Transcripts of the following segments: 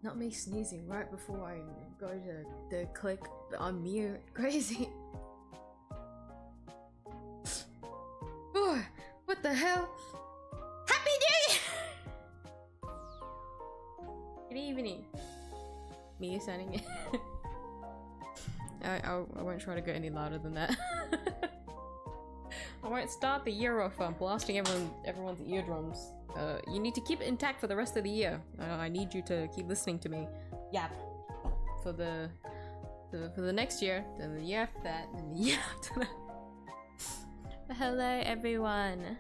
Not me sneezing right before I go to the click on mute. Crazy. Oh, what the hell? Happy New Year! Good evening. Me signing it. I won't try to go any louder than that. I won't start the year off blasting everyone's eardrums. You need to keep it intact for the rest of the year. I need you to keep listening to me. Yap. For the next year, then the year after that, and the year after that. Hello everyone.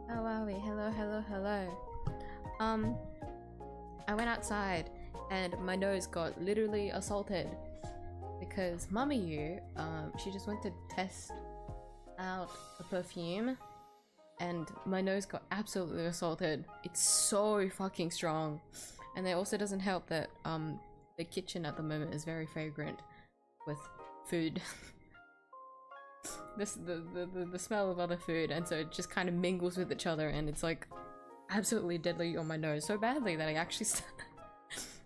How are we? Hello, hello, hello. I went outside and my nose got literally assaulted because miyuu, she just went to test out a perfume and my nose got absolutely assaulted. It's so fucking strong. And it also doesn't help that the kitchen at the moment is very fragrant with food. the smell of other food, and so it just kind of mingles with each other, and it's like absolutely deadly on my nose so badly that I actually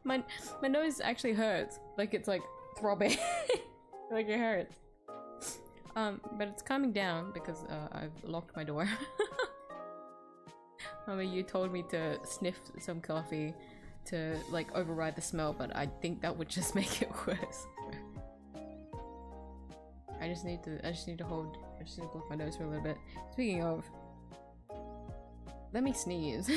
my nose actually hurts. Like it's like throbbing. Like it hurts. But it's calming down because I've locked my door. You told me to sniff some coffee to like override the smell, but I think that would just make it worse. I just need to block my nose for a little bit. Speaking of, let me sneeze.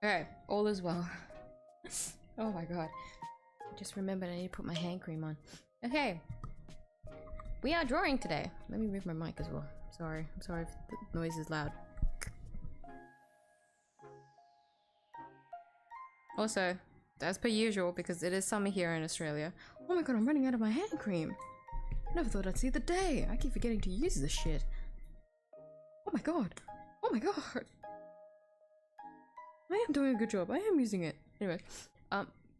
Okay, all is well. Oh my god. I just remembered I need to put my hand cream on. Okay. We are drawing today. Let me move my mic as well. Sorry. I'm sorry if the noise is loud. Also, as per usual, because it is summer here in Australia. Oh my god, I'm running out of my hand cream. Never thought I'd see the day. I keep forgetting to use this shit. Oh my god. Oh my god. I am doing a good job. I am using it. Anyway,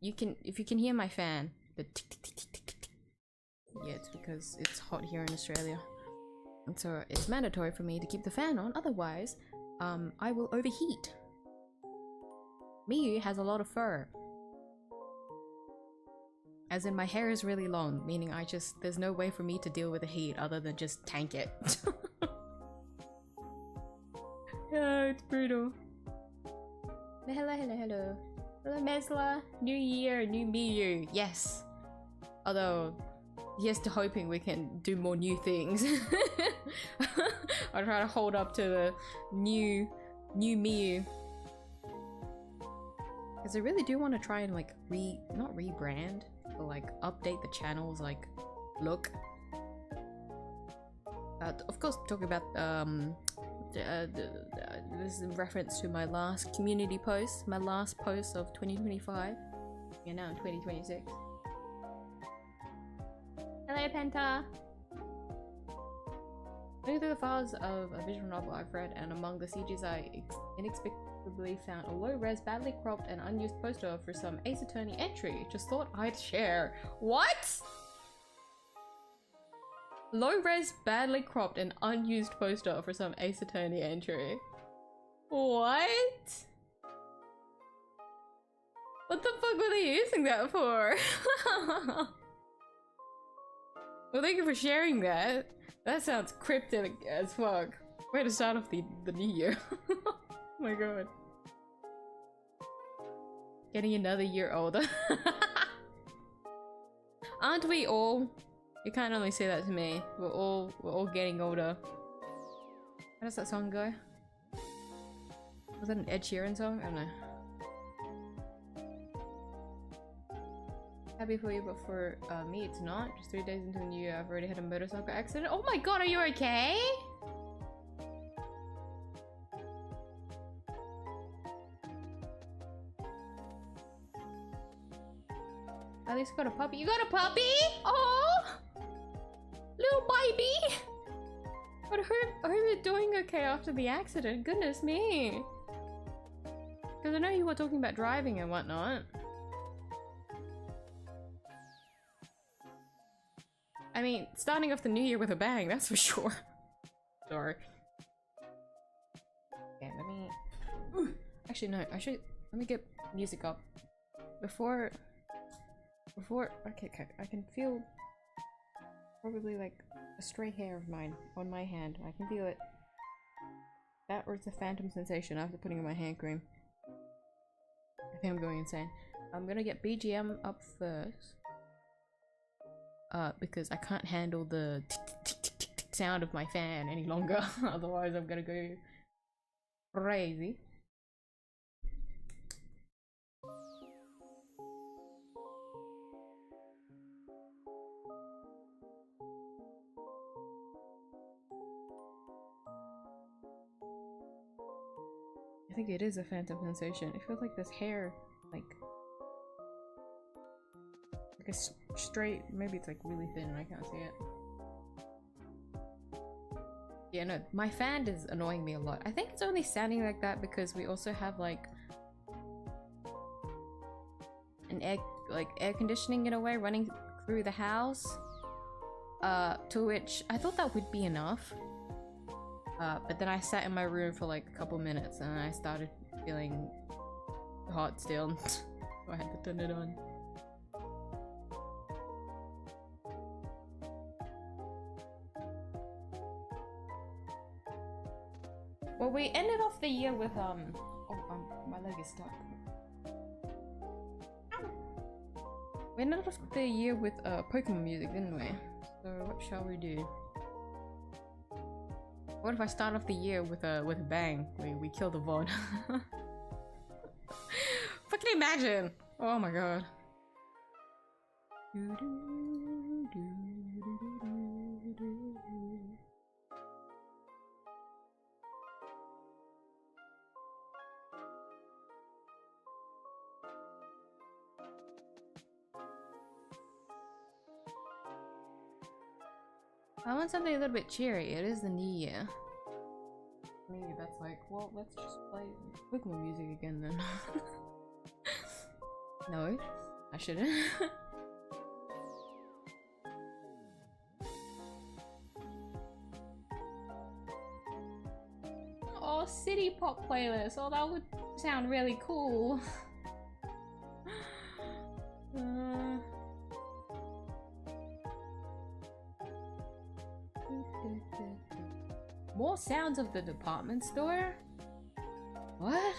if you can hear my fan, the tick tick tick tick tick tick. Yeah, it's because it's hot here in Australia, and so it's mandatory for me to keep the fan on. Otherwise, I will overheat. Miyuu has a lot of fur, as in my hair is really long, meaning there's no way for me to deal with the heat other than just tank it. Yeah, it's brutal. Hello, hello, hello. Hello, Mesla. New year, new Miyuu. Yes. Although, yes, to hoping we can do more new things. I'll try to hold up to the new Miyuu. Because I really do want to try and like not rebrand, but like update the channel's like look. Of course, talking about this is in reference to my last community post, my last post of 2025. You're now in 2026. Hello, Penta! Looking through the files of a visual novel I've read, and among the CGs I inexplicably found a low-res, badly cropped and unused poster for some Ace Attorney entry. Just thought I'd share. What?! Low-res, badly cropped and unused poster for some Ace Attorney entry. What? What the fuck were they using that for? Well, thank you for sharing that. That sounds cryptic as fuck. Way to start off the new year. Oh my god. Getting another year older. Aren't we all? You can't only say that to me. We're all getting older. How does that song go? Was that an Ed Sheeran song? I don't know. Happy for you, but for me it's not. Just 3 days into the new year, I've already had a motorcycle accident. Oh my god, are you okay? At least got a puppy. You got a puppy? Oh, little baby. But I hope you're doing okay after the accident. Goodness me. Because I know you were talking about driving and whatnot. I mean, starting off the new year with a bang, that's for sure. Sorry. Okay, let me... Actually, no, let me get music up. Before... Okay, I can feel... Probably like a stray hair of mine on my hand. I can feel it. That or it's a phantom sensation after putting on my hand cream. I think I'm going insane. I'm gonna get BGM up first. Because I can't handle the sound of my fan any longer. Otherwise I'm gonna go crazy. I think it is a phantom sensation. It feels like this hair, like a straight, maybe it's like really thin and I can't see it. Yeah, no, my fan is annoying me a lot. I think it's only sounding like that because we also have like an air conditioning in a way running through the house. To which I thought that would be enough. But then I sat in my room for like a couple minutes and I started feeling hot still. So I had to turn it on. Well, we ended off the year with my leg is stuck. We ended off the year with Pokemon music, didn't we? So what shall we do? What if I start off the year with a bang? We kill the VOD. Fucking imagine! Oh my god. I want something a little bit cheery. It is the new year. Maybe that's like, well, let's just play Pokemon music again then. No, I shouldn't. Oh, city pop playlist. Oh, that would sound really cool. More sounds of the department store? What?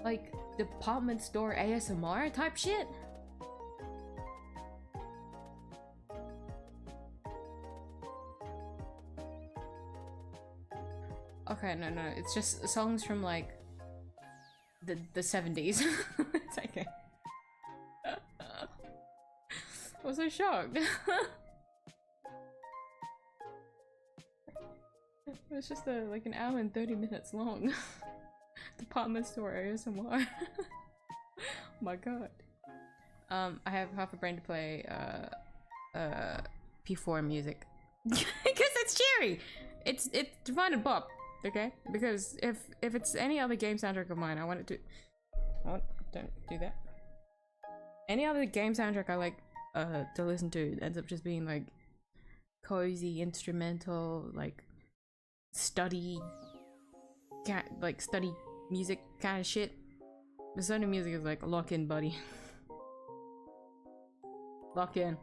Like department store ASMR type shit? Okay, no, it's just songs from like the 70s. It's okay. I was so shocked. It's just like an hour and 30 minutes long. Department store ASMR. Oh my god. I have half a brain to play P4 music. Because it's cheery! It's fun and pop, okay? Because if it's any other game soundtrack of mine, I want it to... Oh, don't do that. Any other game soundtrack I like to listen to ends up just being like cozy, instrumental, like study music kind of shit. The Sony music is like lock in, buddy. Lock in.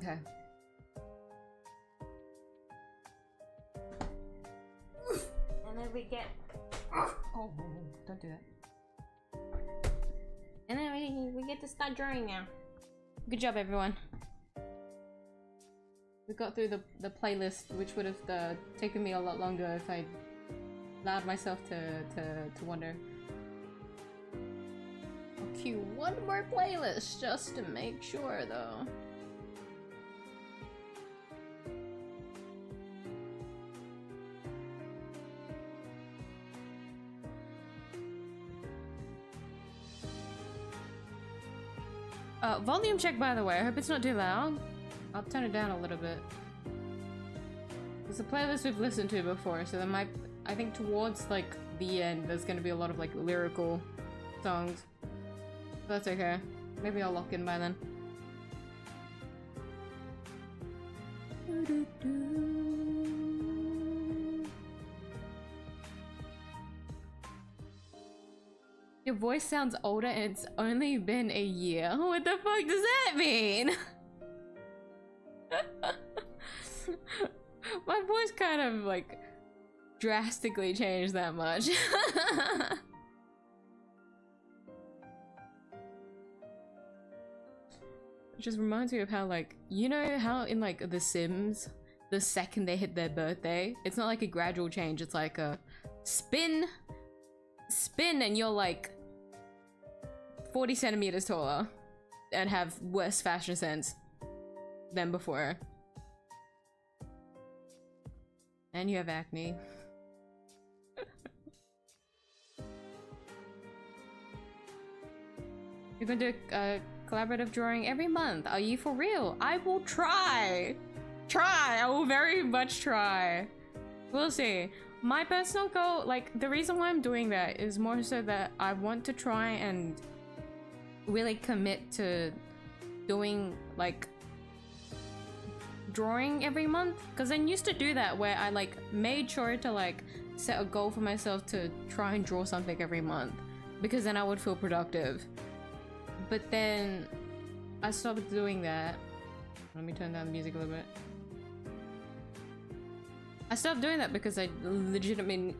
Okay. And then we get... Oh, don't do that. And then we get to start drawing now. Good job, everyone. We got through the playlist, which would have taken me a lot longer if I allowed myself to wonder. I'll cue one more playlist just to make sure, though. Volume check, by the way. I hope it's not too loud. I'll turn it down a little bit. It's a playlist we've listened to before, so there might... I think towards, like, the end, there's gonna be a lot of, like, lyrical songs. But that's okay. Maybe I'll lock in by then. Your voice sounds older and it's only been a year. What the fuck does that mean? My voice kind of like drastically changed that much. It just reminds me of how, like, you know how in like The Sims, the second they hit their birthday, it's not like a gradual change, it's like a spin and you're like 40 centimeters taller and have worse fashion sense than before. And you have acne. You're gonna do a collaborative drawing every month. Are you for real? I will try! I will very much try. We'll see. My personal goal, like, the reason why I'm doing that is more so that I want to try and really commit to doing, like, drawing every month. Because I used to do that where I, like, made sure to, like, set a goal for myself to try and draw something every month. Because then I would feel productive. But then I stopped doing that. Let me turn down the music a little bit. I stopped doing that because I legitimately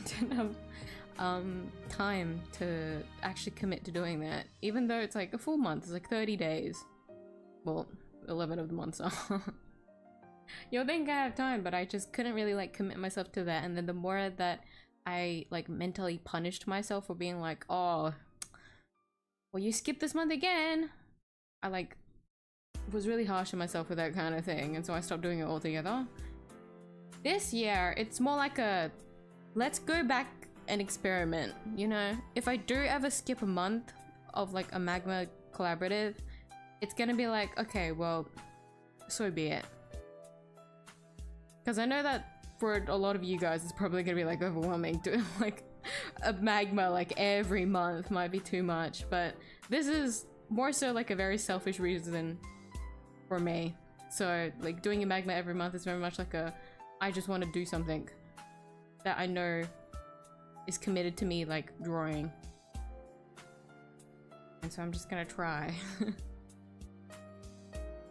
didn't have time to actually commit to doing that. Even though it's like a full month, it's like 30 days. Well, 11 of the months are. You'll think I have time, but I just couldn't really like commit myself to that. And then the more that I like mentally punished myself for being like, oh, well, you skipped this month again, I like was really harsh on myself with that kind of thing, and so I stopped doing it altogether. This year, it's more like a let's go back and experiment, you know? If I do ever skip a month of like a magma collaborative, it's gonna be like, okay, well, so be it. Because I know that for a lot of you guys, it's probably gonna be like overwhelming to like a magma like every month might be too much, but this is more so like a very selfish reason for me. So like doing a magma every month is very much like a I just want to do something that I know is committed to me like drawing, and so I'm just gonna try.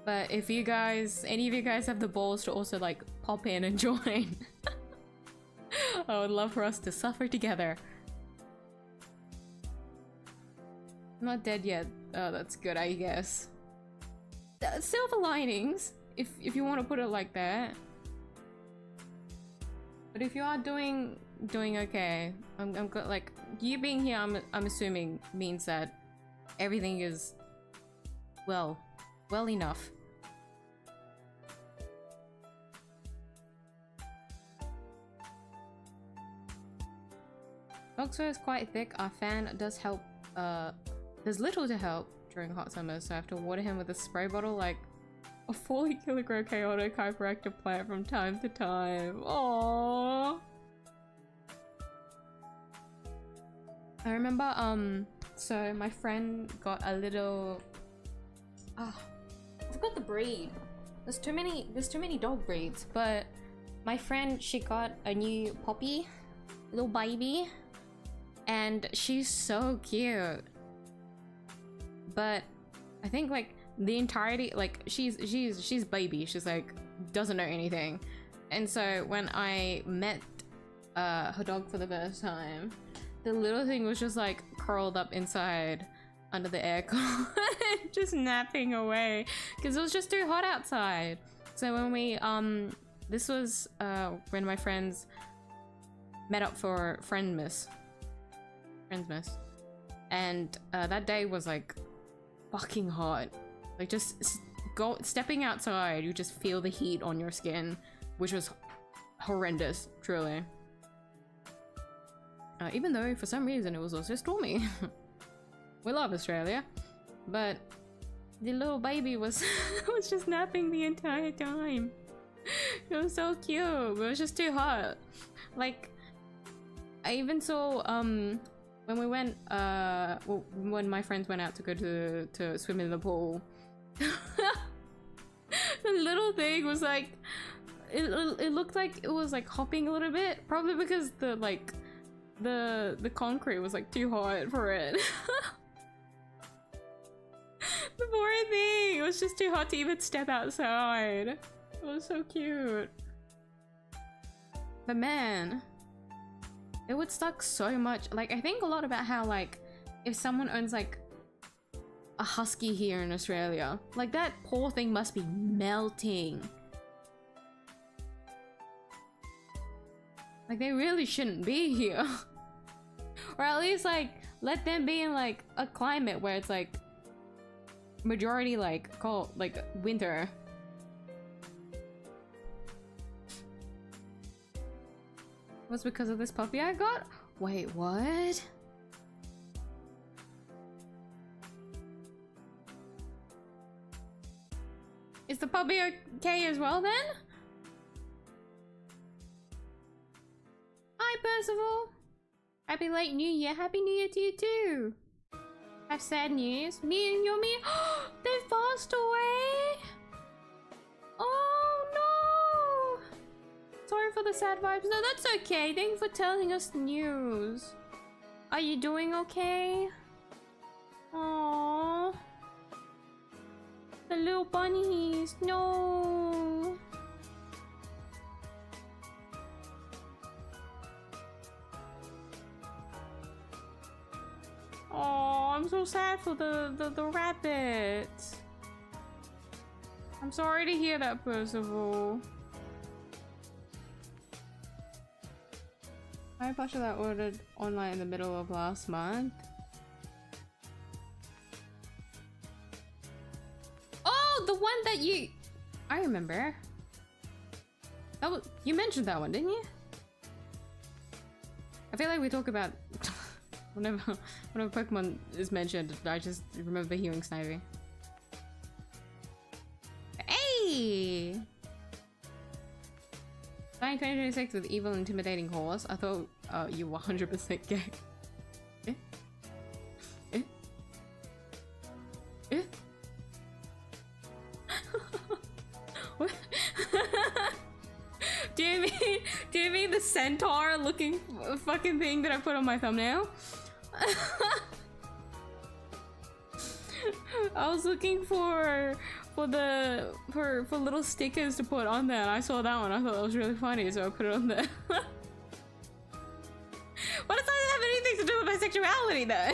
But if you guys, any of you guys have the balls to also like pop in and join, I would love for us to suffer together. I'm not dead yet. Oh, that's good, I guess. Silver linings, if you want to put it like that. But if you are doing okay, I'm good. Like you being here, I'm assuming means that everything is well enough. Oxford is quite thick. Our fan does help. There's little to help during hot summers, so I have to water him with a spray bottle like a 40 kilogram chaotic hyperactive plant from time to time. Aww. I remember, so my friend got a little... I forgot the breed. There's too many dog breeds, but my friend, she got a new puppy, little baby, and she's so cute. But I think like the entirety, like she's baby, she's like doesn't know anything. And so when I met her dog for the first time, the little thing was just like curled up inside under the aircon, just napping away because it was just too hot outside. So when we this was when my friends met up for Friendsmas, and that day was like fucking hot. Like just stepping outside, you just feel the heat on your skin, which was horrendous, truly. Even though for some reason it was also stormy. We love Australia, but the little baby was was just napping the entire time. It was so cute. It was just too hot. Like, I even saw when we went when my friends went out to go to swim in the pool. The little thing was like, it looked like it was like hopping a little bit, probably because the like the concrete was like too hot for it. The poor thing, it was just too hot to even step outside. It was so cute. But man, it would suck so much. Like, I think a lot about how, like, if someone owns like a husky here in Australia, like that poor thing must be melting. Like, they really shouldn't be here. Or at least like let them be in like a climate where it's like majority like cold, like winter. Was because of this puppy I got? Wait, what? Is the puppy okay as well then? Hi Percival! Happy late New Year! Happy New Year to you too! I have sad news. Me and your they passed away! Oh no! Sorry for the sad vibes. No, that's okay. Thank you for telling us the news. Are you doing okay? Aww. The little bunnies. No. Oh, I'm so sad for the rabbits. I'm sorry to hear that, Percival. I partially that ordered online in the middle of last month. Oh, the one that you... I remember. That was... You mentioned that one, didn't you? I feel like we talk about... whenever Pokemon is mentioned, I just remember hearing Snivy. Hey! Dying 2026 with evil intimidating horse. I thought you were 100% gay. Eh? Eh? Eh? What? Do you mean the centaur looking fucking thing that I put on my thumbnail? I was looking for little stickers to put on there, and I saw that one. I thought that was really funny, so I put it on there. What does that have anything to do with my sexuality, though?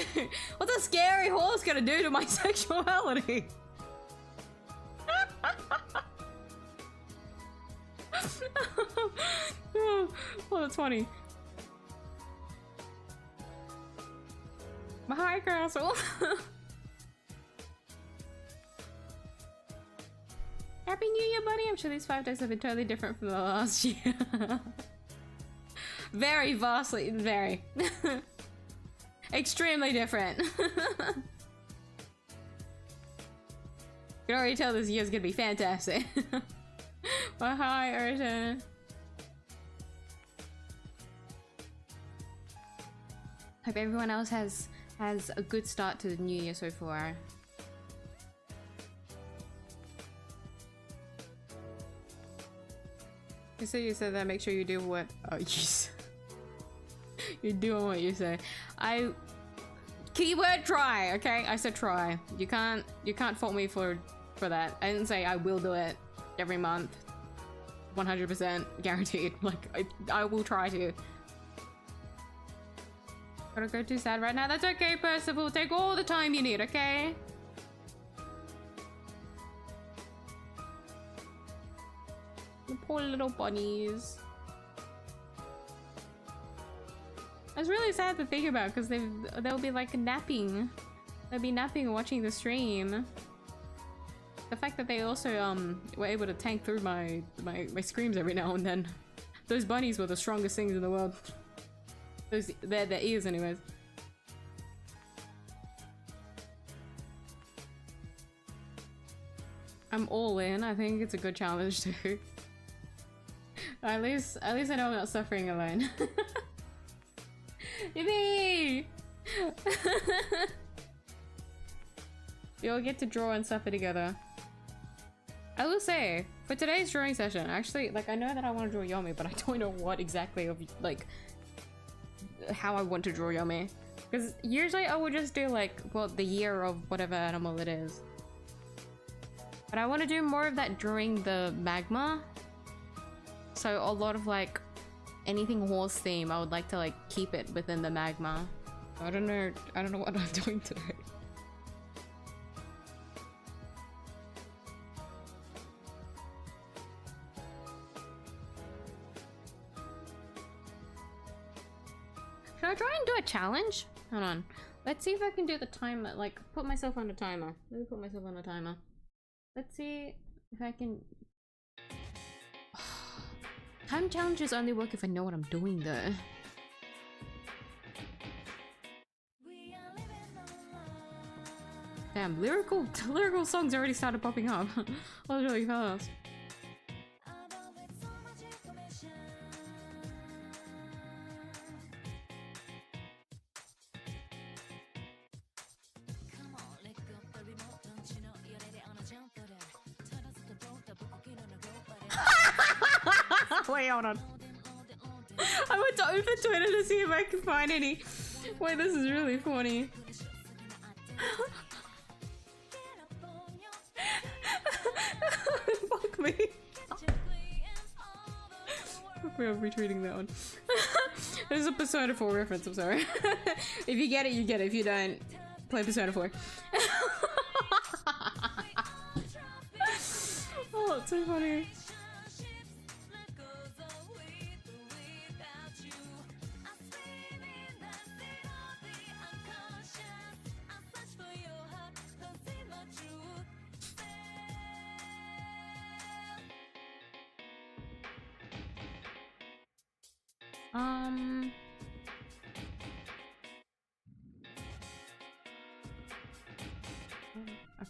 What's a scary horse gonna do to my sexuality? Oh, that's funny. Hi, Castle. Happy New Year, buddy. I'm sure these 5 days have been totally different from the last year. Very vastly, very. Extremely different. You can already tell this year's gonna be fantastic. Well, hi, Urton. Hope everyone else has a good start to the new year so far. You said that. Make sure you do what you're doing what you say. Keyword try. Okay, I said try. You can't fault me for for that. I didn't say I will do it every month. 100% guaranteed. Like, I will try to. Gotta go too sad right now. That's okay, Percival. Take all the time you need, okay? The poor little bunnies. It's really sad to think about because they'll be like napping. They'll be napping watching the stream. The fact that they also were able to tank through my screams every now and then. Those bunnies were the strongest things in the world. Their ears anyways. I'm all in. I think it's a good challenge too. At least I know I'm not suffering alone. Yippee! We all get to draw and suffer together. I will say, for today's drawing session, actually, like, I know that I want to draw Yomi, but I don't know what exactly of, like, how I want to draw Yomi. Because usually I would just do, like, well, the year of whatever animal it is. But I want to do more of that during the magma. So a lot of, like, anything horse theme, I would like to, like, keep it within the magma. I don't know what I'm doing today. Should I try and do a challenge? Hold on. Let's see if I can do the timer. Like, put myself on a timer. Let me put myself on a timer. Let's see if I can... Time challenges only work if I know what I'm doing, though. Damn, lyrical songs already started popping up. That was really fast. Wait, hold on. I went to open Twitter to see if I could find any. Wait, this is really funny. Fuck me. We're retweeting that one. This is a Persona 4 reference, I'm sorry. If you get it, you get it. If you don't, play Persona 4. Oh, it's so funny.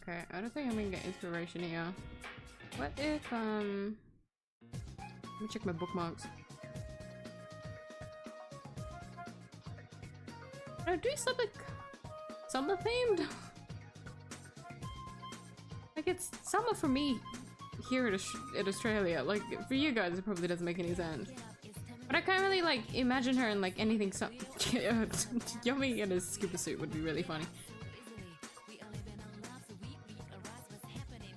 Okay, I don't think I'm gonna get inspiration here. What if, let me check my bookmarks. Can I do something summer themed? Like, it's summer for me here in Australia. Like, for you guys, it probably doesn't make any sense. But I can't really, like, imagine her in, like, anything Yummy in a scuba suit would be really funny.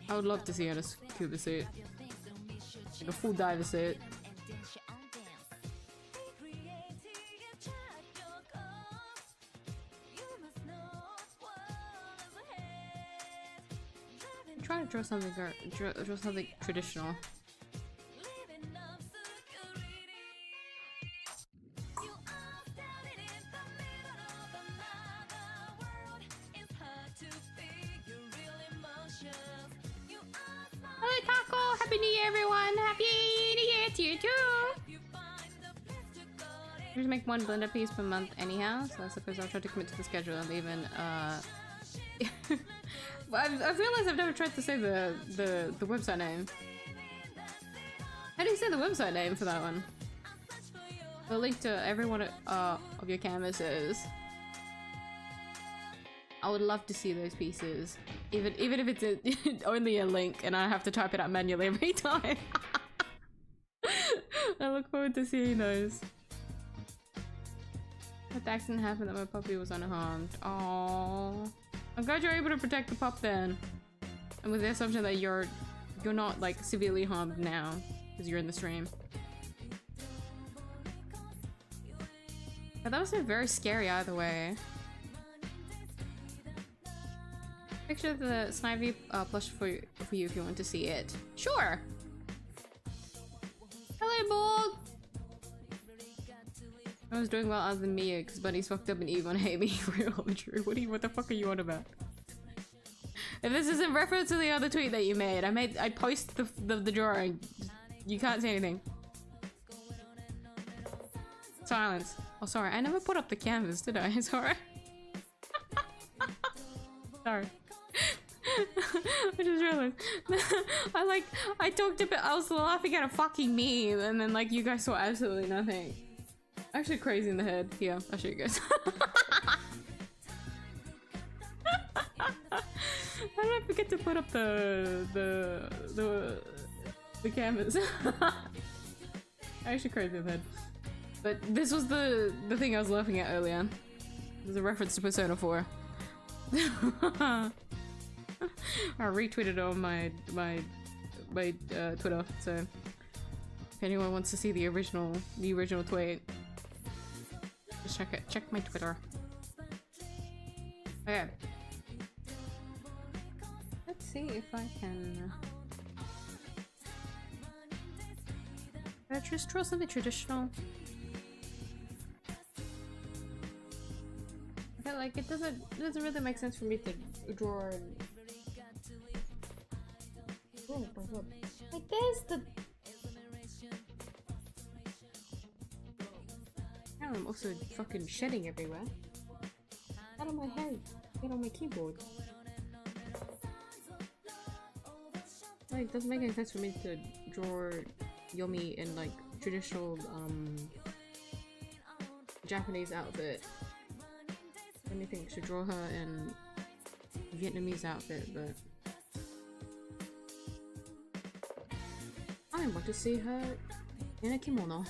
I would love to see her in a scuba suit. Like a full diver suit. I'm trying to draw something, draw something traditional. Make one blender piece per month anyhow, so I suppose I'll try to commit to the schedule and even I've realized I've never tried to say the website name. How do you say the website name for that one? We'll link to every one of your canvases. I would love to see those pieces, even if it's only a link and I have to type it out manually every time. I look forward to seeing those. What accident happened that my puppy was unharmed? Aww. I'm glad you're able to protect the pup then. And with the assumption that you're not like severely harmed now because you're in the stream. But that was very scary either way. Picture the Snivy plush for you if you want to see it. Sure! Hello, Borg! I was doing well other than Mia because Bunny's fucked up and Eve on hate me. Real true. What the fuck are you on about? If this is in reference to the other tweet that you made, I posted the drawing. You can't say anything. Silence. Oh, sorry. I never put up the canvas, did I? Sorry. Sorry. I just realized. I talked about. I was laughing at a fucking meme, and then like you guys saw absolutely nothing. Actually, crazy in the head. Here, I'll show you guys. How did I forget to put up the canvas? Actually, crazy in the head. But this was the thing I was laughing at earlier. There's a reference to Persona 4. I retweeted it on my Twitter, so if anyone wants to see the original tweet, just check my Twitter. Okay. Let's see if I can just draw something traditional. I feel like it doesn't really make sense for me to draw. Oh my god! Like there's the. Now I'm also fucking shedding everywhere. Out of my head, get on my keyboard. Like it doesn't make any sense for me to draw Yomi in like traditional Japanese outfit. Anything should draw her in Vietnamese outfit, but I want to see her in a kimono.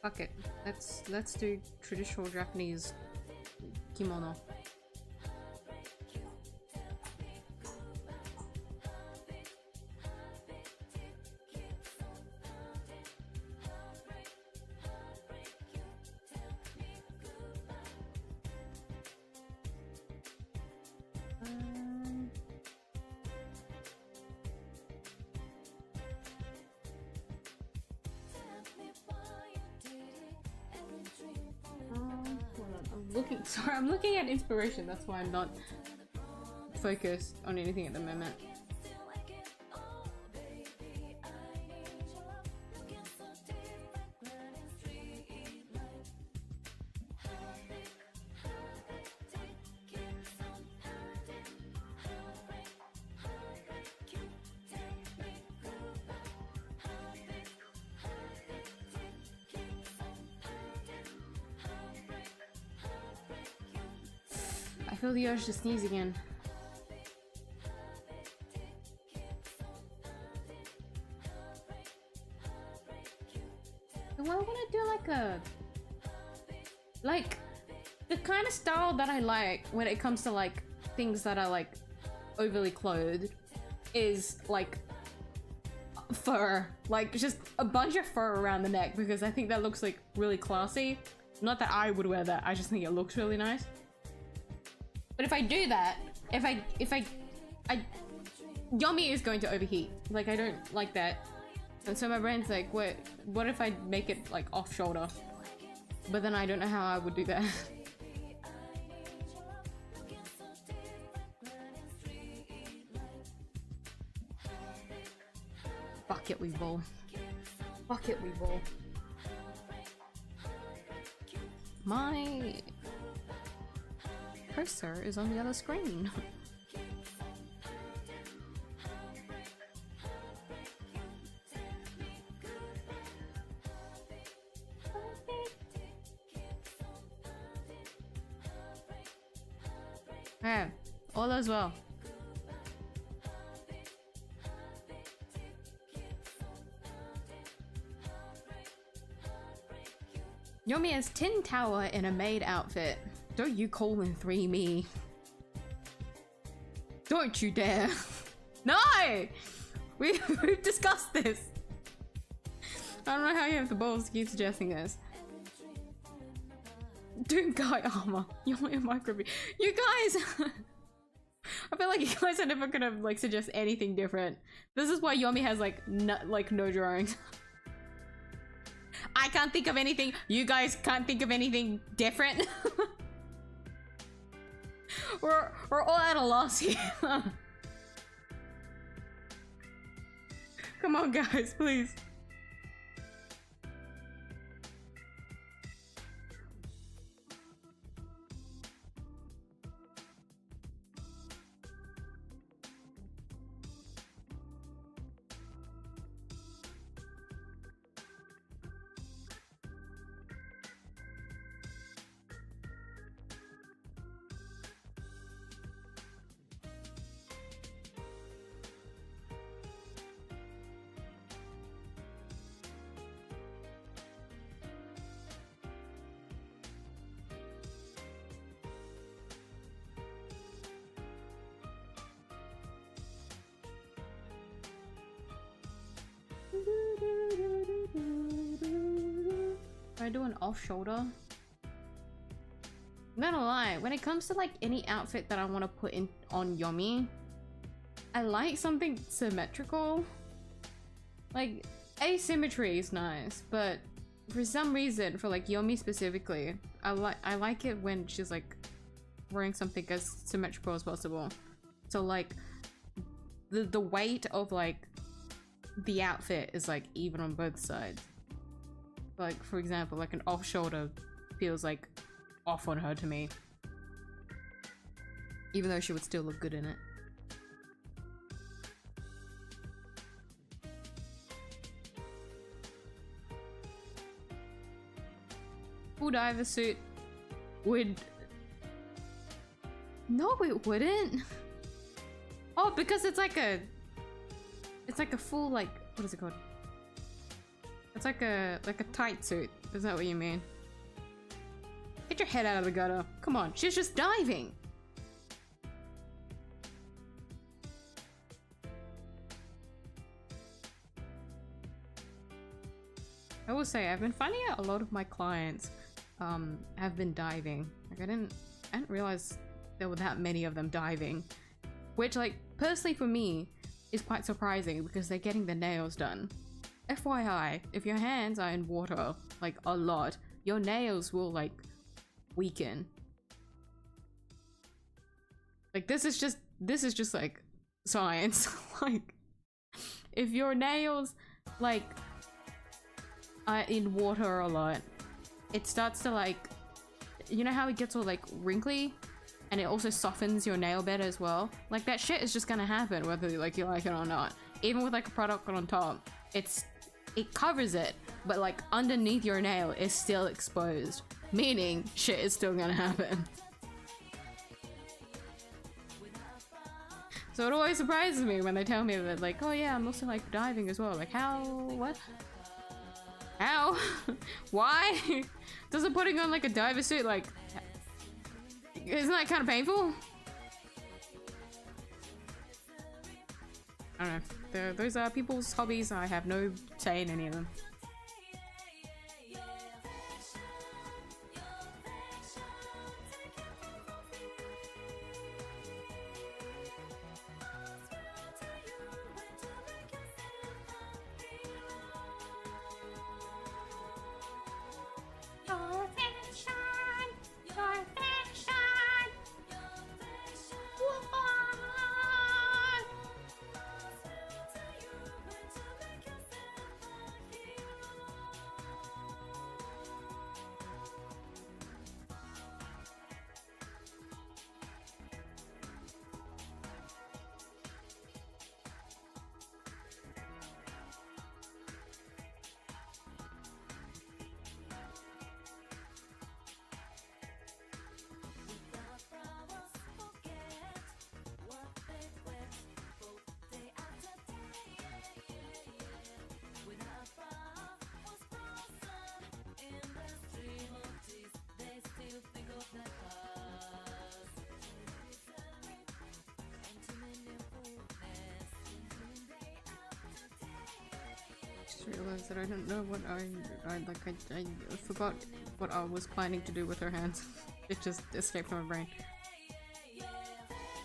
Fuck it. Let's do traditional Japanese kimono. Sorry, I'm looking at inspiration, that's why I'm not focused on anything at the moment. I feel the urge to sneeze again. Do I want to do like a... the kind of style that I like when it comes to like things that are like overly clothed is like fur, like just a bunch of fur around the neck, because I think that looks like really classy. Not that I would wear that, I just think it looks really nice. But if I do that, if I Yomi is going to overheat. Like, I don't like that. And so my brain's like, what if I make it like off shoulder? But then I don't know how I would do that. Bucket weevil. Bucket weevil. My cursor is on the other screen. Yeah, all as well. Yomi has Tin Tower in a maid outfit. Don't you call in 3 me. Don't you dare. No! We've discussed this. I don't know how you have the balls to keep suggesting this. Doom guy armor. Yomi micro. You guys! I feel like you guys are never gonna like suggest anything different. This is why Yomi has like no drawings. I can't think of anything. You guys can't think of anything different. we're all at a loss here. Come on, guys, please. I do an off shoulder. I'm not gonna lie, when it comes to like any outfit that I want to put in on Yomi, I like something symmetrical. Like, asymmetry is nice, but for some reason, for like Yomi specifically, I like it when she's like wearing something as symmetrical as possible. So like the weight of like the outfit is like even on both sides. Like, for example, like an off shoulder feels like off on her to me, even though she would still look good in it. Full diver suit would... No, it wouldn't. Oh, because it's like a full, like, what is it called? It's like a tight suit. Is that what you mean? Get your head out of the gutter. Come on, she's just diving. I will say, I've been finding out a lot of my clients have been diving. Like, I didn't realize there were that many of them diving, which, like, personally for me is quite surprising because they're getting their nails done. FYI, if your hands are in water like a lot, your nails will like weaken. Like, this is just like science. Like, if your nails like are in water a lot, it starts to like, you know how it gets all like wrinkly, and it also softens your nail bed as well. Like, that shit is just gonna happen whether like you like it or not. Even with like a product on top, it covers it, but like underneath your nail is still exposed, meaning shit is still gonna happen. So it always surprises me when they tell me that, like, oh yeah, I'm also like diving as well. Like, how? What? How? Why? Doesn't putting on like a diver suit like Isn't that kind of painful? I don't know. Those are people's hobbies. I have no say in any of them. Realized that I don't know what I forgot what I was planning to do with her hands. It just escaped from my brain. I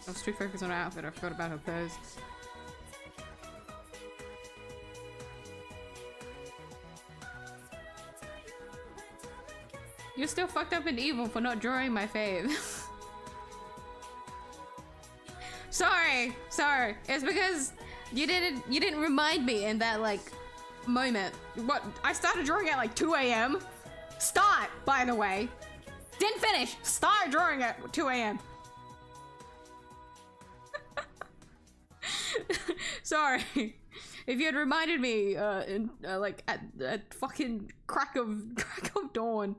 was too focused on her outfit, I forgot about her pose. You're still fucked up and evil for not drawing my fave. Sorry. It's because you didn't remind me in that like moment. What? I started drawing at like 2 a.m. Start, by the way. Didn't finish. Start drawing at 2 a.m. Sorry. If you had reminded me, like at fucking crack of dawn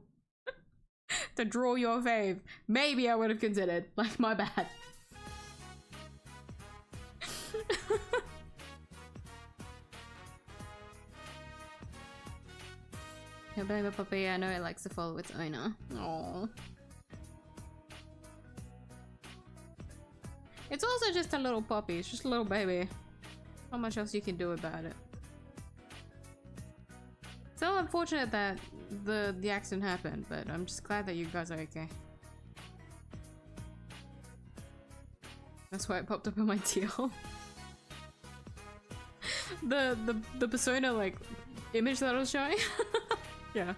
to draw your fave, maybe I would have considered. Like, my bad. Your baby puppy, I know it likes to follow its owner. Aww. It's also just a little puppy, it's just a little baby. Not much else you can do about it. So unfortunate that the accident happened, but I'm just glad that you guys are okay. That's why it popped up in my TL. the persona like image that I was showing. Yeah.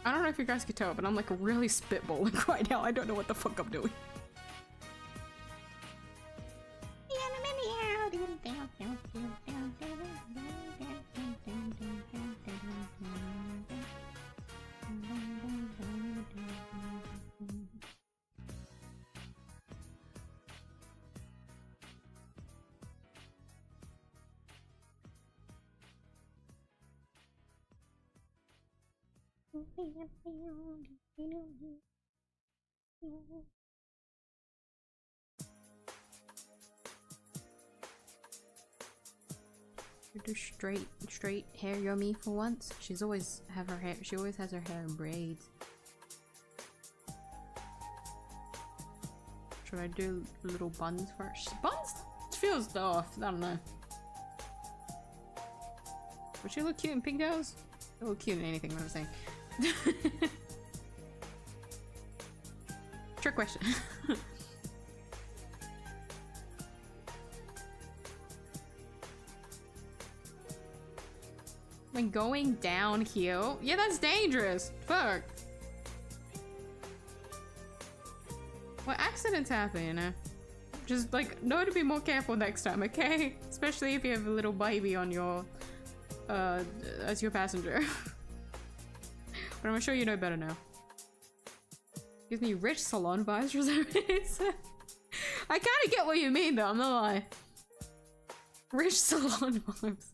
I don't know if you guys could tell, but I'm like really spitballing right now. I don't know what the fuck I'm doing. to straight hair Yomi for once. She always has her hair in braids. Should I do little buns first? Buns feels off. I don't know. Would she look cute in pigtails? They look cute in anything, what I'm saying. Trick question. When going downhill? Yeah, that's dangerous. Fuck. Well, accidents happen, you know? Just, like, know to be more careful next time, okay? Especially if you have a little baby on your, as your passenger. But I'm sure you know better now. Gives me rich salon vibes for some reason. I kinda get what you mean though, I'm not lying. Rich salon vibes.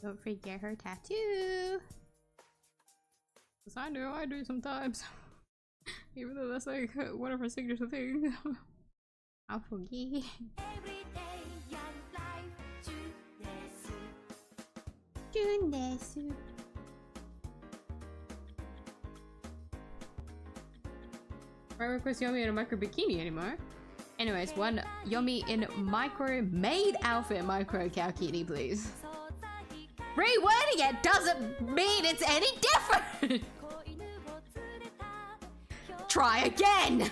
Don't forget her tattoo. Cause I do sometimes. Even though that's like one of her signature things. I'll forget. I request Yomi in a micro bikini anymore. Anyways, one Yomi in micro maid outfit micro kalkini, please. Rewording it doesn't mean it's any different! Try again!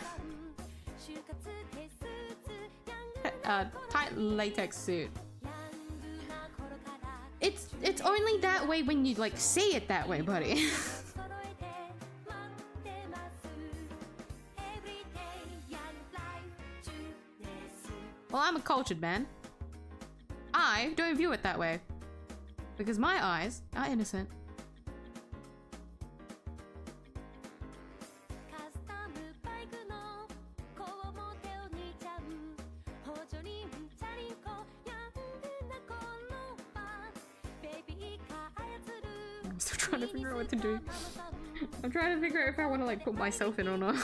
Tight latex suit. It's only that way when you like say it that way, buddy. Well, I'm a cultured man. I don't view it that way. Because my eyes are innocent. I'm still trying to figure out what to do. I'm trying to figure out if I want to like put myself in or not.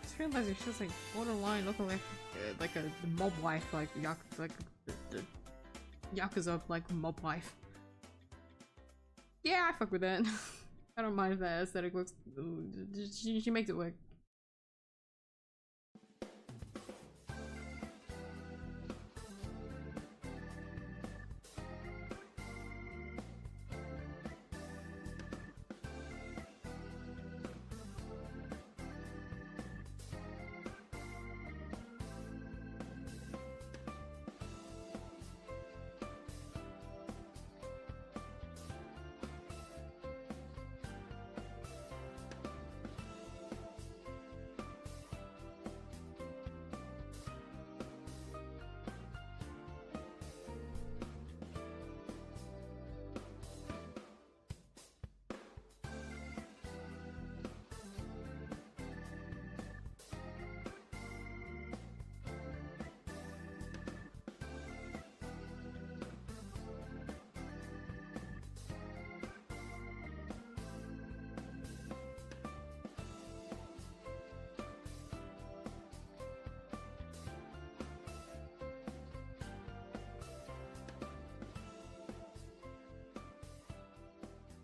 Just realized it's just like borderline looking like a mob wife, like the Yakuza like mob wife. Yeah, I fuck with that. I don't mind if that aesthetic looks. She makes it work.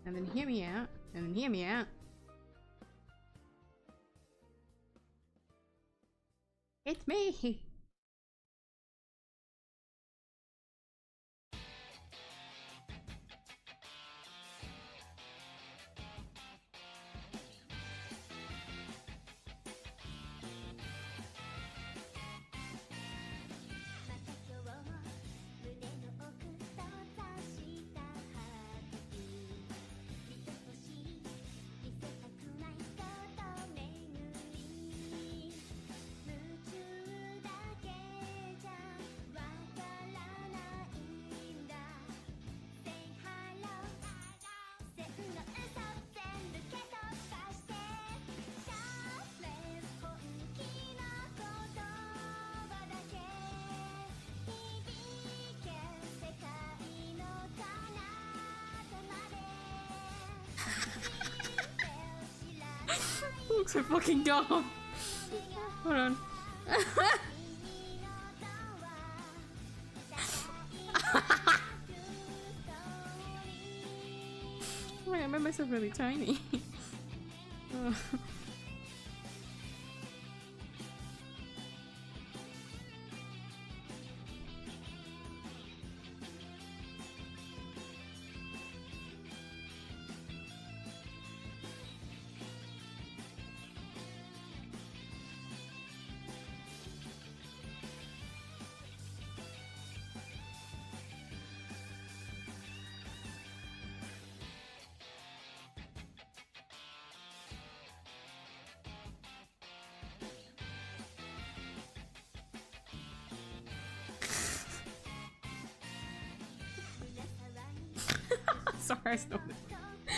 And then hear me out, and then hear me out. It's me! Looks so fucking dumb. Hold on. Wait, I made myself really tiny. Sorry, I stopped it.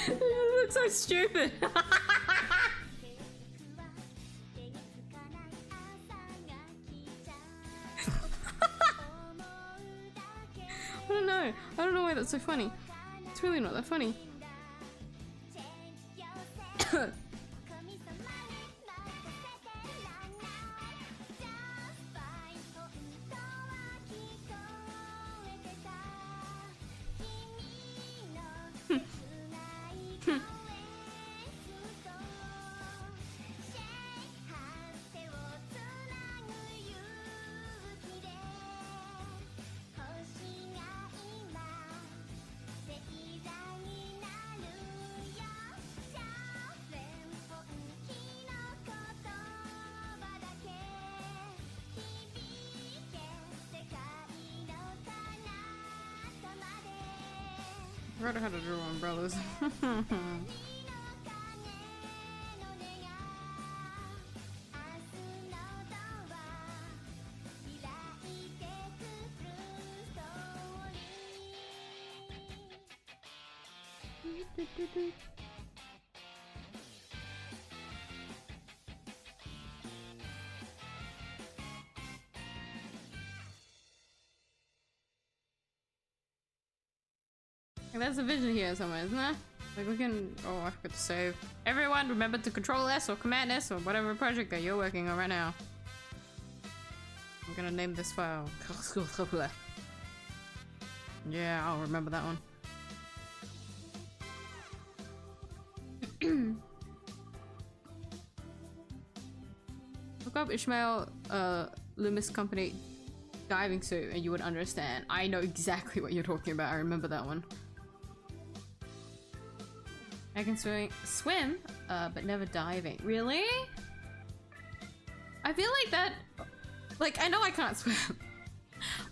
It looks so stupid. I don't know why that's so funny. It's really not that funny. forgot how to draw umbrellas. There's a vision here somewhere, isn't there? Like we can... Oh, I forgot to save. Everyone remember to Control S or Command S or whatever project that you're working on right now. I'm gonna name this file. Yeah, I'll remember that one. Look up Ishmael Loomis Company diving suit and you would understand. I know exactly what you're talking about. I remember that one. I can swim, but never diving. Really? I feel like that... Like, I know I can't swim.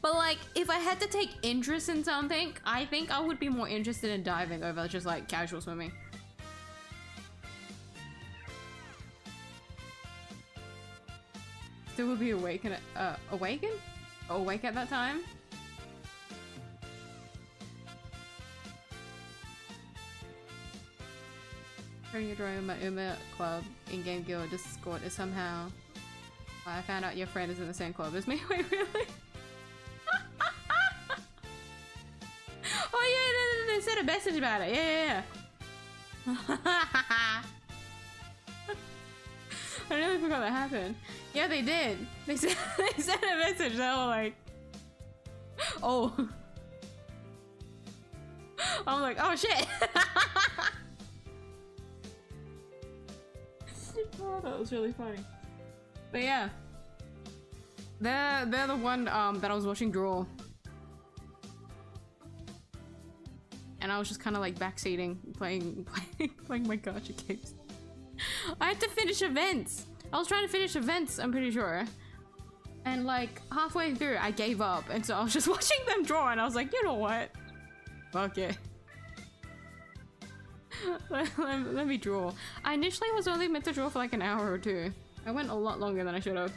But like, if I had to take interest in something, I think I would be more interested in diving over just like casual swimming. Still would be awake at that time? During your drawing my Uma club in-game guild Discord is somehow... I found out your friend is in the same club as me. Wait, really? Oh yeah, they sent a message about it. Yeah. I really forgot that happened. Yeah, they did. They sent a message. They were like, oh. I'm like, oh shit. Oh, that was really funny. But yeah, they're the one that I was watching draw, and I was just kind of like backseating, playing my gacha games. I had to finish events. I was trying to finish events, I'm pretty sure, and like halfway through, I gave up, and so I was just watching them draw, and I was like, you know what? Fuck it. Let me draw. I initially was only meant to draw for like an hour or two. I went a lot longer than I should have.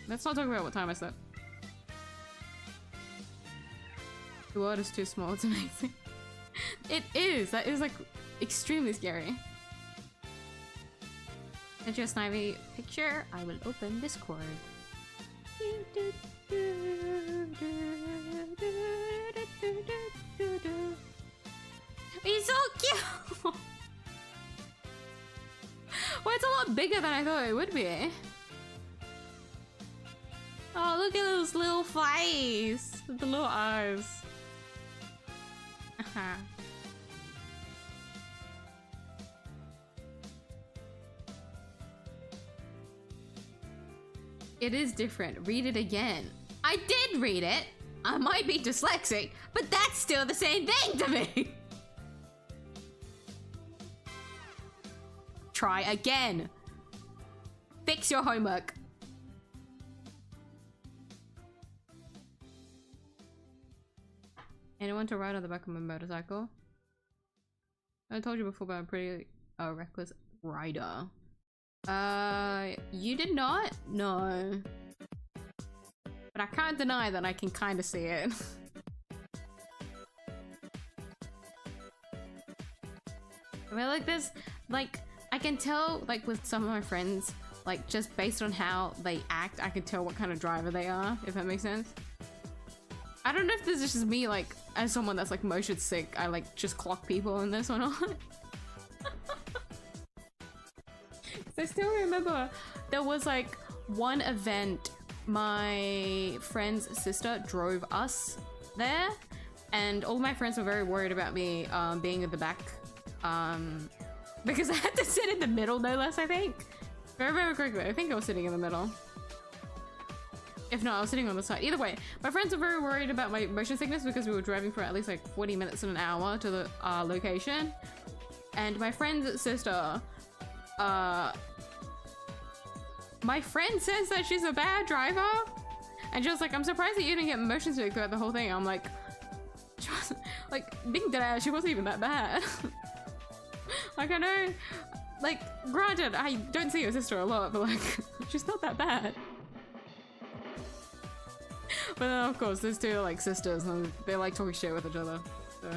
Let's not talk about what time I slept. The world is too small, it's amazing. It is! That is like extremely scary. Send you a snivy picture. I will open Discord. He's so cute! Well, it's a lot bigger than I thought it would be. Oh, look at those little face! The little eyes. It is different. Read it again. I did read it! I might be dyslexic, but that's still the same thing to me! Try again. Fix your homework. Anyone to ride on the back of my motorcycle? I told you before, but I'm pretty reckless rider. You did not? No. But I can't deny that I can kind of see it. I mean, like this, like, I can tell, like, with some of my friends, like, just based on how they act, I can tell what kind of driver they are, if that makes sense. I don't know if this is just me, like, as someone that's, like, motion sick, I, like, just clock people in this or not. I still remember there was, like, one event my friend's sister drove us there, and all my friends were very worried about me being at the back, because I had to sit in the middle, no less, I think. If I remember correctly, I think I was sitting in the middle. If not, I was sitting on the side. Either way, my friends were very worried about my motion sickness because we were driving for at least like 40 minutes and an hour to the location. And my friend's sister, my friend says that she's a bad driver. And she was like, I'm surprised that you didn't get motion sick throughout the whole thing. I'm like, Like, being dead, she wasn't even that bad. Like, I know, like, granted, I don't see your sister a lot, but like, she's not that bad. But then, of course, these two are like sisters, and they like talking shit with each other, so.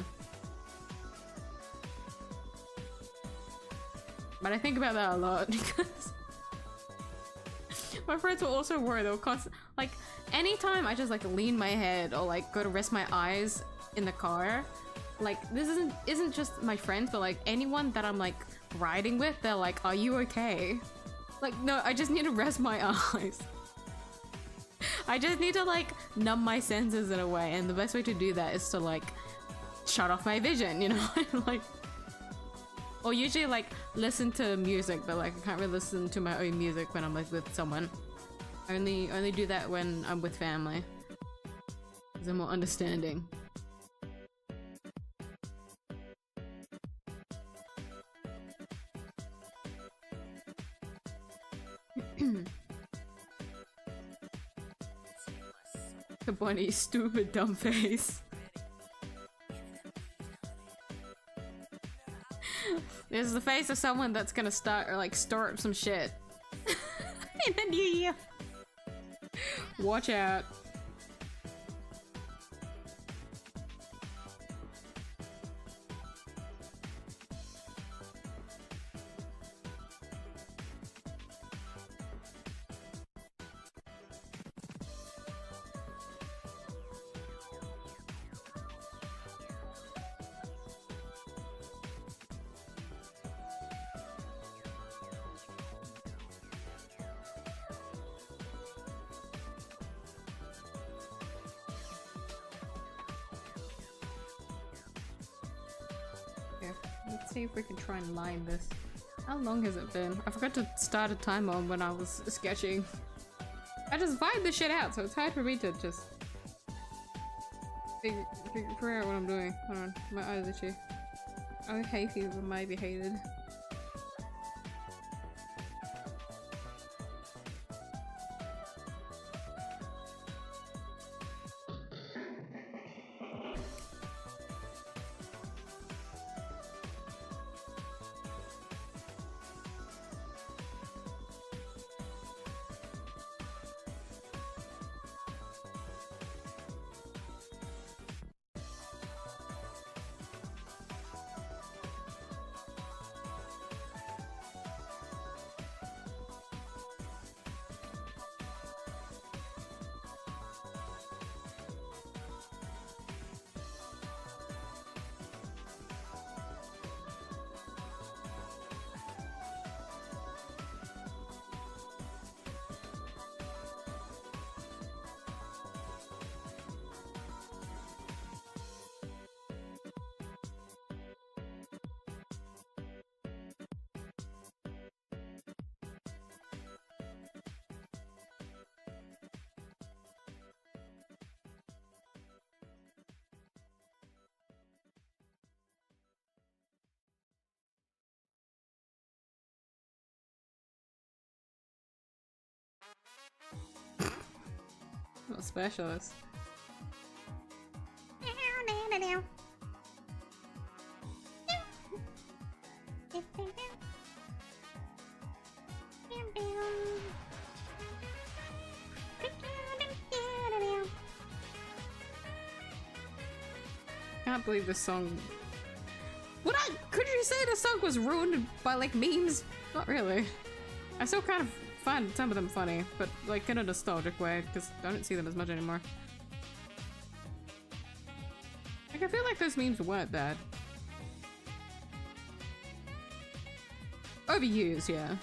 But I think about that a lot because my friends were also worried. They were constant, like, anytime I just like lean my head or like go to rest my eyes in the car, like this isn't just my friends, but like anyone that I'm like riding with, they're like, "Are you okay?" Like, no, I just need to rest my eyes. I just need to like numb my senses in a way, and the best way to do that is to like shut off my vision, you know? Like, or usually like listen to music, but like I can't really listen to my own music when I'm like with someone. I only do that when I'm with family, because they're more understanding. The bunny, stupid dumb face. This is the face of someone that's gonna start or like store up some shit in the new year. Watch out. Let's see if we can try and line this. How long has it been? I forgot to start a timer when I was sketching. I just vibe this shit out, so it's hard for me to just figure out what I'm doing. Hold on, my eyes are itchy. Oh, hay fever might be hated. Not specialist. Can't believe this song. Could you say the song was ruined by like memes? Not really. I still kind of find some of them funny, but like in a nostalgic way, because I don't see them as much anymore. Like, I feel like those memes weren't bad. Overused, yeah.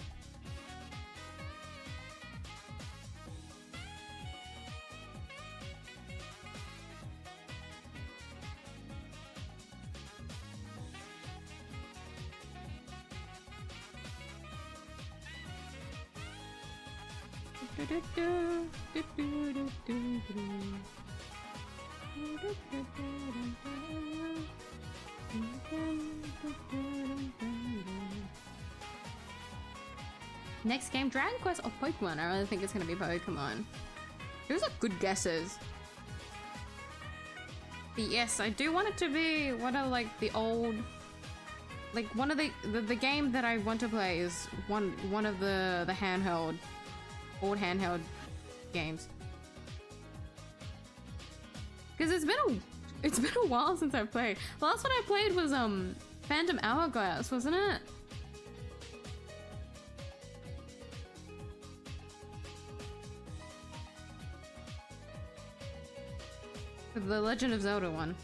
Next game, Dragon Quest or Pokemon? I really think it's gonna be Pokemon. Those are good guesses. But yes, I do want it to be one of like the old, like one of the game that I want to play is one of the handheld, old handheld games. Because it's been a while since I've played. The last one I played was Phantom Hourglass, wasn't it? The Legend of Zelda one.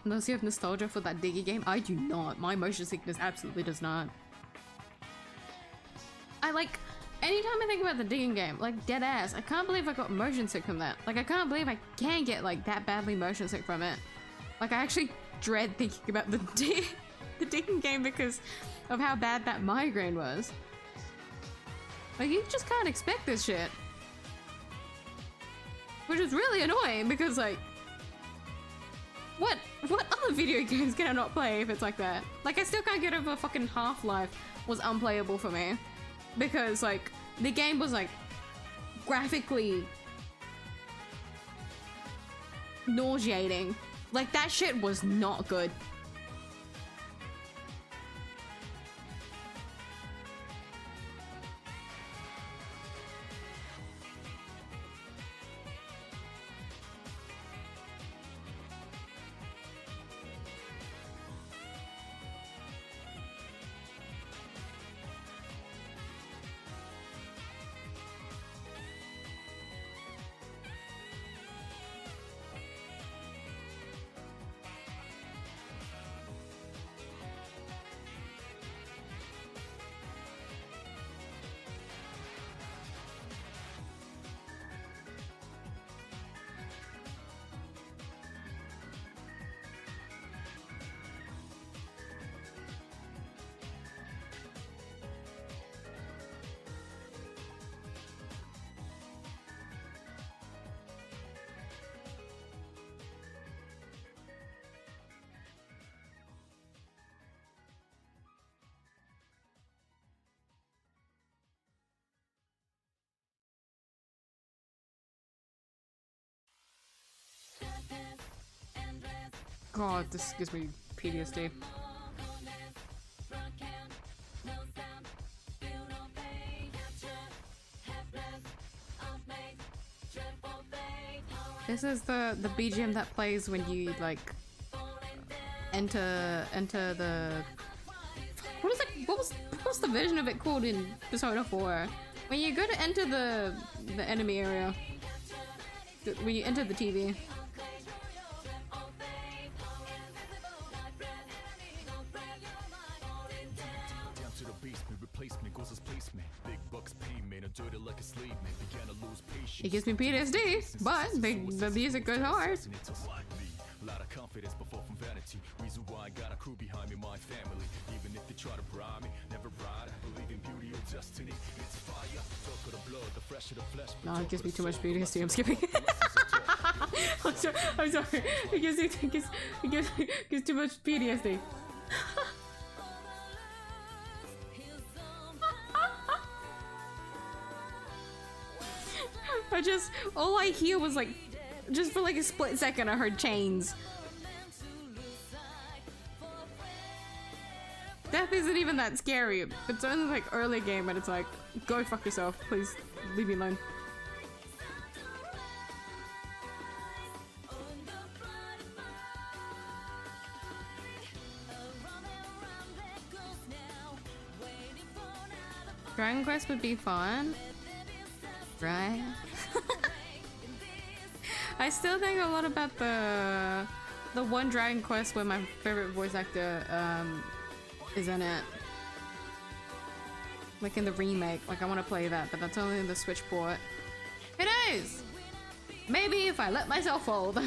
Unless you have nostalgia for that Diggy game, I do not. My motion sickness absolutely does not. I like, anytime I think about the digging game, like dead ass, I can't believe I got motion sick from that. Like I can't believe I can get like that badly motion sick from it. Like I actually dread thinking about the digging game because of how bad that migraine was. Like you just can't expect this shit. Which is really annoying because like, what other video games can I not play if it's like that? Like I still can't get over fucking Half-Life was unplayable for me. Because like, the game was like, graphically nauseating. Like that shit was not good. God, this gives me PTSD. This is the BGM that plays when you like enter the what is it? What's the version of it called in Persona 4? When you go to enter the enemy area, when you enter the TV. It gives me PTSD, but the music goes hard. Lot of confidence before from vanity. Reason why I got a crew behind me, my family. Even if they try to bribe me, never ride. I believe in beauty or destiny. It's fire. Talk of the blood, the flesh of the flesh. No, it gives me too much PTSD. I'm skipping. I'm sorry. It gives too much PTSD. All I hear was like, just for like a split second I heard chains. Death isn't even that scary. It's only like early game and it's like, go fuck yourself, please leave me alone. Dragon Quest would be fun, right? I still think a lot about the one Dragon Quest where my favorite voice actor is in it. Like in the remake. Like I want to play that, but that's only in the Switch port. Who knows? Maybe if I let myself fold.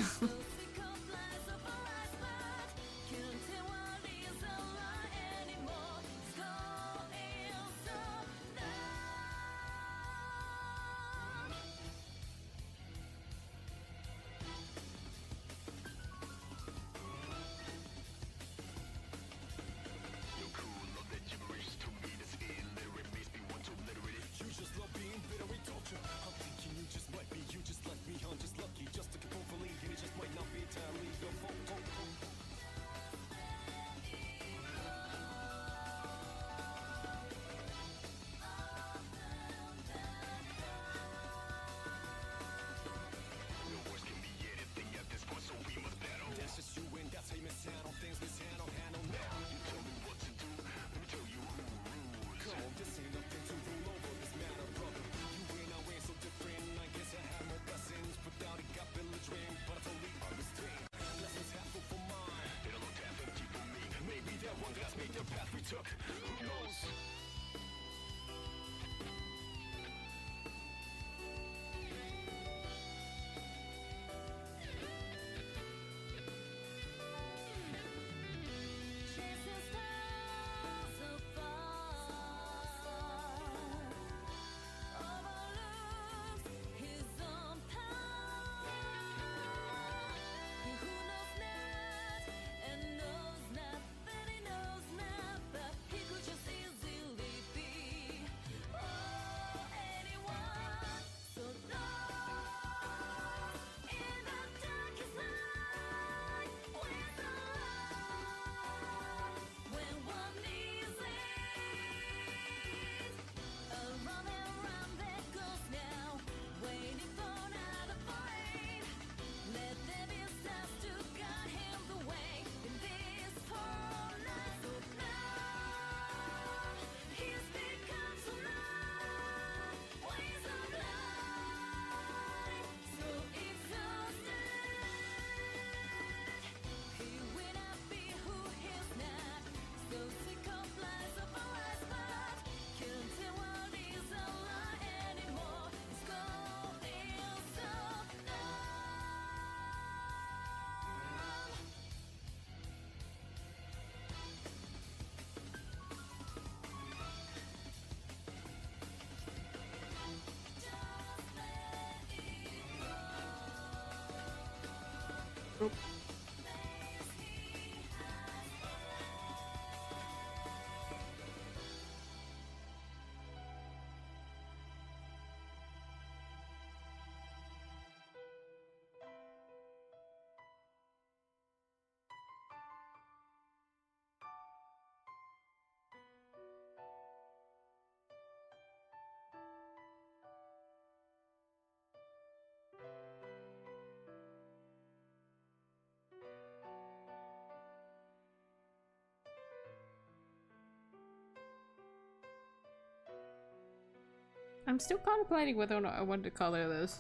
I'm still contemplating whether or not I want to color this.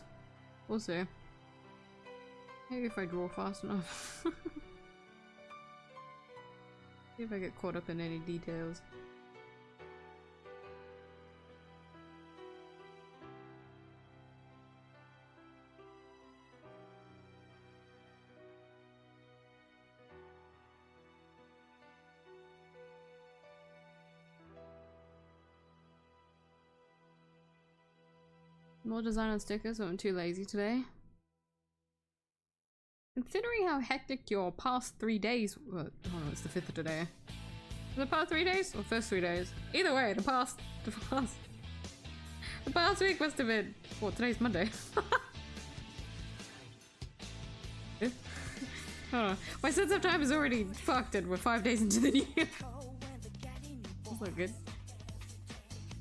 We'll see. Maybe if I draw fast enough. See if I get caught up in any details. More design on stickers, so I'm too lazy today. Considering how hectic your past 3 days were— oh no, it's the 5th of today. The past 3 days or first 3 days? Either way, the past week must have been— well, today's Monday. Hold on. My sense of time is already fucked and we're 5 days into the new year. That's not good.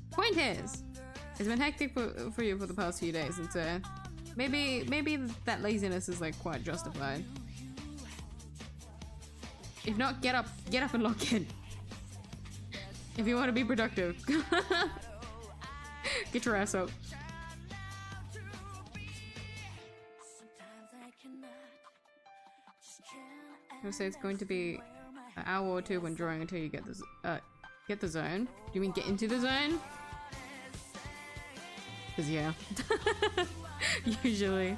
Point is, it's been hectic for you for the past few days, and so maybe that laziness is like quite justified. If not, get up and log in. If you want to be productive, get your ass up. I would say it's going to be an hour or two when drawing until you get the zone. Do you mean get into the zone? Cause yeah, usually.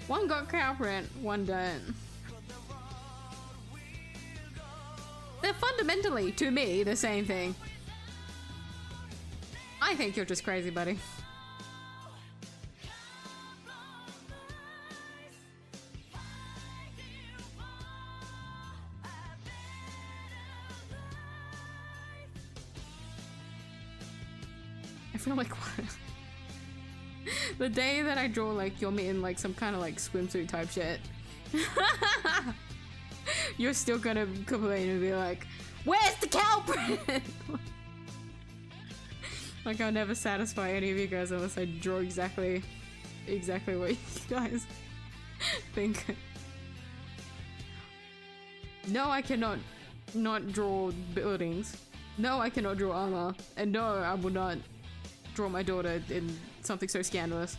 One got cow print, one don't. They're fundamentally, to me, the same thing. I think you're just crazy, buddy. I feel like the day that I draw like you're in like some kind of like swimsuit type shit, you're still gonna complain and be like, where's the cow print? Like I'll never satisfy any of you guys unless I draw exactly what you guys think. No, I cannot not draw buildings. No, I cannot draw armor. And no, I will not draw my daughter in something so scandalous.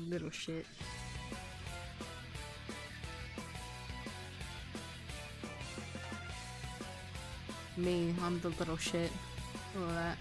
Little shit. Me, I'm the little shit. All of that.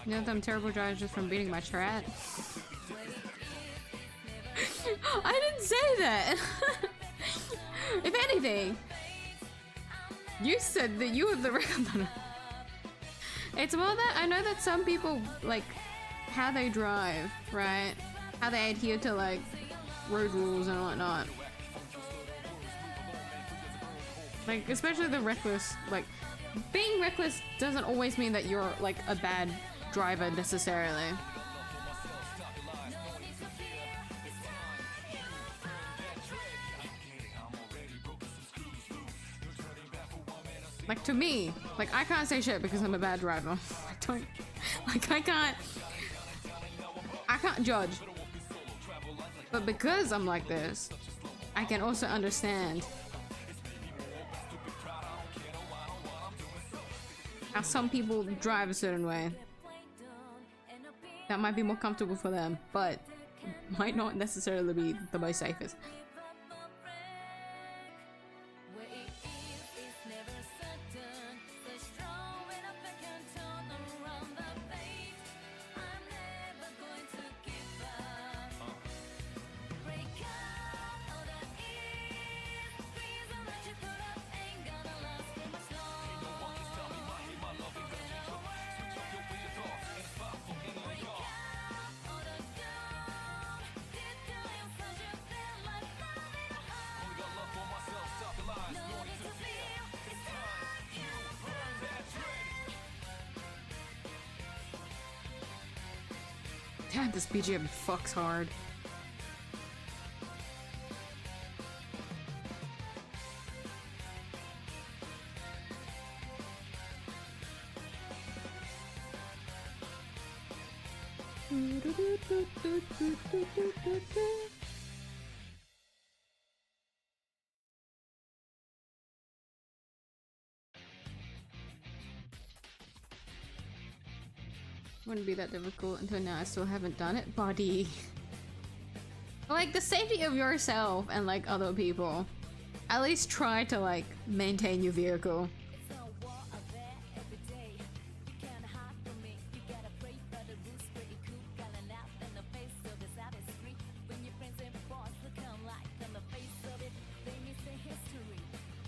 You know them terrible drives just from beating my Tourette? I didn't say that! If anything, you said that you were the record. It's more that I know that some people, like, how they drive, right? How they adhere to, like, road rules and whatnot. Like, especially the reckless, like, being reckless doesn't always mean that you're, like, a bad driver necessarily. Like, to me, like, I can't say shit because I'm a bad driver. I don't, like, I can't judge. But because I'm like this, I can also understand how some people drive a certain way. That might be more comfortable for them, but might not necessarily be the most safest. Damn, this BGM fucks hard. Wouldn't be that difficult until now. I still haven't done it, buddy. Like, the safety of yourself and like other people. At least try to like maintain your vehicle.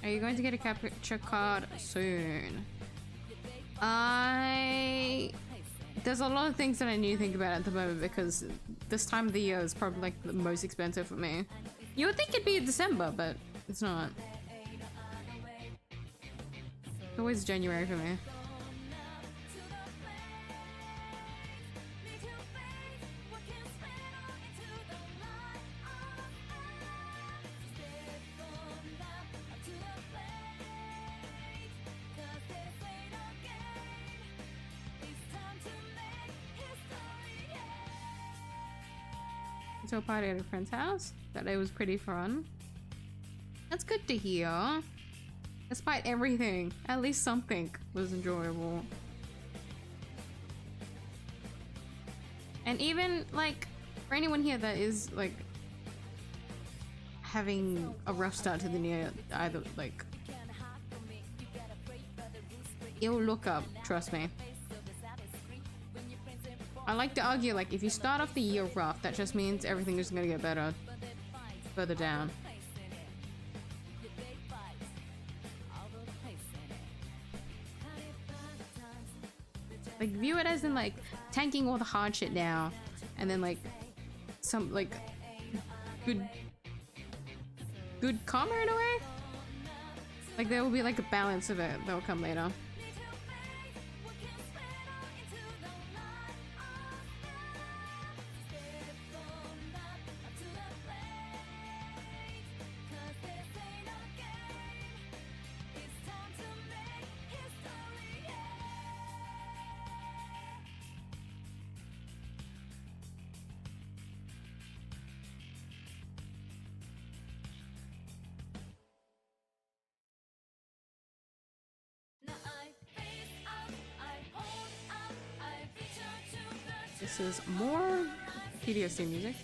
Are you going to get a capture card soon? There's a lot of things that I need to think about at the moment because this time of the year is probably like the most expensive for me. You would think it'd be December, but it's not. It's always January for me. To a party at a friend's house. That it was pretty fun. That's good to hear. Despite everything, at least something was enjoyable. And even like for anyone here that is like having a rough start to the new year, either like it'll look up, trust me. I like to argue, like, if you start off the year rough, that just means everything is gonna get better further down. Like, view it as in, like, tanking all the hard shit now, and then, like, some, like, good karma in a way? Like, there will be, like, a balance of it that will come later. This is more PDSD music.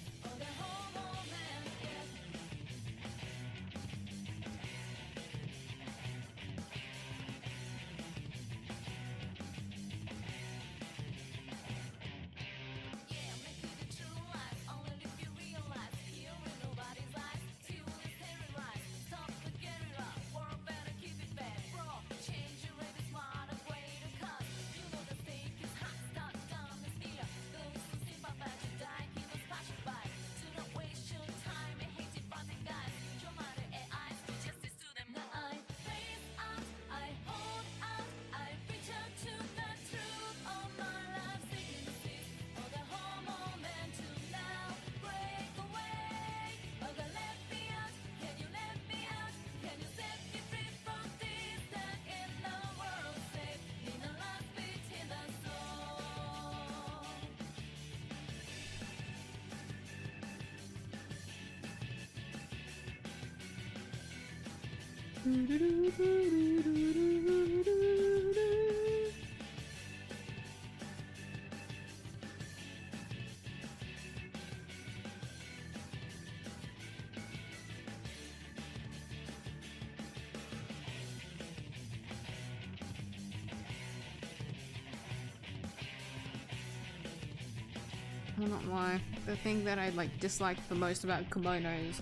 I don't know why. The thing that I like dislike the most about kimonos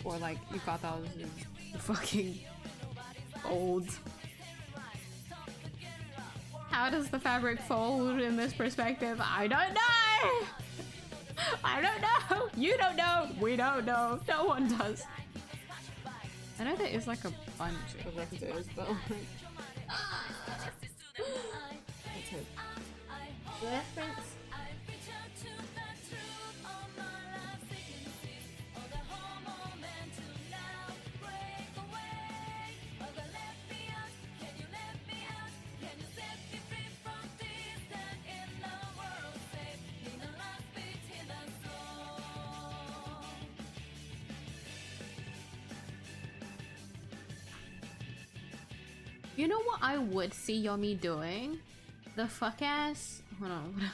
or like yukatas is the fucking fold. How does the fabric fold in this perspective? I don't know! I don't know! You don't know! We don't know! No one does! I know there is like a bunch of references, but like... Let's hope. Reference You know what I would see Yomi doing? The fuck ass. Hold on.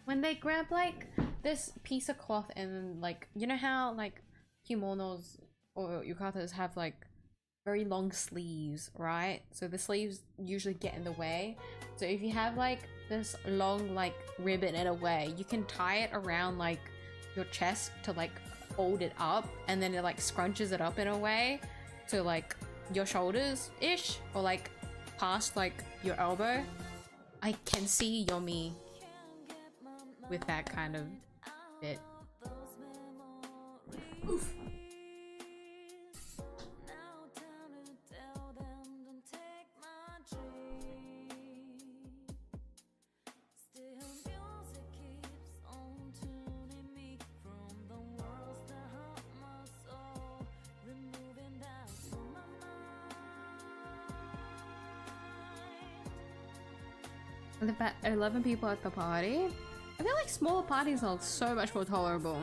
When they grab like this piece of cloth and like, you know how like kimonos or yukatas have like very long sleeves, right? So the sleeves usually get in the way. So if you have like this long like ribbon in a way, you can tie it around like your chest to like hold it up, and then it like scrunches it up in a way to like your shoulders ish, or like past like your elbow. I can see Yomi with that kind of bit. Oof. The fact 11 people at the party. I feel like smaller parties are so much more tolerable.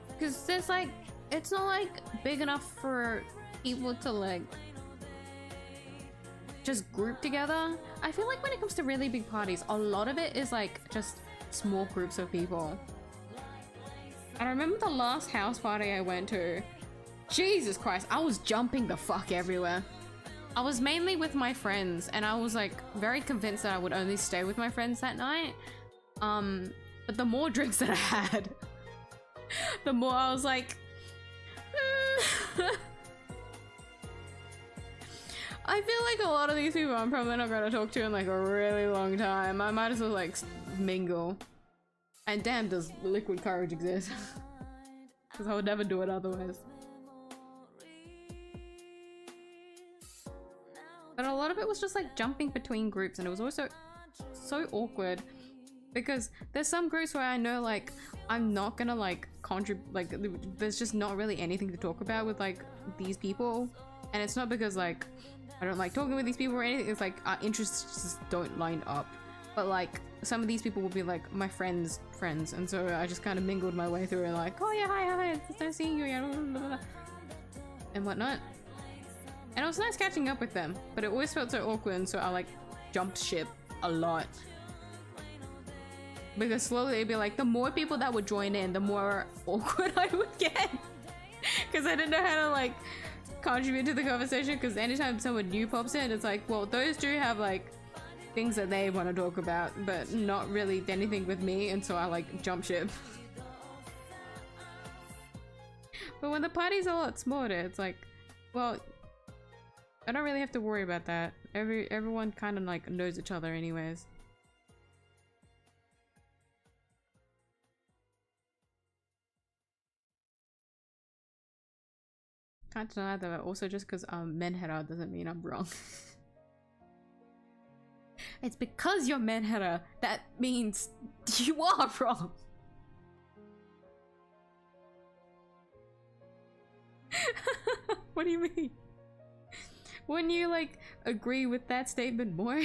Because there's like, it's not like big enough for people to like just group together. I feel like when it comes to really big parties, a lot of it is like just small groups of people. And I remember the last house party I went to, Jesus Christ, I was jumping the fuck everywhere. I was mainly with my friends, and I was like very convinced that I would only stay with my friends that night. But the more drinks that I had, the more I was like, I feel like a lot of these people I'm probably not gonna talk to in like a really long time. I might as well like mingle. And damn, does liquid courage exist? Because I would never do it otherwise. But a lot of it was just like jumping between groups, and it was also so awkward because there's some groups where I know like I'm not gonna like contribute, like there's just not really anything to talk about with like these people, and it's not because like I don't like talking with these people or anything, it's like our interests just don't line up. But like some of these people will be like my friends, and so I just kind of mingled my way through and like, oh yeah, hi, it's nice seeing you, yeah, and whatnot. And it was nice catching up with them, but it always felt so awkward, and so I like jumped ship a lot. Because slowly it'd be like, the more people that would join in, the more awkward I would get. Because I didn't know how to like contribute to the conversation, because anytime someone new pops in, it's like, well, those two have like things that they want to talk about, but not really anything with me, and so I like jump ship. But when the party's a lot smaller, it's like, well, I don't really have to worry about that. Everyone kind of like knows each other anyways. Can't deny that, also just because I'm menhera doesn't mean I'm wrong. It's because you're menhera that means you are wrong. What do you mean? Wouldn't you like agree with that statement more?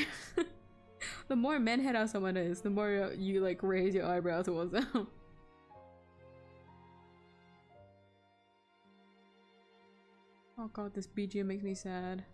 The more menhera someone is, the more you like raise your eyebrow towards them. Oh god, this BGM makes me sad.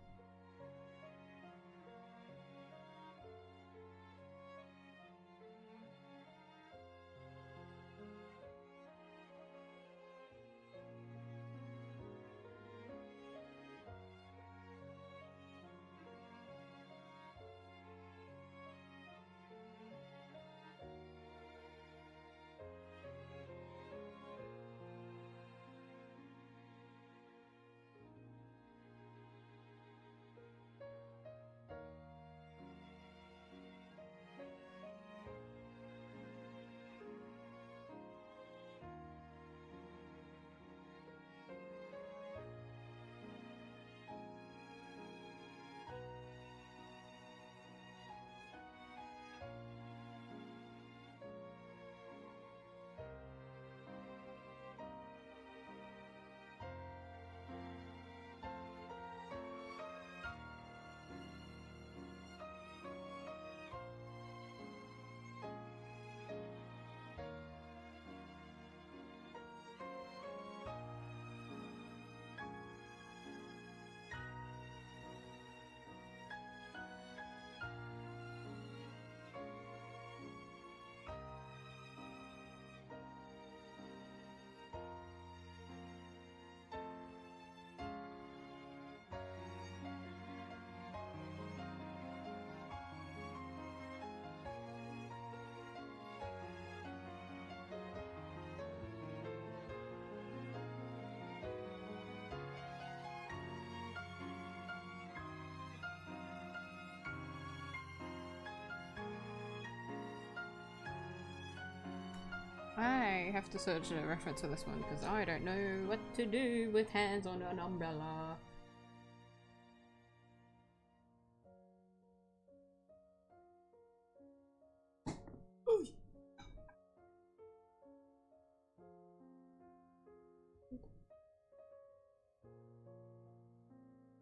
I have to search a reference for this one because I don't know what to do with hands on an umbrella.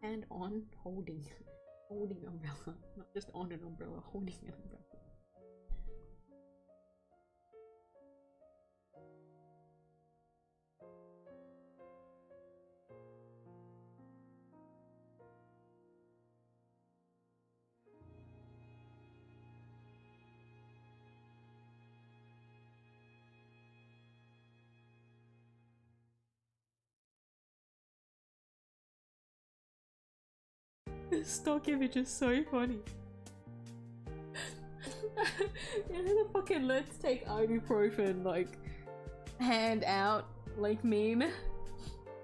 Hand on holding umbrella, not just on an umbrella, holding an umbrella. This stock image is so funny. You know the fucking let's take ibuprofen like hand out like meme?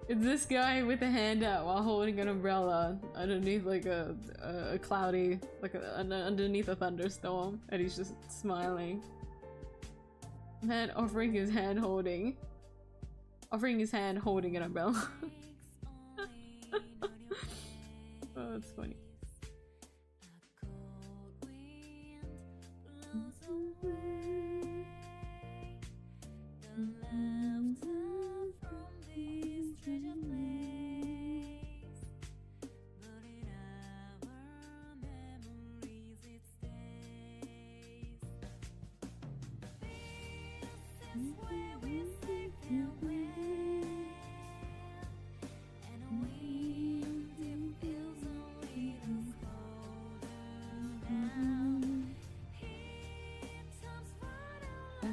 It's this guy with a hand out while holding an umbrella underneath like a cloudy, like underneath a thunderstorm, and he's just smiling. Man offering his hand holding an umbrella. Oh, that's funny.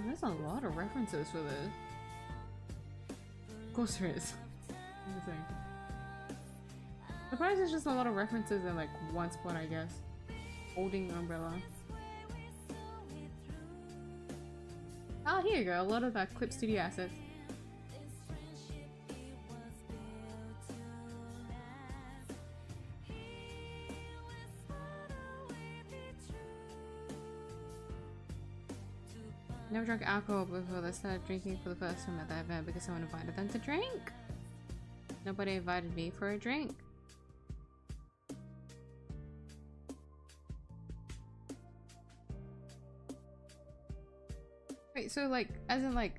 There's a lot of references for this. Of course there is. Surprised there's just a lot of references in like one spot, I guess. Holding an umbrella. Oh, here you go. A lot of that Clip Studio assets. Never drank alcohol before. They started drinking for the first time at that event because someone invited them to drink. Nobody invited me for a drink. Wait, so like, as in like,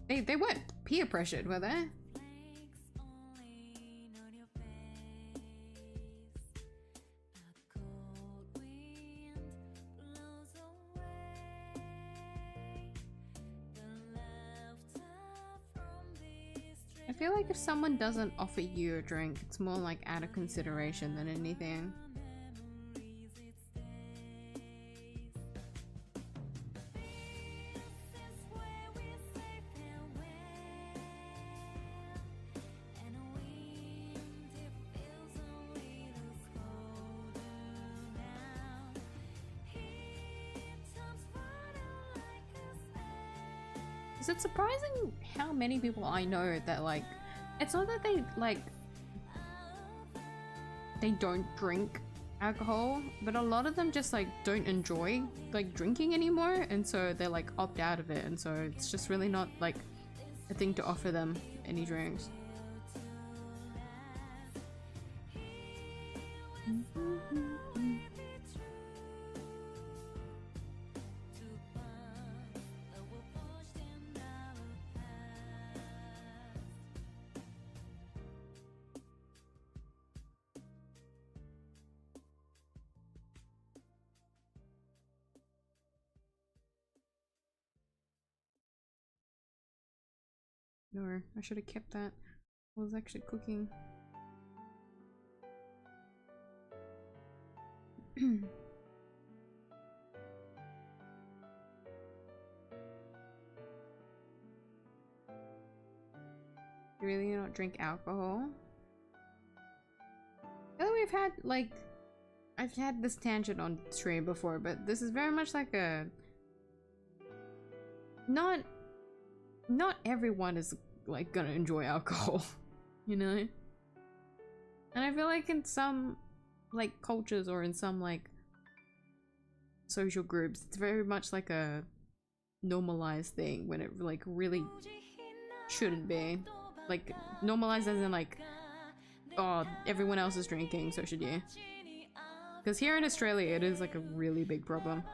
they weren't peer pressured, were they? I feel like if someone doesn't offer you a drink, it's more like out of consideration than anything. Is it surprising how many people I know that like, it's not that they like, they don't drink alcohol, but a lot of them just like don't enjoy like drinking anymore, and so they like opt out of it, and so it's just really not like a thing to offer them any drinks. No, I should have kept that. I was actually cooking. You really not drink alcohol? I feel like we've had like, I've had this tangent on stream before, but this is very much like a not everyone is like gonna enjoy alcohol, you know? And I feel like in some like cultures or in some like social groups, it's very much like a normalized thing when it like really shouldn't be. Like normalized as in like, oh, everyone else is drinking, so should you. Because here in Australia it is like a really big problem.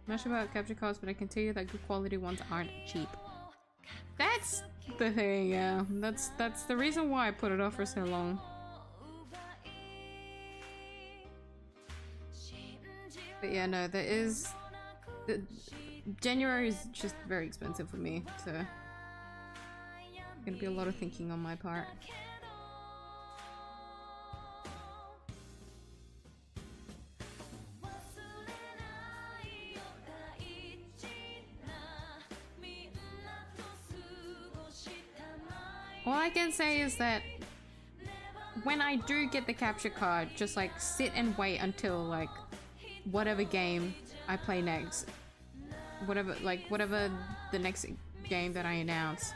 I'm not sure about capture cards, but I can tell you that good quality ones aren't cheap. That's the thing, yeah. That's the reason why I put it off for so long. But yeah, no, there is... January is just very expensive for me, so... Gonna be a lot of thinking on my part. All I can say is that when I do get the capture card, just like sit and wait until like whatever game I play next, whatever the next game that I announce.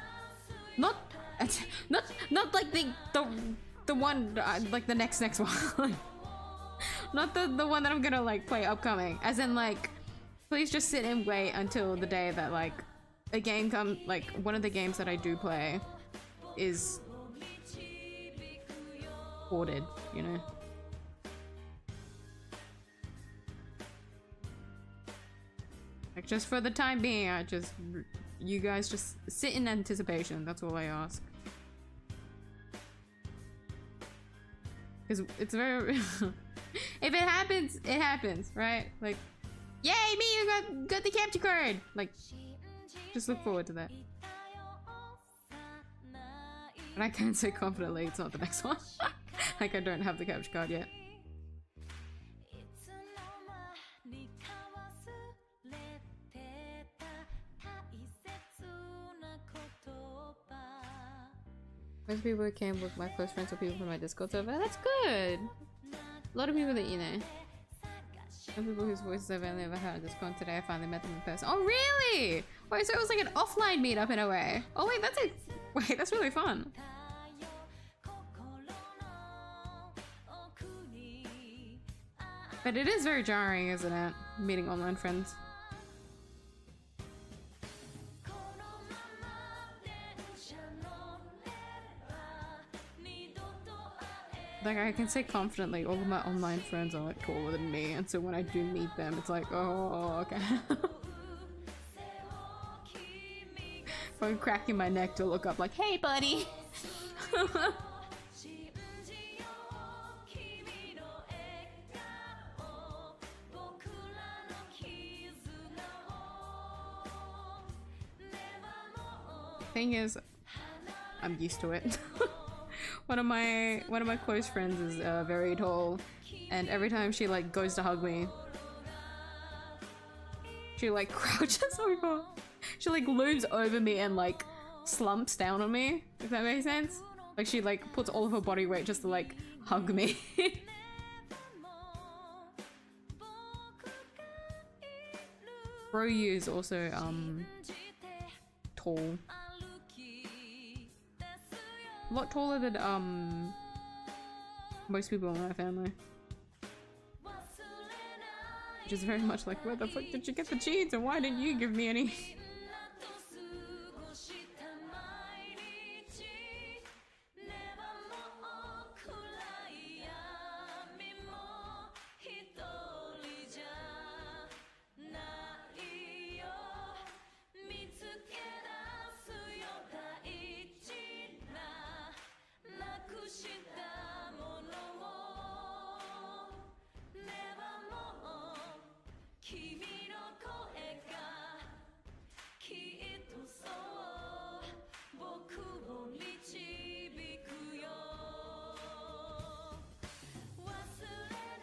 Not like the one like the next one. Not the one that I'm gonna like play upcoming. As in like, please just sit and wait until the day that like a game comes, like one of the games that I do play is ordered, you know. Like just for the time being, you guys just sit in anticipation. That's all I ask. Because it's very if it happens, it happens, right? Like, yay, me, you got the capture card. Like, just look forward to that. And I can't say confidently it's not the next one. Like I don't have the capture card yet. Most people who came with my close friends or people from my Discord server. That's good! A lot of people that you know. Some people whose voices I've only ever heard on Discord. Today I finally met them in person. Oh really? Wait, so it was like an offline meetup in a way. Oh wait, that's really fun. But it is very jarring, isn't it? Meeting online friends. Like I can say confidently, all of my online friends are like taller than me, and so when I do meet them, it's like, oh, okay. I'm cracking my neck to look up like, hey buddy! Thing is, I'm used to it. One of my close friends is very tall, and every time she like goes to hug me, she like crouches over. She like looms over me and like slumps down on me, if that makes sense. Like she like puts all of her body weight just to like hug me. Bro Yu is also tall. A lot taller than most people in my family. Which is very much like, where the fuck did you get the jeans and why didn't you give me any?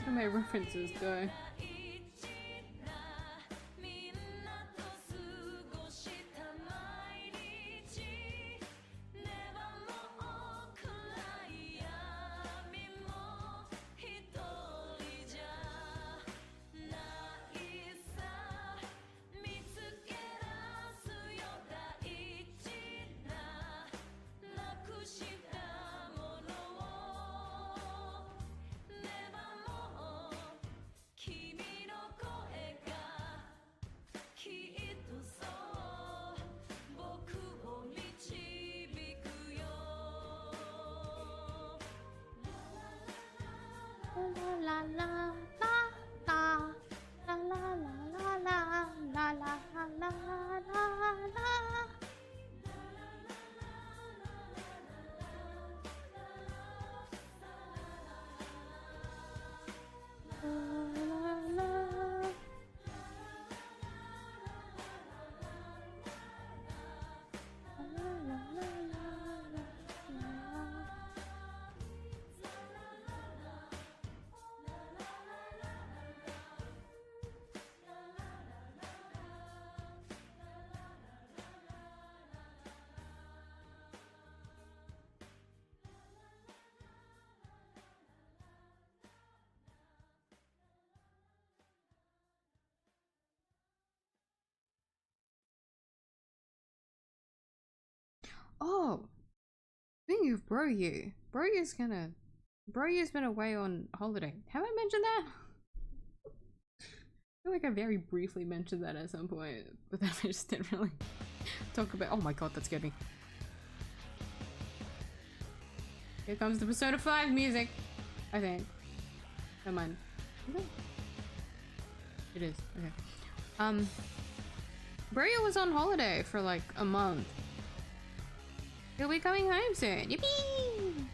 Where my references go? Oh, speaking of Broyu's been away on holiday. Have I mentioned that? I feel like I very briefly mentioned that at some point, but then I just didn't really talk about. Oh my god, that scared me. Here comes the Persona 5 music, I think. Never mind. Is it? It is. Okay. Broyu was on holiday for like a month. He'll be coming home soon. Yippee!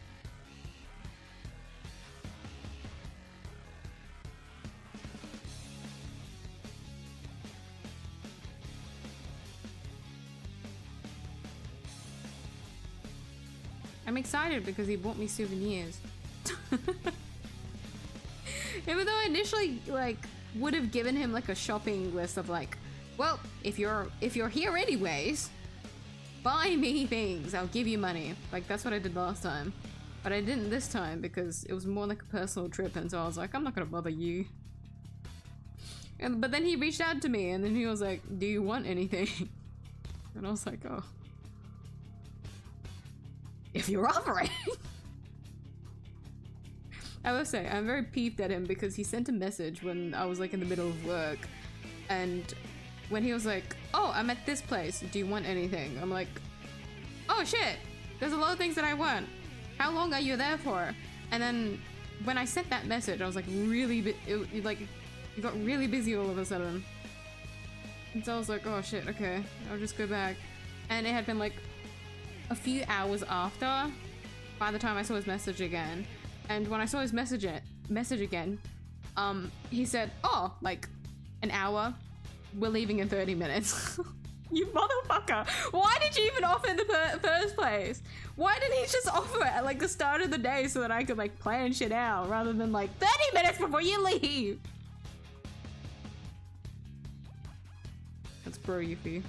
I'm excited because he bought me souvenirs. Even though I initially like would have given him like a shopping list of like, well, if you're here anyways, buy me things, I'll give you money. Like that's what I did last time. But I didn't this time because it was more like a personal trip, and so I was like, I'm not gonna bother you. But then he reached out to me and then he was like, do you want anything? And I was like, oh. If you're offering. I will say, I'm very peeved at him because he sent a message when I was like in the middle of work, and when he was like, oh, I'm at this place, do you want anything? I'm like, oh shit, there's a lot of things that I want. How long are you there for? And then when I sent that message, I was like really, it got really busy all of a sudden. And so I was like, oh shit, okay, I'll just go back. And it had been like a few hours after by the time I saw his message again. And when I saw his message again, he said, oh, like an hour, we're leaving in 30 minutes. You motherfucker, why did you even offer in the first place? Why didn't he just offer at like the start of the day so that I could like plan shit out rather than like 30 minutes before you leave? That's bro Yuffie.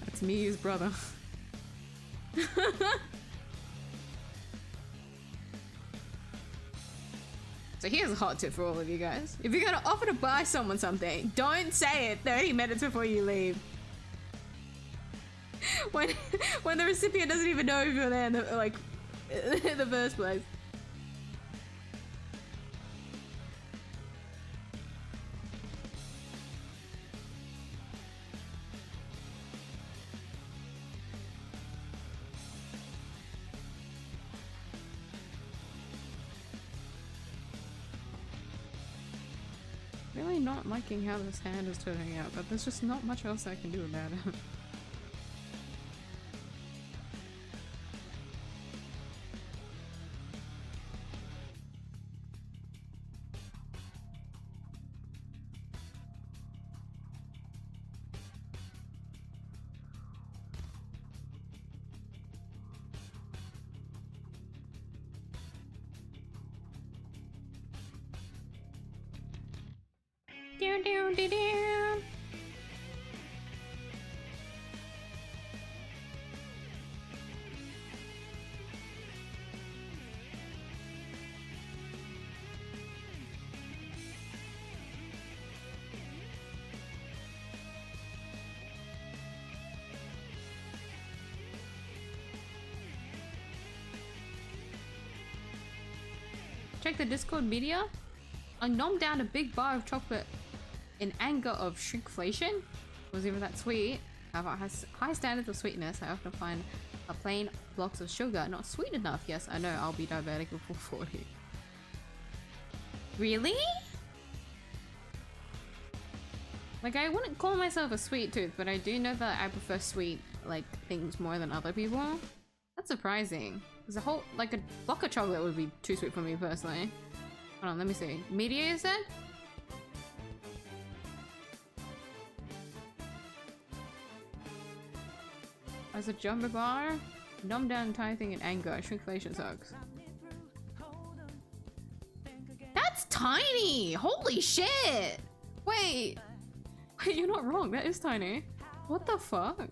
That's Miyuu's brother. So here's a hot tip for all of you guys. If you're gonna offer to buy someone something, don't say it 30 minutes before you leave. When the recipient doesn't even know if you're there in the, in the first place. Really not liking how this hand is turning out, but there's just not much else I can do about it. Check the Discord media. I nommed down a big bar of chocolate in anger of shrinkflation. Was even that sweet. However, it has high standards of sweetness. I often find a plain blocks of sugar not sweet enough. Yes, I know, I'll be diabetic before 40. Really? Like, I wouldn't call myself a sweet tooth, but I do know that I prefer sweet, like, things more than other people. That's surprising. Because a whole, like, a block of chocolate would be too sweet for me, personally. Hold on, let me see. Media, you said? As a jumbo bar? Numb down entire thing in anger. Shrinkflation sucks. That's tiny! Holy shit! Wait, you're not wrong. That is tiny. What the fuck?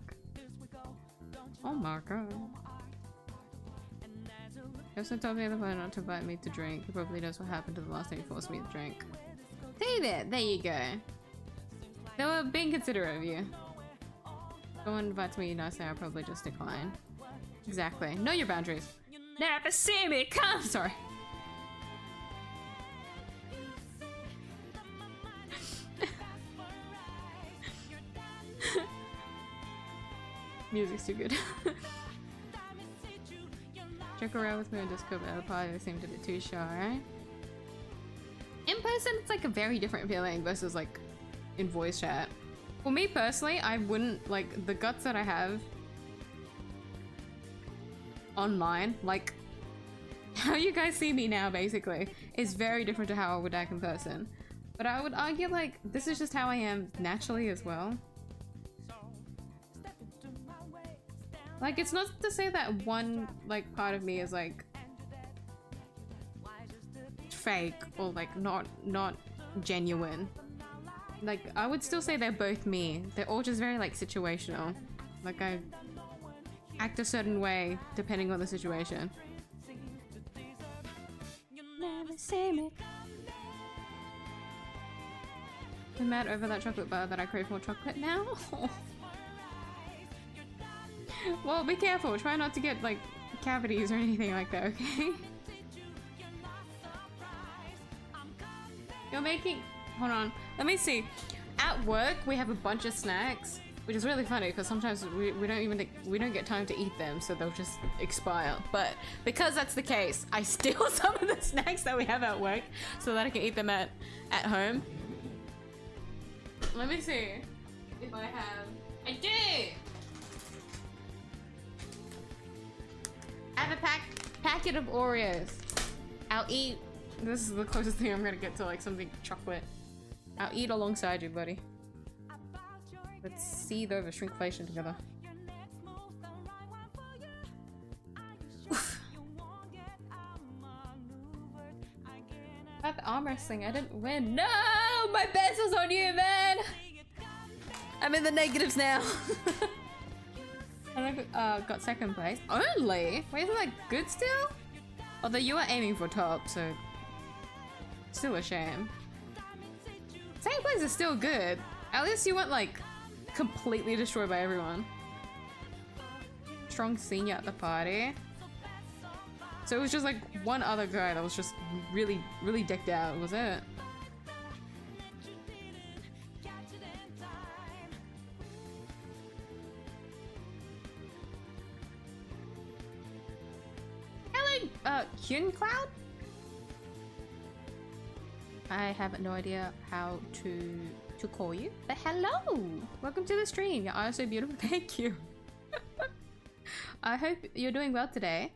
Oh my god. He also told the other player not to invite me to drink. He probably knows what happened to the last time he forced me to drink. See there, there you go. They were being considerate of you. Someone invites me nicely, I'll probably just decline. Exactly. Know your boundaries. Never see me come! Sorry. Music's too good. Joke around with me on Discord, but other party seemed a bit too shy. In person, it's like a very different feeling versus like in voice chat. For me personally, I wouldn't like the guts that I have online, like how you guys see me now basically is very different to how I would act in person. But I would argue like this is just how I am naturally as well. Like it's not to say that one like part of me is like fake or like not genuine. Like I would still say they're both me. They're all just very like situational. Like I act a certain way depending on the situation. I'm mad over that chocolate bar that I crave more chocolate now. Well, be careful. Try not to get like cavities or anything like that, okay? You're making... Hold on. Let me see. At work, we have a bunch of snacks, which is really funny because sometimes we don't get time to eat them, so they'll just expire. But because that's the case, I steal some of the snacks that we have at work so that I can eat them at home. Let me see if I have... I do! I have a packet of Oreos. I'll eat... This is the closest thing I'm gonna get to like something chocolate. I'll eat alongside you, buddy. Let's seethe over shrinkflation together. About the arm wrestling, I didn't win. No! My best was on you, man! I'm in the negatives now. I got second place. Only? Wait, isn't that good still? Although you were aiming for top, so... Still a shame. Second place is still good. At least you weren't like completely destroyed by everyone. Strong senior at the party. So it was just like one other guy that was just really decked out, was it? Hello, 𝐢𝐧𝐟𝐨? I have no idea how to call you, but hello! Welcome to the stream. Your eyes are so beautiful. Thank you. I hope you're doing well today.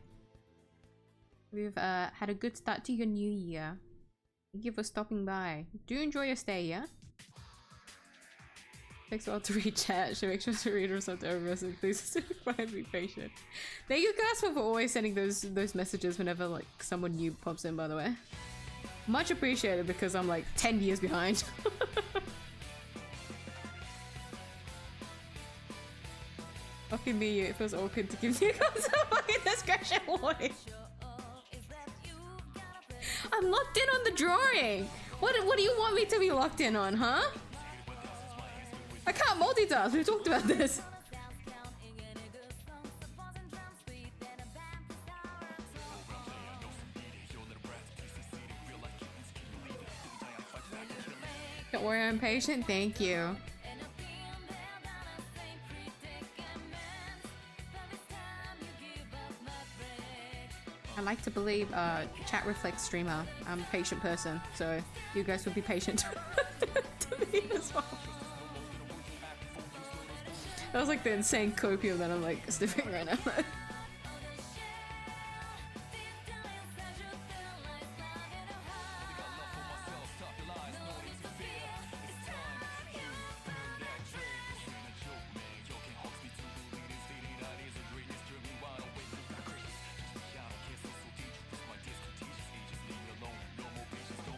We've had a good start to your new year. Thank you for stopping by. Do enjoy your stay, yeah? Takes a while to read chat. Should make sure to read or something over us and please be patient. Thank you guys for always sending those messages whenever like someone new pops in, by the way. Much appreciated because I'm like 10 years behind. Fucking me, it feels awkward to give you guys a fucking discretion warning. I'm locked in on the drawing. What do you want me to be locked in on, huh? I can't multitask. We talked about this. Don't worry, I'm patient. Thank you. I like to believe chat reflects streamer. I'm a patient person, so you guys will be patient to me as well. That was like the insane copium that I'm like sniffing right now.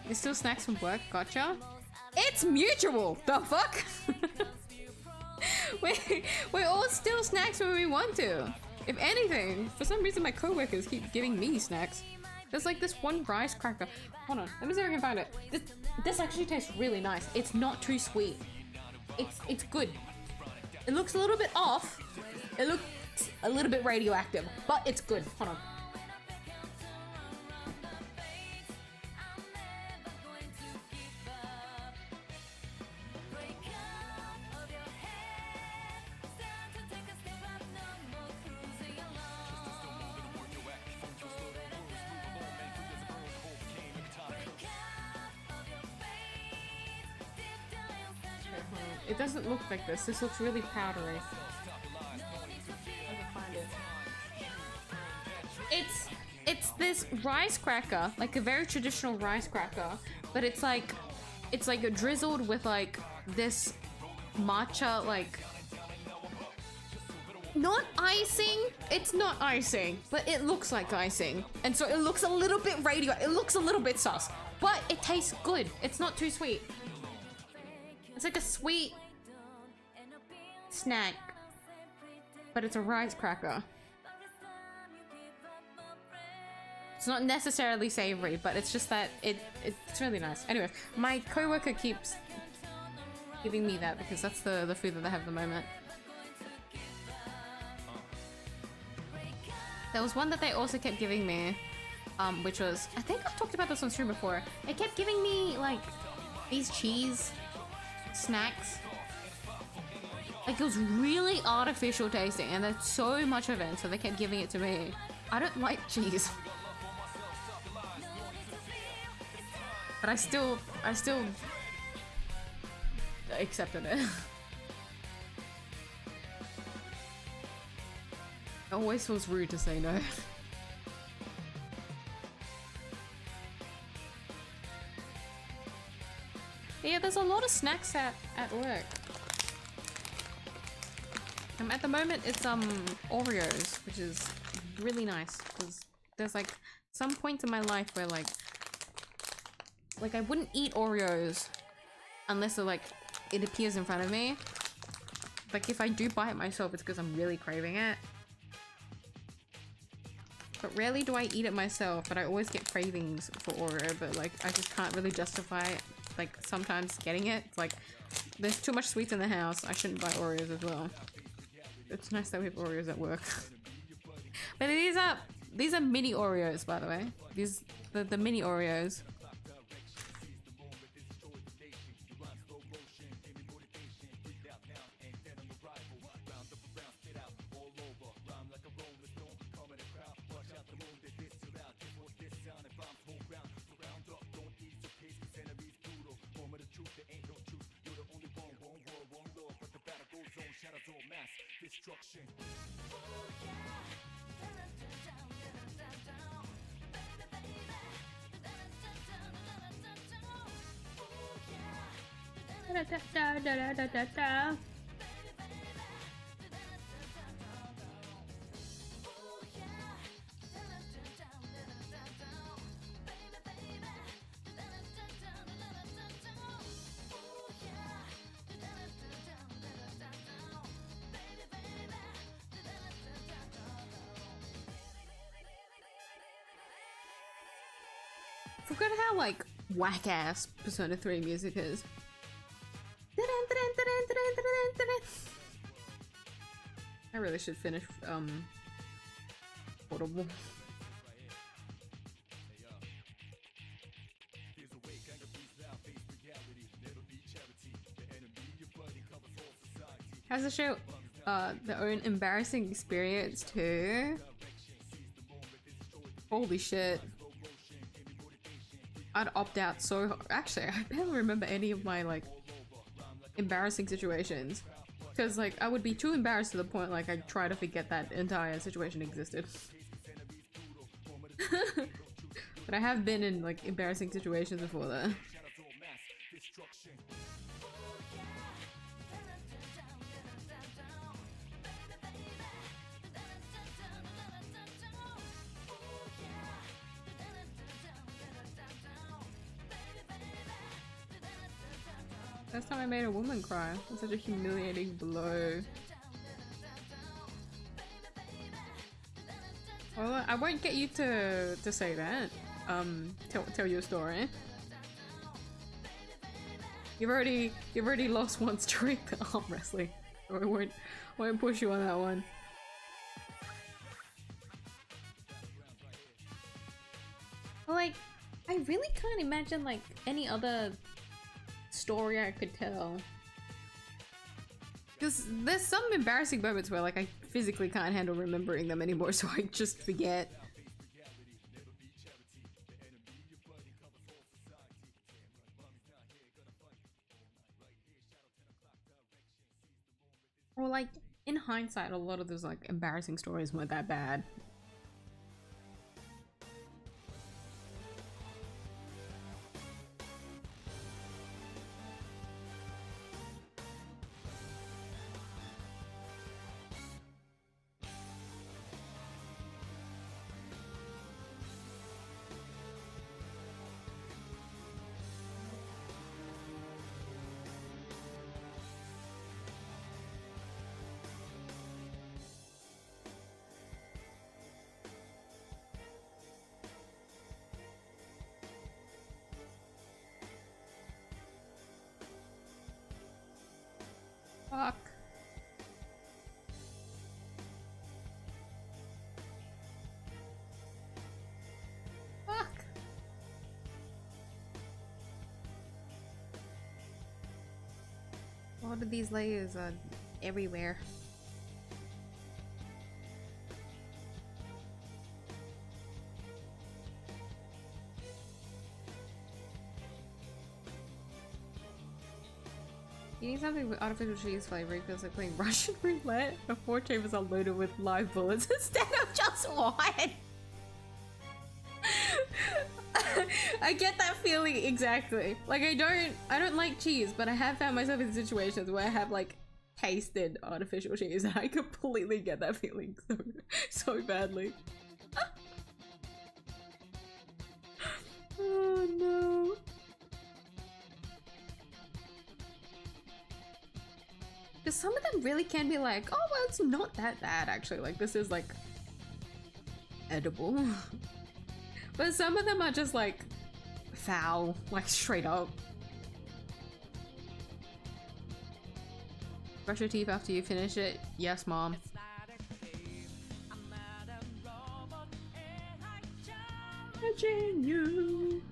You still snacks from work? Gotcha. It's mutual! The fuck? we all steal snacks when we want to. If anything, for some reason my coworkers keep giving me snacks. There's like this one rice cracker. Hold on, let me see if I can find it. This actually tastes really nice. It's not too sweet. It's good. It looks a little bit off. It looks a little bit radioactive, but it's good. Hold on. It doesn't look like this. This looks really powdery. It's this rice cracker, like a very traditional rice cracker, but it's like drizzled with like this matcha, like not icing. It's not icing, but it looks like icing, and so it looks a little bit it looks a little bit sus, but it tastes good. It's not too sweet. It's like a sweet snack, but it's a rice cracker. It's not necessarily savory, but it's just that it's really nice. Anyway, my coworker keeps giving me that because that's the food that I have at the moment. There was one that they also kept giving me, which was, I think I've talked about this on stream before. They kept giving me like these cheese snacks. Like, it was really artificial tasting, and there's so much of it, so they kept giving it to me. I don't like cheese, but I still accepted it. It always feels rude to say no. Yeah, there's a lot of snacks at work. At the moment it's Oreos, which is really nice because there's like some points in my life where like I wouldn't eat Oreos unless it appears in front of me. Like, if I do buy it myself, it's because I'm really craving it. But rarely do I eat it myself, but I always get cravings for Oreo, but like I just can't really justify it. Like, sometimes getting it, it's like there's too much sweets in the house. I shouldn't buy Oreos as well. It's nice that we have Oreos at work. But these are mini Oreos, by the way. The mini Oreos. Forgot how like whack-ass Persona 3 music is. I really should finish Portable. Has the show their own embarrassing experience too? Holy shit. I'd opt out so actually I barely remember any of my like embarrassing situations, because like I would be too embarrassed to the point like I'd try to forget that entire situation existed. But I have been in like embarrassing situations before that. Last time I made a woman cry. It was such a humiliating blow. Well, I won't get you to say that. Tell your story. You've already lost one streak to arm wrestling. I won't push you on that one. Well, like, I really can't imagine like any other story I could tell. Because there's some embarrassing moments where like I physically can't handle remembering them anymore, so I just forget. Or like, in hindsight, a lot of those like embarrassing stories weren't that bad. Fuck. Fuck. A lot of these layers are everywhere. You need something with artificial cheese flavoring because like playing Russian roulette. The 4 chambers are loaded with live bullets instead of just one. I get that feeling exactly. Like I don't like cheese, but I have found myself in situations where I have like tasted artificial cheese and I completely get that feeling so badly. Oh no. Because some of them really can be like, oh well, it's not that bad actually, like this is like edible. But some of them are just like foul, like straight up. Brush your teeth after you finish it? Yes, mom. Imagine you.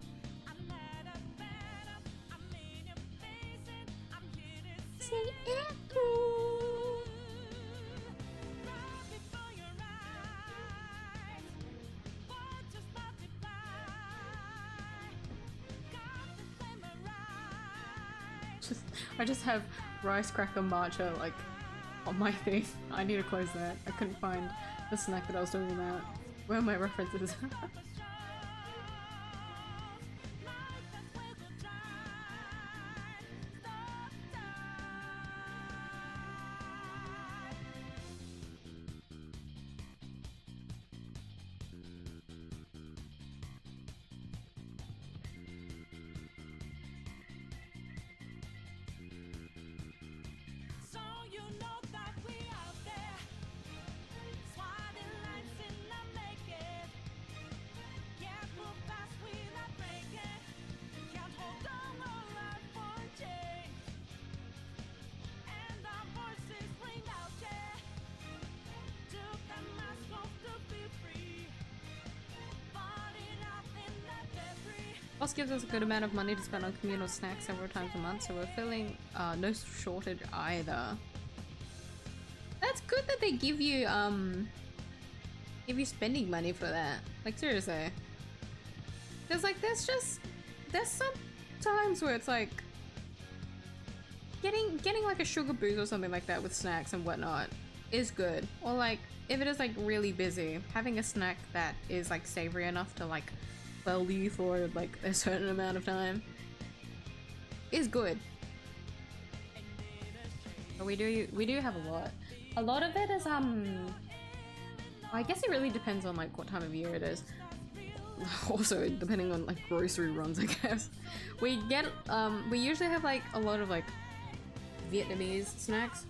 Say it. I just have rice cracker matcha like on my thing. I need to close that. I couldn't find the snack that I was talking about. Where are my references? Boss gives us a good amount of money to spend on communal snacks several times a month, so we're feeling no shortage either. That's good that they give you spending money for that. Like seriously. Cause like there's some times where it's like getting like a sugar boost or something like that with snacks and whatnot is good. Or like if it is like really busy, having a snack that is like savory enough to like quell you for like a certain amount of time is good. But we do have a lot. A lot of it is I guess it really depends on like what time of year it is. Also depending on like grocery runs, I guess. We usually have like a lot of like Vietnamese snacks.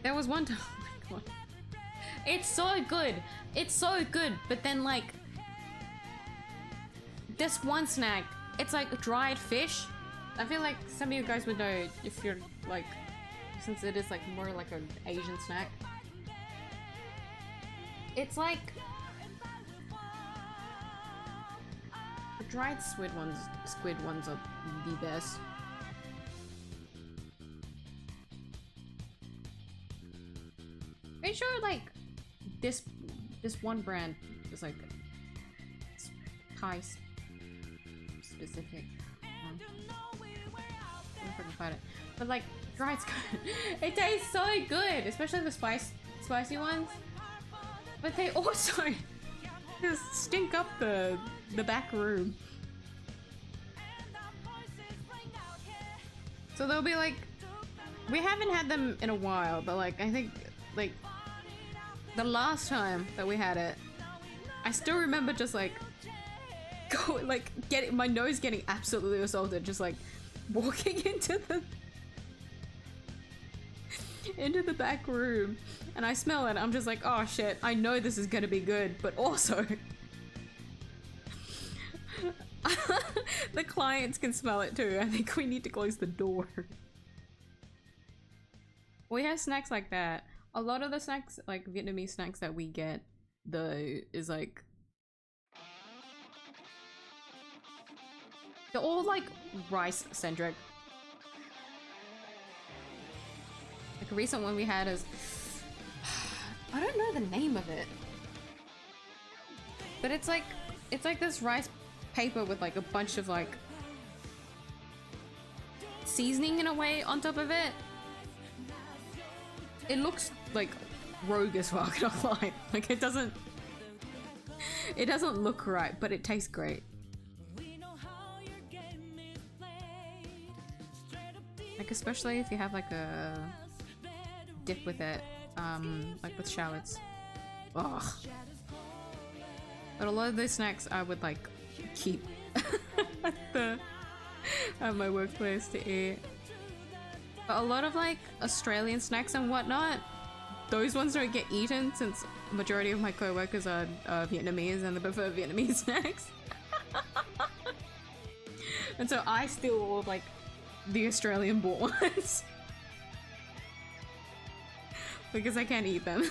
There was one time, oh my god. It's so good. It's so good, but then like this one snack, it's like dried fish. I feel like some of you guys would know if you're like since it is like more like an Asian snack. It's like the dried squid ones are the best. Pretty sure like this one brand is like Thai specific. If I can find it. But like dried squid, it tastes so good, especially the spicy ones. But they also just stink up the back room. So they'll be like, we haven't had them in a while, but like I think like the last time that we had it, I still remember just like getting my nose getting absolutely assaulted, just like walking into the back room, and I smell it. I'm just like, oh shit, I know this is gonna be good, but also the clients can smell it too. I think we need to close the door. We have snacks like that. A lot of the snacks, like Vietnamese snacks that we get, though, is like they're all like rice centric. Like a recent one we had is I don't know the name of it, but it's like this rice paper with like a bunch of like seasoning in a way on top of it. It looks like rogue as fuck, not lie. Like it doesn't look right, but it tastes great. Like especially if you have like a dip with it, like with shallots. Ugh. But a lot of those snacks I would like keep at my workplace to eat. But a lot of like Australian snacks and whatnot, those ones don't get eaten since the majority of my co-workers are Vietnamese and they prefer Vietnamese snacks. And so I steal all of like the Australian bought ones because I can't eat them.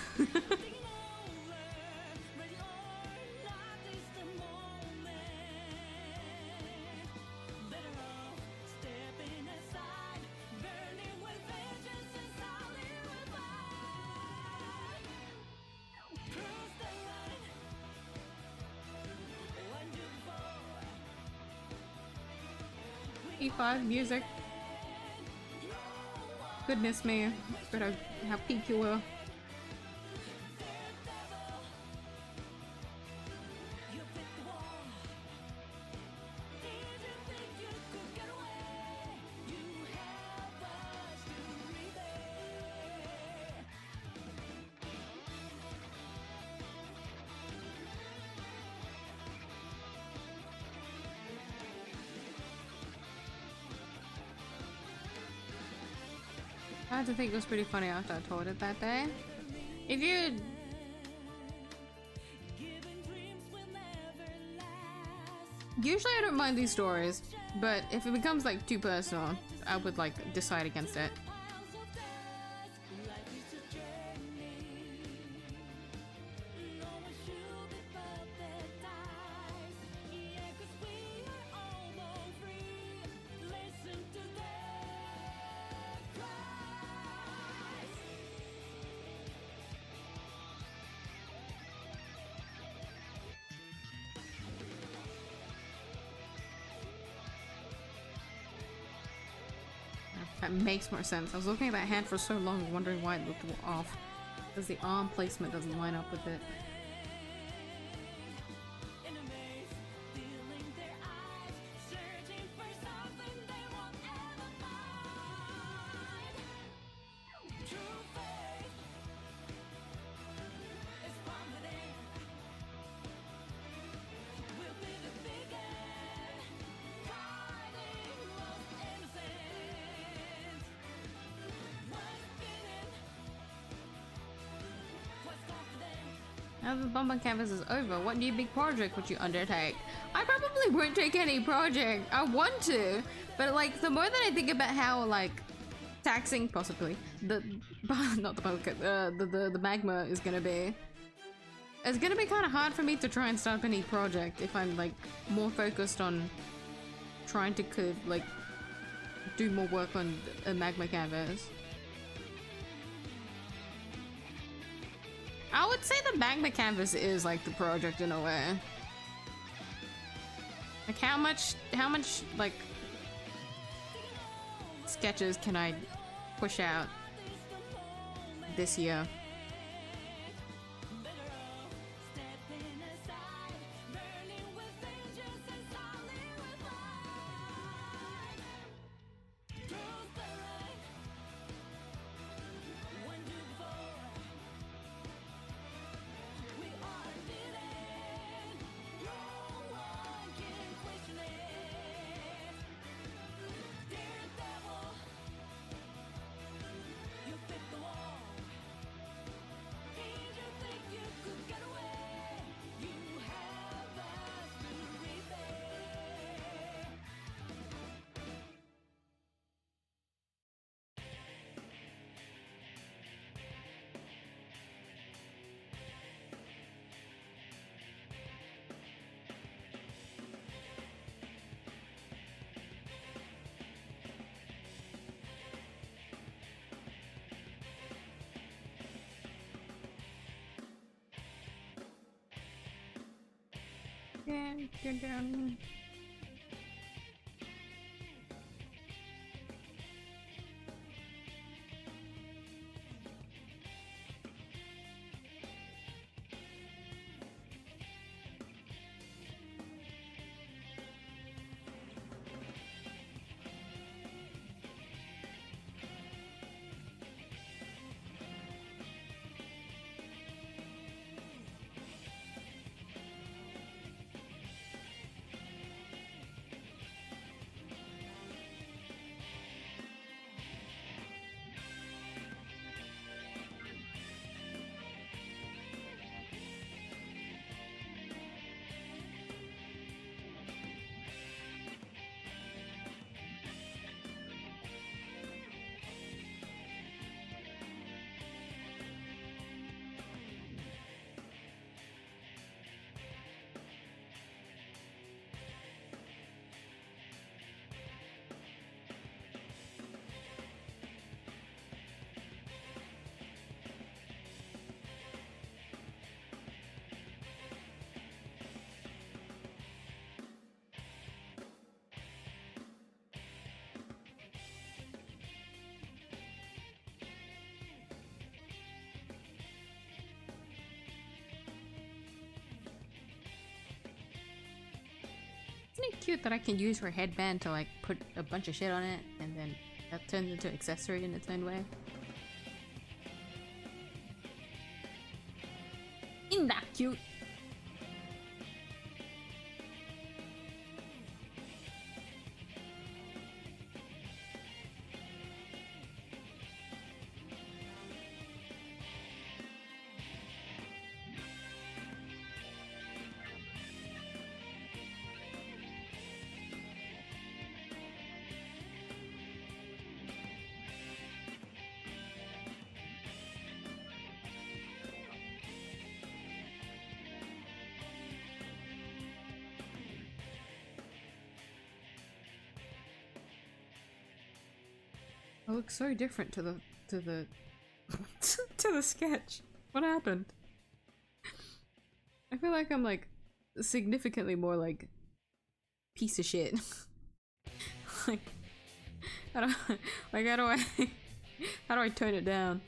E5 music. Goodness me, better how peak you were. I had to think it was pretty funny after I told it that day. If you... Usually I don't mind these stories, but if it becomes like too personal, I would like decide against it. That makes more sense. I was looking at that hand for so long, wondering why it looked off. Because the arm placement doesn't line up with it. Now that the Bum Bum Canvas is over, what new big project would you undertake? I probably won't take any project. I want to, but like the more that I think about how like taxing, possibly, not the bucket, the magma is gonna be. It's gonna be kind of hard for me to try and start up any project if I'm like more focused on trying to like do more work on a magma canvas. I would say the magma canvas is like the project in a way. Like how much like sketches can I push out this year? Yeah, go down. Isn't it cute that I can use her headband to like put a bunch of shit on it and then that turns into an accessory in its own way? Isn't that cute? It looks so different to the to the sketch. What happened? I feel like I'm like significantly more like piece of shit. Like how do I, like how do I tone it down?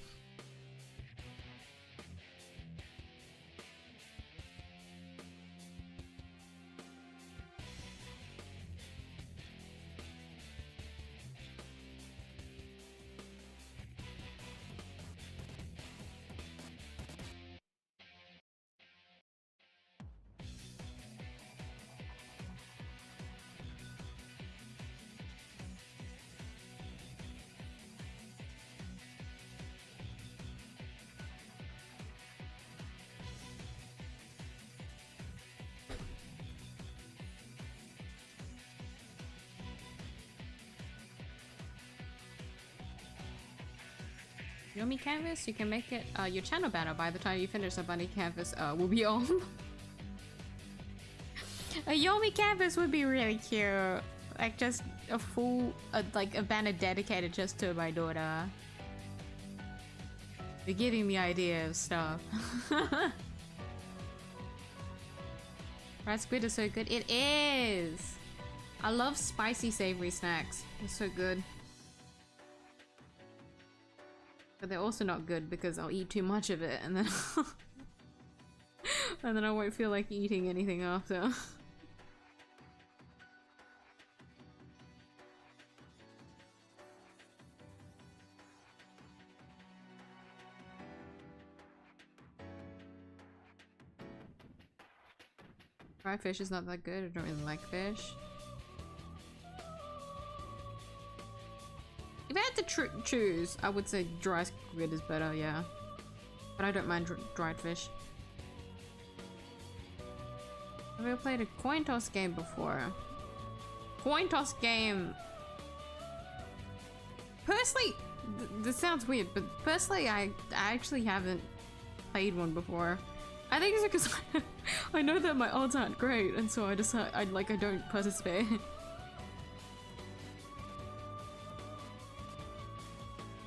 Yomi canvas, you can make it your channel banner by the time you finish the bunny canvas will be on. A Yomi canvas would be really cute. Like just a full, like a banner dedicated just to my daughter. You're giving me ideas of stuff. Fried squid is so good. It is! I love spicy savory snacks. It's so good. But they're also not good because I'll eat too much of it and then and then I won't feel like eating anything after. Fried fish is not that good. I don't really like fish. If I had to choose, I would say dry squid is better, yeah. But I don't mind dried fish. Have you ever played a coin toss game before? Coin toss game... Personally, this sounds weird, but personally I actually haven't played one before. I think it's because I know that my odds aren't great, and so I decide I don't participate.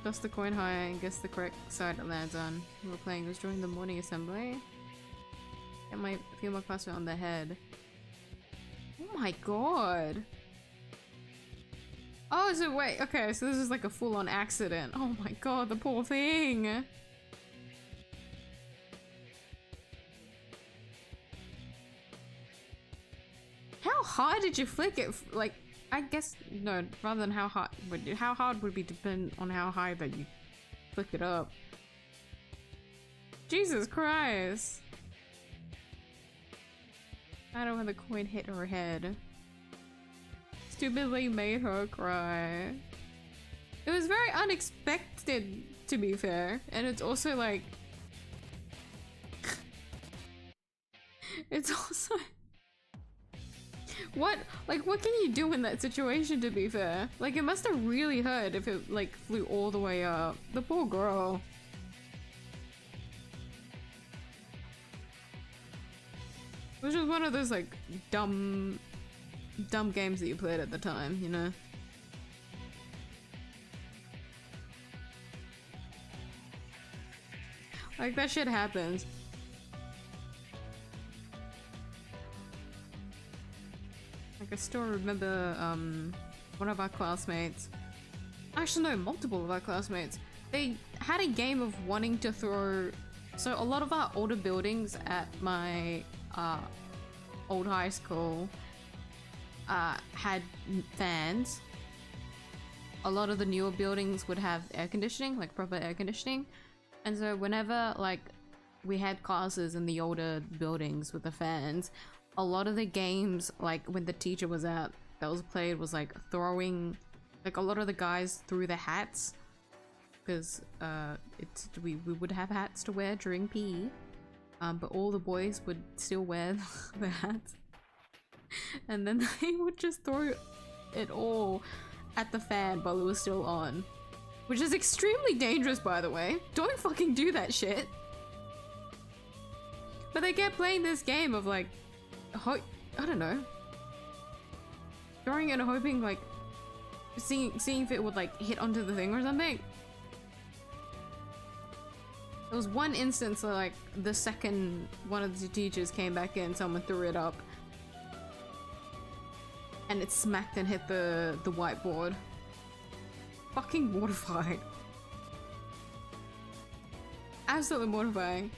Toss the coin high and guess the correct side it lands on. We were playing was during the morning assembly. Get my female classmate on the head. Oh my god! Oh, so wait, okay, so this is like a full-on accident. Oh my god, the poor thing! How hard did you flick it? Like, I guess, no, rather than how hard would be depend on how high that you flick it up. Jesus Christ. I don't know when the coin hit her head. Stupidly made her cry. It was very unexpected, to be fair. And it's also like... it's also... What can you do in that situation, to be fair? Like, it must have really hurt if it, like, flew all the way up. The poor girl. It was just one of those, like, dumb games that you played at the time, you know? Like, that shit happens. Like, I still remember one of our classmates, actually no, multiple of our classmates, they had a game of wanting to throw, so a lot of our older buildings at my old high school had fans. A lot of the newer buildings would have air conditioning, like proper air conditioning, and so whenever like we had classes in the older buildings with the fans, a lot of the games, like when the teacher was out, that was played was like throwing, like a lot of the guys threw the hats because we would have hats to wear during PE, but all the boys would still wear the hats, and then they would just throw it all at the fan while it was still on, which is extremely dangerous, by the way. Don't fucking do that shit. But they kept playing this game of like, I don't know, throwing it and hoping, like, seeing if it would like hit onto the thing or something. There was one instance where, like, the second one of the teachers came back in, someone threw it up and it smacked and hit the whiteboard. Fucking mortified. Absolutely mortifying.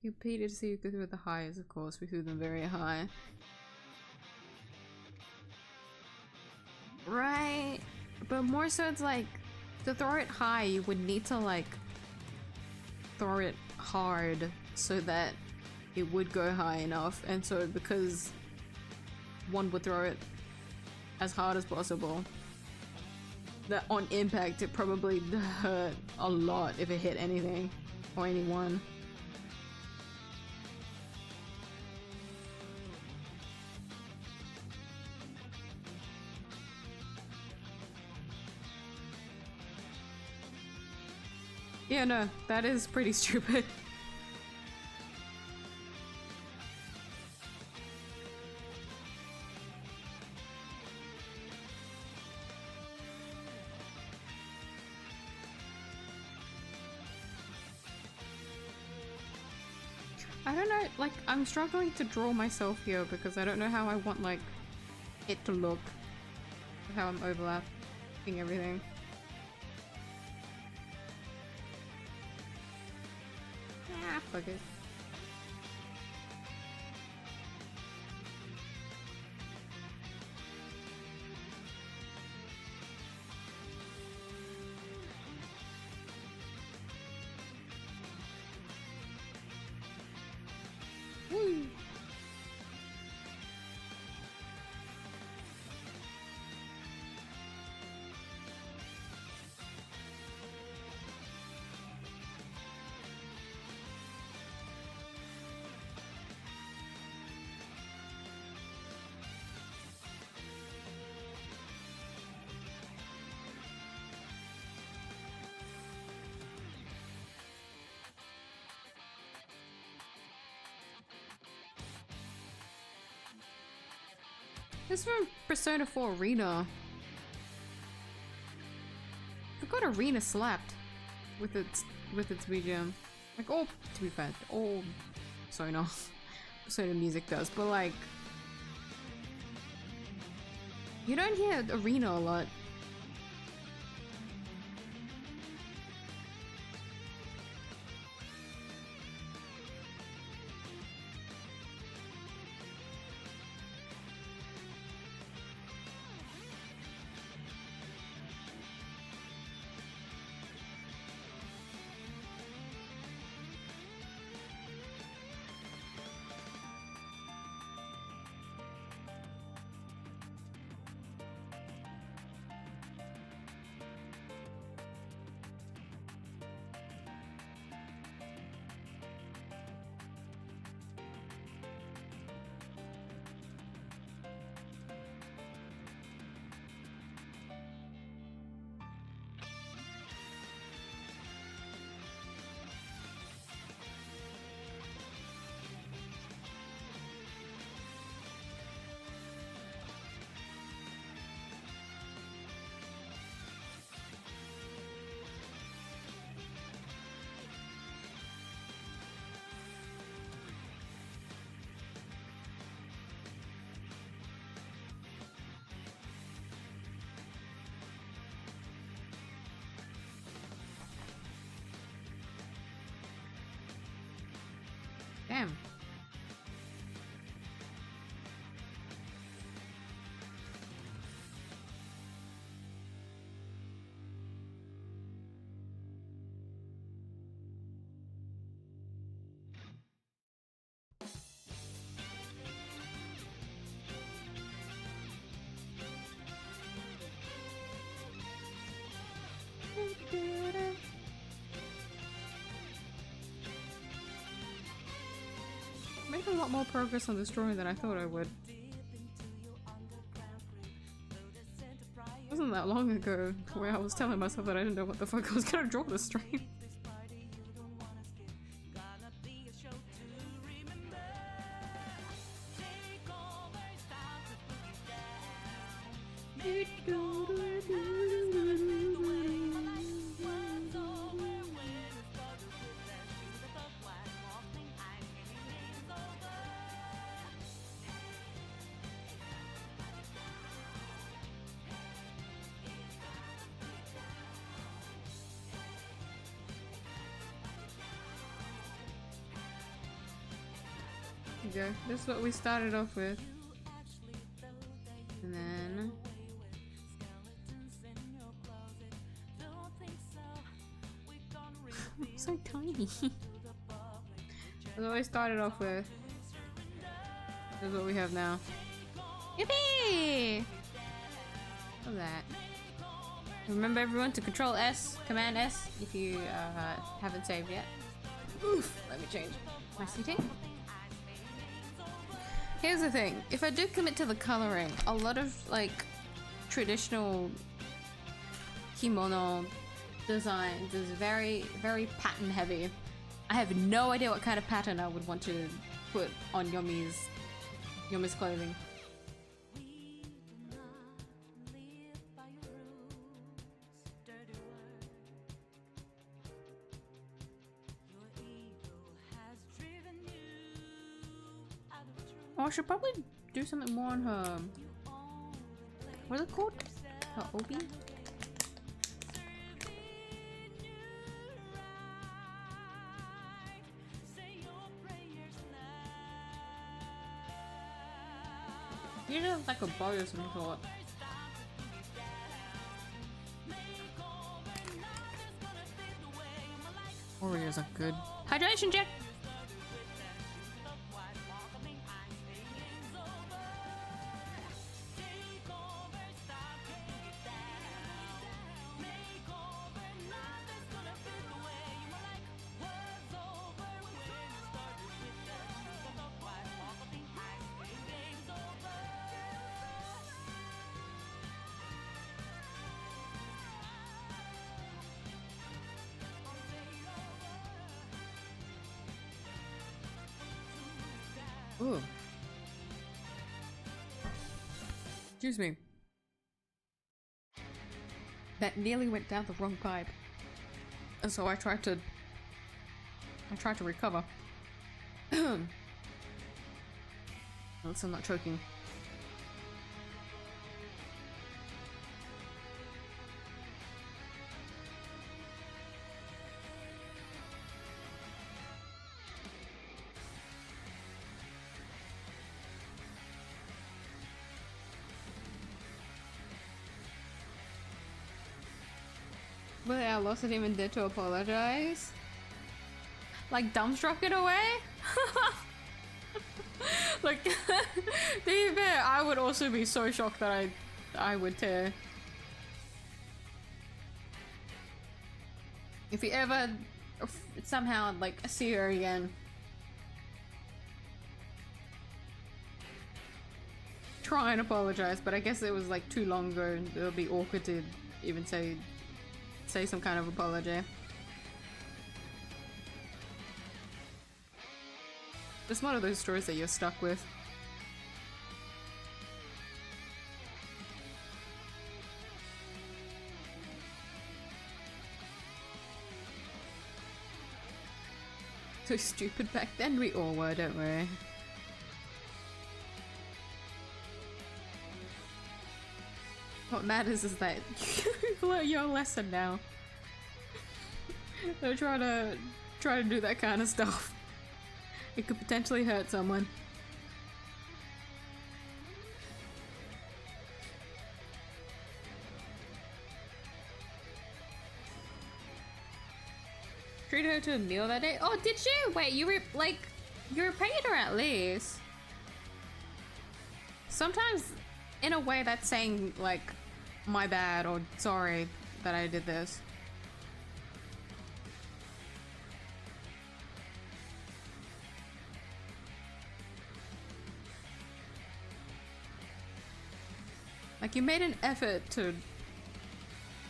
You repeated so you could throw the highs, of course. We threw them very high. Right, but more so it's like, to throw it high, you would need to like throw it hard so that it would go high enough, and so because one would throw it as hard as possible. That on impact, it probably hurt a lot if it hit anything or anyone. Yeah, no, that is pretty stupid. I don't know, like, I'm struggling to draw myself here because I don't know how I want, like, it to look. How I'm overlapping everything. Ah, fuck it. Woo. This is from Persona 4 Arena. I forgot Arena slapped with its BGM. Like all, to be fair, all Persona music does, but like you don't hear Arena a lot. Damn. Made a lot more progress on this drawing than I thought I would. It wasn't that long ago where I was telling myself that I didn't know what the fuck I was gonna draw this stream. Go. This is what we started off with. And then I'm so tiny. This is what we started off with. This is what we have now. Yippee! of that. Remember everyone to Control S, Command S if you haven't saved yet. Oof, let me change my seating. Here's the thing, if I do commit to the coloring, a lot of like traditional kimono designs is very, very pattern heavy. I have no idea what kind of pattern I would want to put on Yomi's clothing. Oh, I should probably do something more on her. What is it called? Her obi? You should have like a bow of some sort. Oreos are good. Hydration check! Ooh. Excuse me. That nearly went down the wrong pipe. And so I tried to recover. At least I'm not choking. But I wasn't even there to apologize. Like dumbstruck it away? Like, to be fair, I would also be so shocked that I would tear. If you ever somehow like see her again, try and apologize, but I guess it was like too long ago and it'll be awkward to even say some kind of apology. It's one of those stories that you're stuck with. So stupid back then, we all were, don't we? What matters is that you learn your lesson now. Don't try to do that kind of stuff. It could potentially hurt someone. Treated her to a meal that day? Oh, did you? Wait, you repaid her at least. Sometimes, in a way, that's saying, like, my bad or sorry that I did this. Like, you made an effort to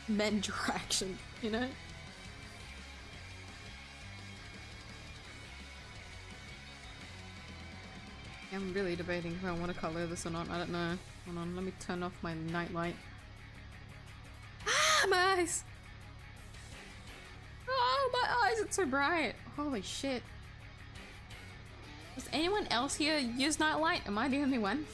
mend your action, you know? I'm really debating if I want to color this or not. I don't know. Hold on, let me turn off my night light. Ah, my eyes! Oh, my eyes, it's so bright. Holy shit. Does anyone else here use night light? Am I the only one?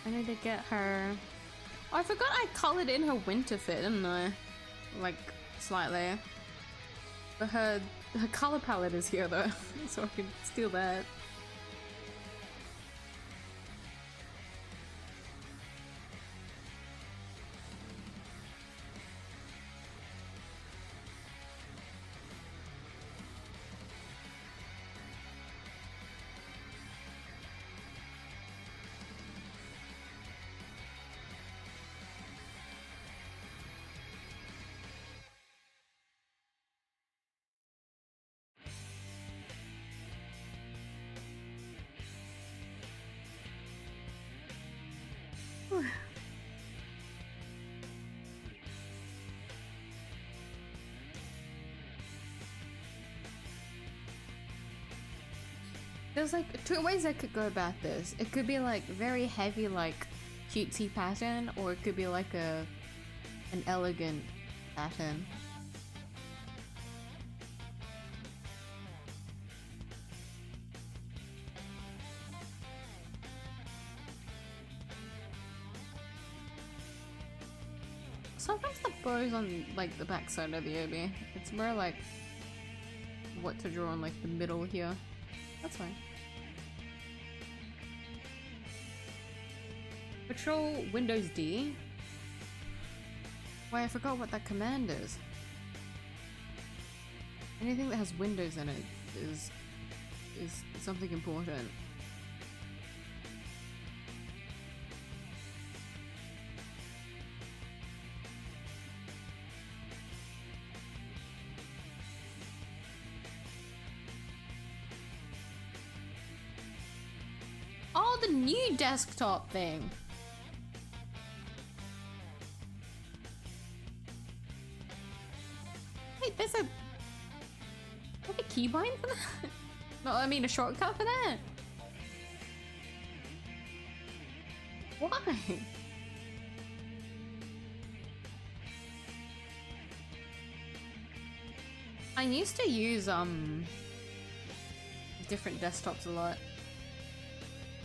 I need to get her. Oh, I forgot I colored in her winter fit, didn't I? Like, slightly. But her color palette is here though, so I can steal that. There's like 2 ways I could go about this. It could be like very heavy, like cutesy pattern, or it could be like an elegant pattern. Sometimes the bow's on like the back side of the obi. It's more like what to draw on like the middle here. That's fine. Patrol Windows D. Wait, I forgot what that command is. Anything that has windows in it is something important. Oh, the new desktop thing. Wait, there's a keybind for that? No, I mean a shortcut for that? Why? I used to use different desktops a lot.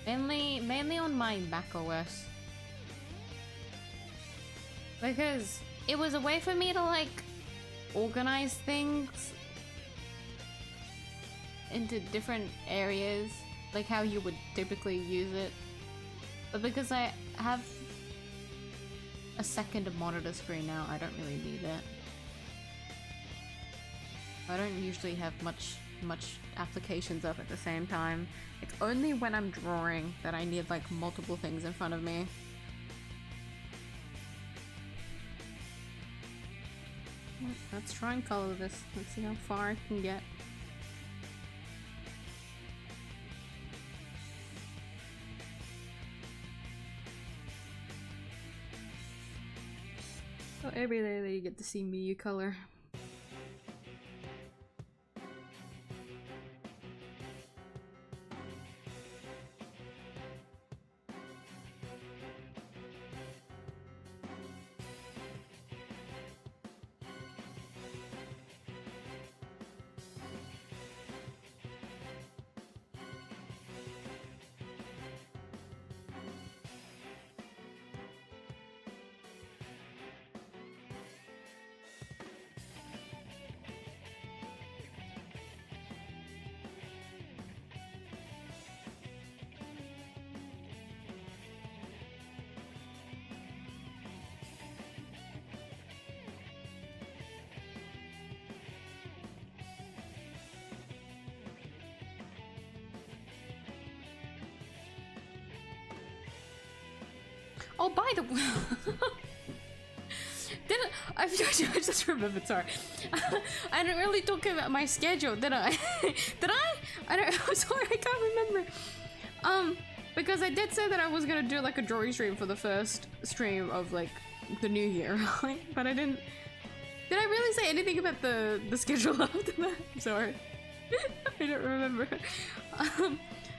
Mainly on my Mac OS. Because it was a way for me to like organize things into different areas, like how you would typically use it. But because I have a second monitor screen now, I don't really need it. I don't usually have much applications up at the same time. It's only when I'm drawing that I need like multiple things in front of me. Let's try and color this. Let's see how far I can get. So every day you get to see miyuu color. Oh, by the way, I just remembered. Sorry, I didn't really talk about my schedule, did I? Did I? I don't. I'm sorry, I can't remember. Because I did say that I was gonna do like a drawing stream for the first stream of like the new year, right? But I didn't. Did I really say anything about the schedule after that? I'm sorry, I don't remember.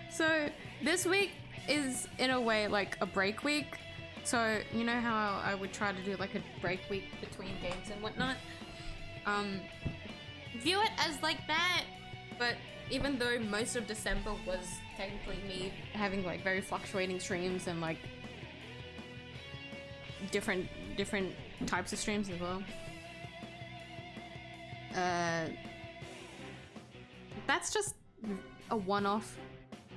So this week is in a way like a break week. So, you know how I would try to do like a break week between games and whatnot? View it as like that, but even though most of December was technically me having like very fluctuating streams and like different types of streams as well. That's just a one-off,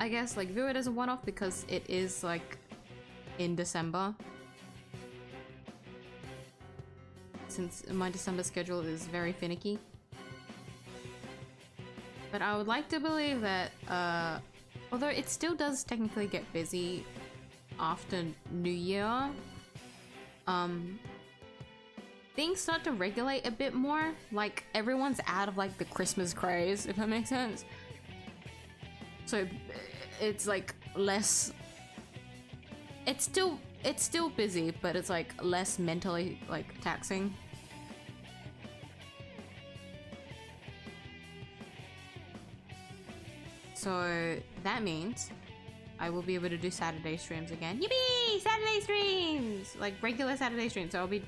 I guess. Like, view it as a one-off because it is like in December, since my December schedule is very finicky. But I would like to believe that although it still does technically get busy after New Year, things start to regulate a bit more. Like, everyone's out of like the Christmas craze, if that makes sense. So it's like less. It's still busy, but it's like less mentally like taxing. So that means I will be able to do Saturday streams again. Yippee! Saturday streams! Like regular Saturday streams. So I'll be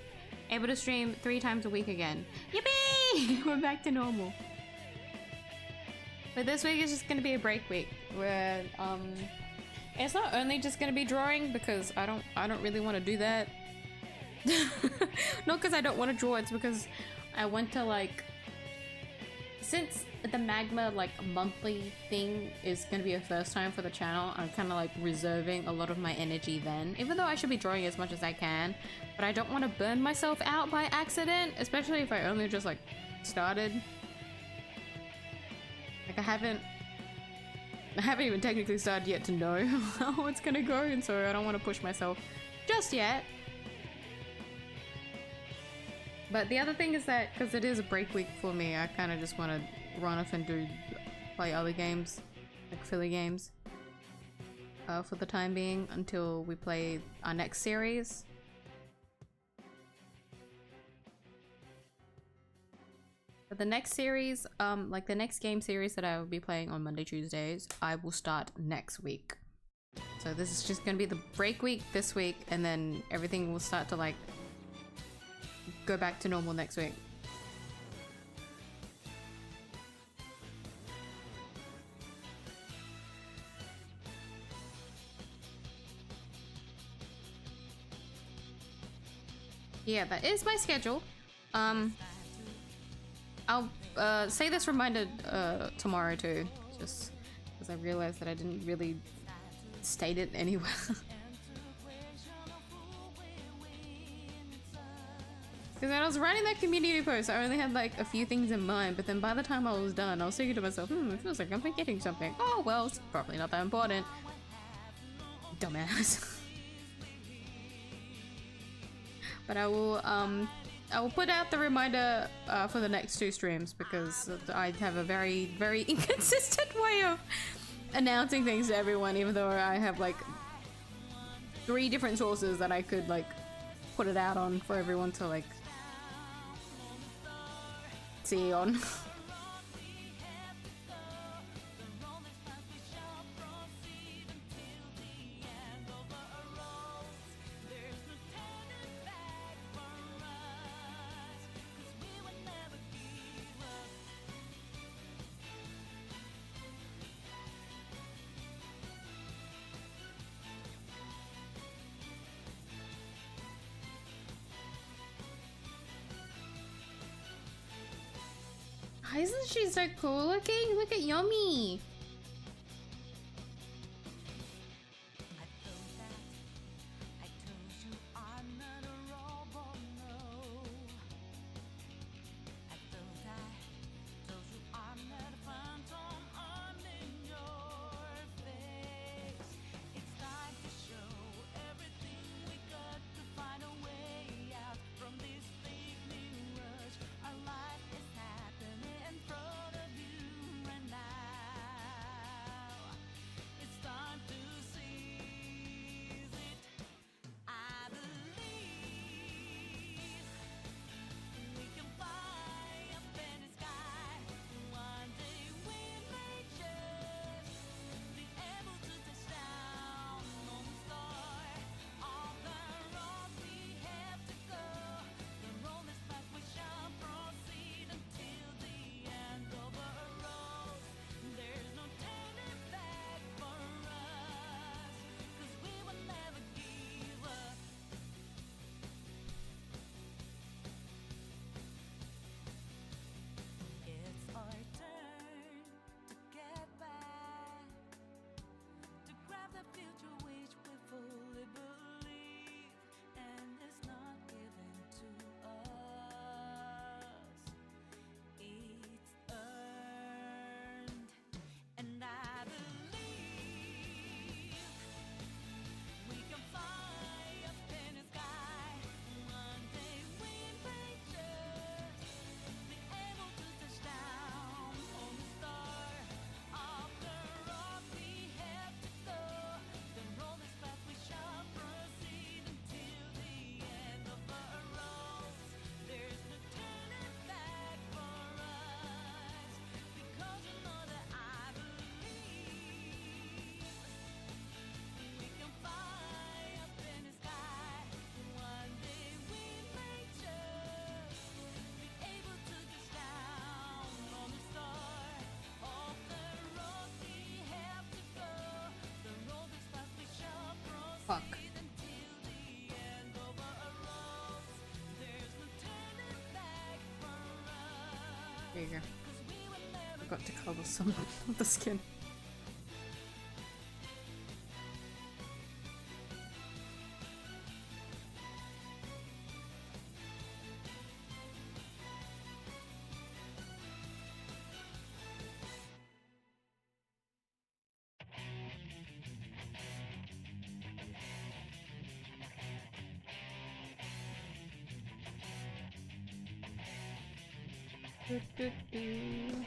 able to stream 3 times a week again. Yippee! We're back to normal. But this week is just gonna be a break week where it's not only just gonna be drawing because I don't really want to do that. Not because I don't want to draw, it's because I want to, like, since the magma like monthly thing is gonna be a first time for the channel, I'm kind of like reserving a lot of my energy then, even though I should be drawing as much as I can, but I don't want to burn myself out by accident, especially if I only just like started. Like I haven't even technically started yet to know how it's gonna go, and so I don't want to push myself just yet. But the other thing is that, because it is a break week for me, I kind of just want to run off and play other games, like filler games, for the time being until we play our next series. But the next series, like the next game series that I will be playing on Monday, Tuesdays, I will start next week. So this is just gonna be the break week this week, and then everything will start to like go back to normal next week. Yeah, that is my schedule. I'll say this reminder tomorrow too, just because I realized that I didn't really state it anywhere. Because when I was writing that community post, I only had like a few things in mind, but then by the time I was done, I was thinking to myself, it feels like I'm forgetting something. Oh well, it's probably not that important. Dumbass. But I will put out the reminder for the next 2 streams, because I have a very, very inconsistent way of announcing things to everyone, even though I have like 3 different sources that I could like put it out on for everyone to like see on. Isn't she so cool looking? Look at Yummy! Fuck. There you go. Forgot to color some of the skin. Do, do, do.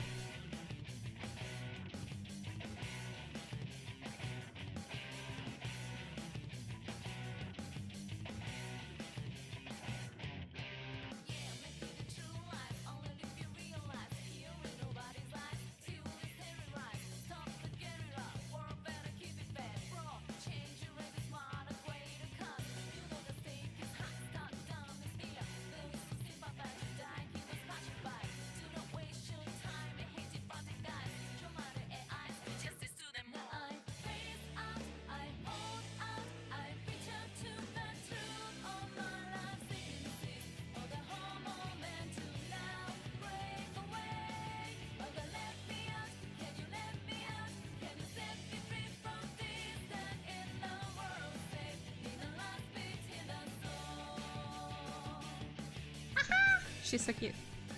She's so cute.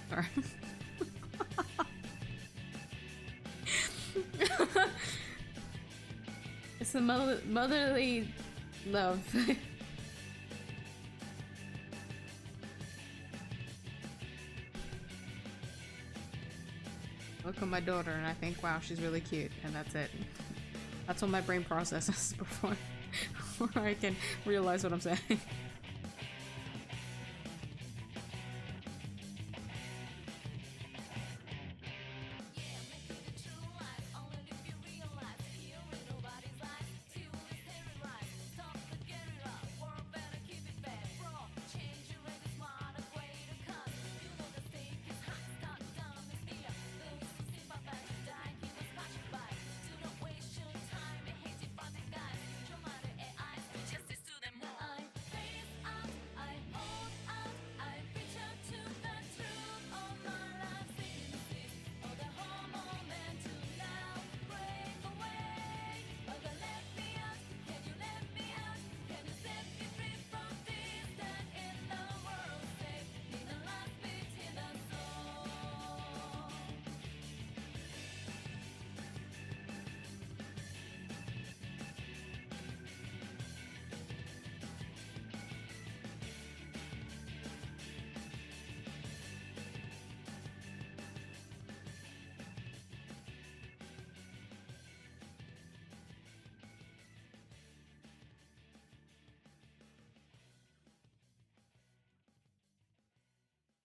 Sorry. It's the motherly love. Look at my daughter and I think, wow, she's really cute, and that's it. That's what my brain processes before I can realize what I'm saying.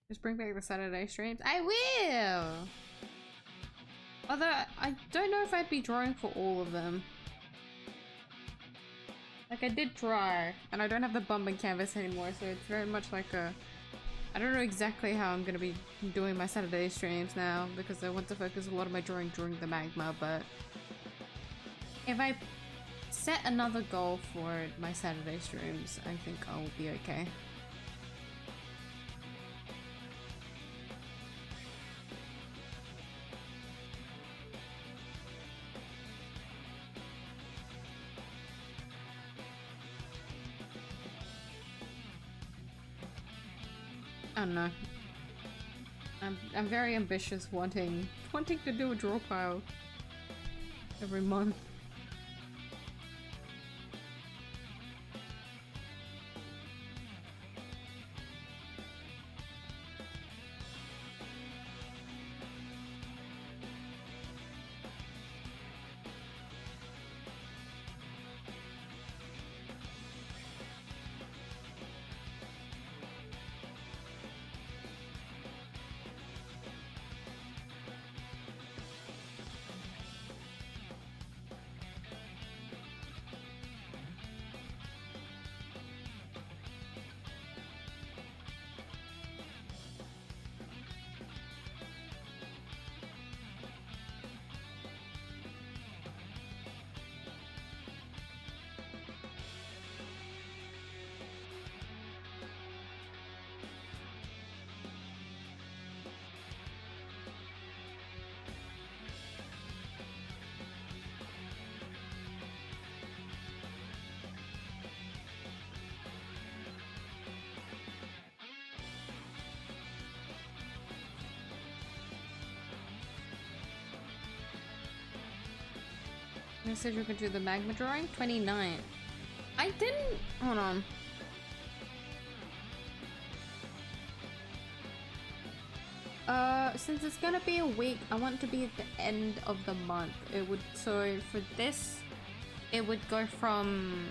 Just bring back the Saturday streams. I will! Although, I don't know if I'd be drawing for all of them. Like, I did try, and I don't have the bumping canvas anymore, so it's very much like a... I don't know exactly how I'm gonna be doing my Saturday streams now, because I want to focus a lot of my drawing during the magma, but... if I set another goal for my Saturday streams, I think I'll be okay. I don't know. I'm very ambitious, wanting to do a draw pile every month. I said you could do the magma drawing? 29. I didn't... Hold on. Since it's gonna be a week, I want it to be at the end of the month. It would... So for this, it would go from...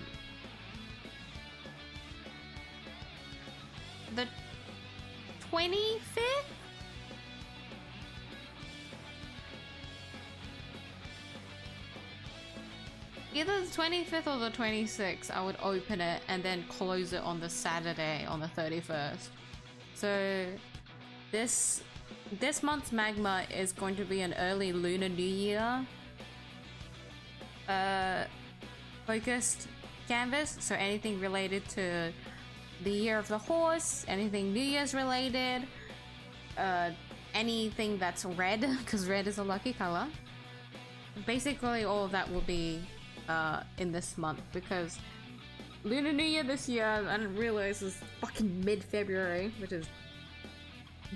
the 25th? Either the 25th or the 26th, I would open it and then close it on the Saturday on the 31st. So this month's magma is going to be an early Lunar New Year focused canvas. So anything related to the year of the horse, anything New Year's related, anything that's red, because red is a lucky color. Basically all of that will be in this month, because Lunar New Year this year, I didn't realize, is fucking mid-February, which is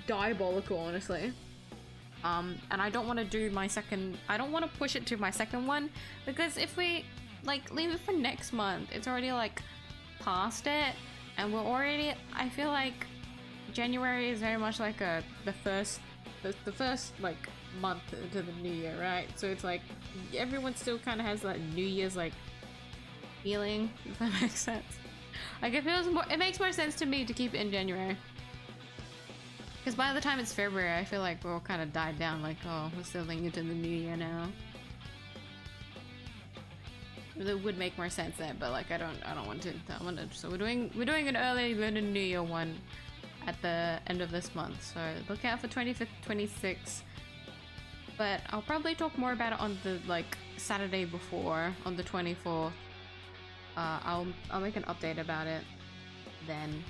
diabolical, honestly. And I don't want to do my second... I don't want to push it to my second one, because if we, like, leave it for next month, it's already, like, past it, and we're already... I feel like January is very much like the first, like, month into the new year, right? So it's like everyone still kind of has that New Year's like feeling, if that makes sense. Like it makes more sense to me to keep it in January, because by the time it's February, I feel like we'll kind of died down, like, oh, we're still into the new year now. It would make more sense then, but like I don't want to. So we're doing an early Lunar New Year one at the end of this month, so look out for 25th, 26th. But I'll probably talk more about it on the like Saturday before, on the 24th. I'll make an update about it then.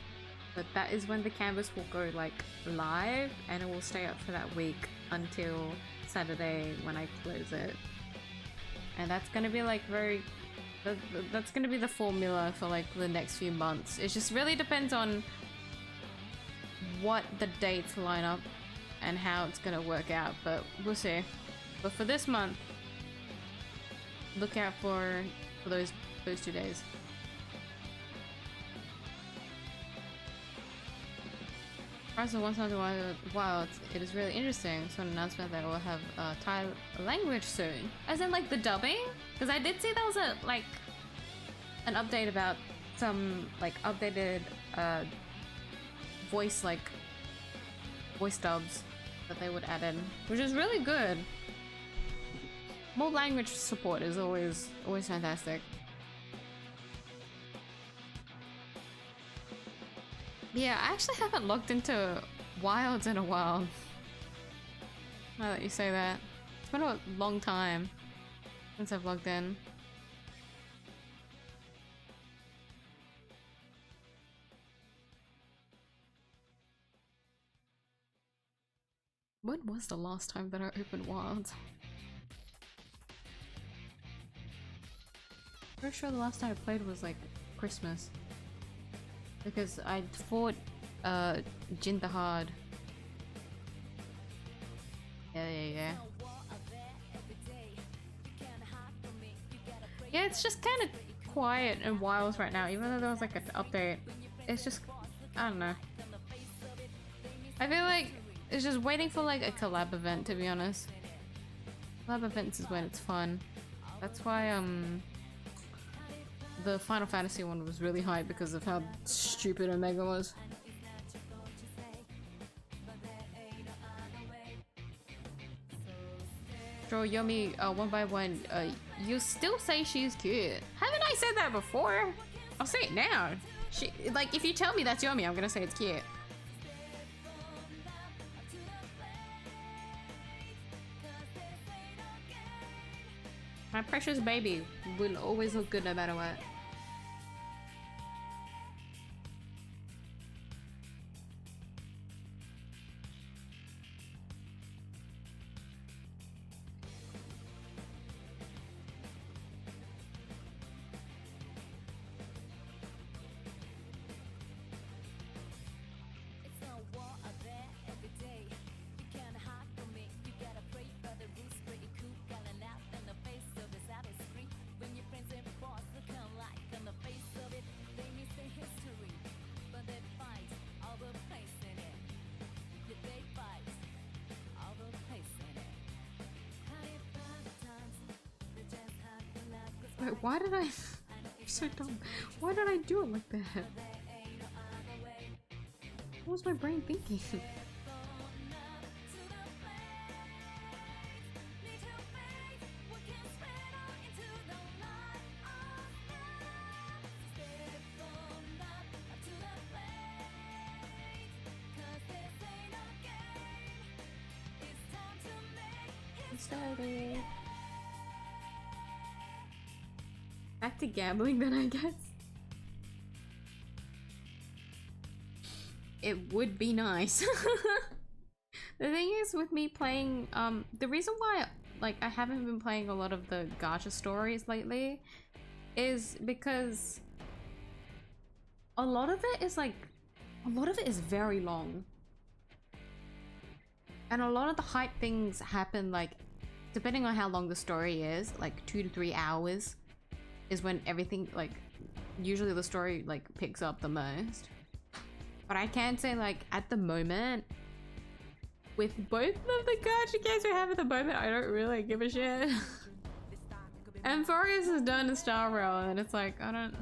But that is when the canvas will go like live, and it will stay up for that week until Saturday when I close it. And that's gonna be like that's gonna be the formula for like the next few months. It just really depends on what the dates line up and how it's gonna work out, but we'll see. But for this month, look out for those 2 days. Also, once on the wild, it is really interesting. So an announcement that we'll have Thai language soon, as in like the dubbing, because I did see there was a like an update about some like updated voice dubs that they would add in, which is really good. More language support is always fantastic. Yeah, I actually haven't looked into Wilds in a while. Now that you say that, it's been a long time since I've logged in. When was the last time that I opened Wilds? Pretty sure the last time I played was like Christmas, because I fought Jin the Hard. Yeah. Yeah, it's just kind of quiet in Wilds right now, even though there was like an update. It's just, I don't know. I feel like it's just waiting for like a collab event, to be honest. Collab events is when it's fun. That's why the Final Fantasy one was really hyped, because of how stupid Omega was. Draw Yomi one by one. You still say she's cute. Haven't I said that before? I'll say it now. She, like, if you tell me that's Yomi, I'm gonna say it's cute. My precious baby will always look good no matter what. Wait, why did I... I'm so dumb. Why did I do it like that? What was my brain thinking? Back to gambling then, I guess. It would be nice. The thing is with me playing, the reason why like I haven't been playing a lot of the gacha stories lately is because a lot of it is very long. And a lot of the hype things happen like, depending on how long the story is, like 2 to 3 hours is when everything, like, usually the story like picks up the most. But I can say like at the moment, with both of the gacha games we have at the moment, I don't really give a shit. And Forius is done a Star Rail and it's like, I don't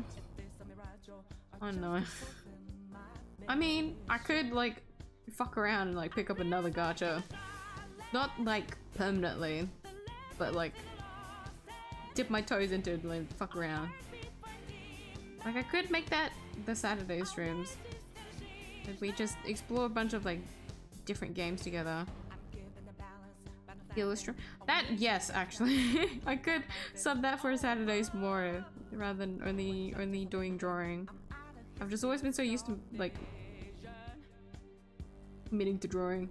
know. I mean, I could like fuck around and like pick up another gacha. Not like permanently, but like dip my toes into it and like fuck around. Like I could make that the Saturday streams. If we just explore a bunch of like different games together. Illustrate that, yes, actually. I could sub that for Saturdays more rather than only doing drawing. I've just always been so used to like committing to drawing.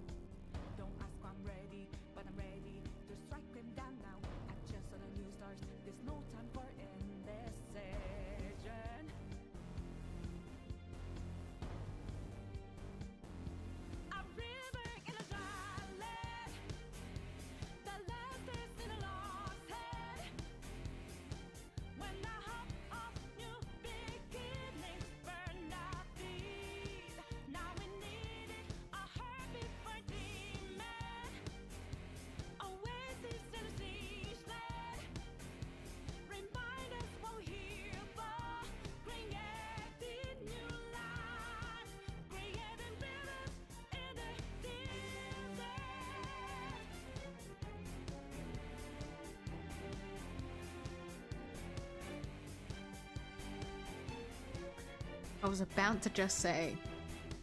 I was about to just say,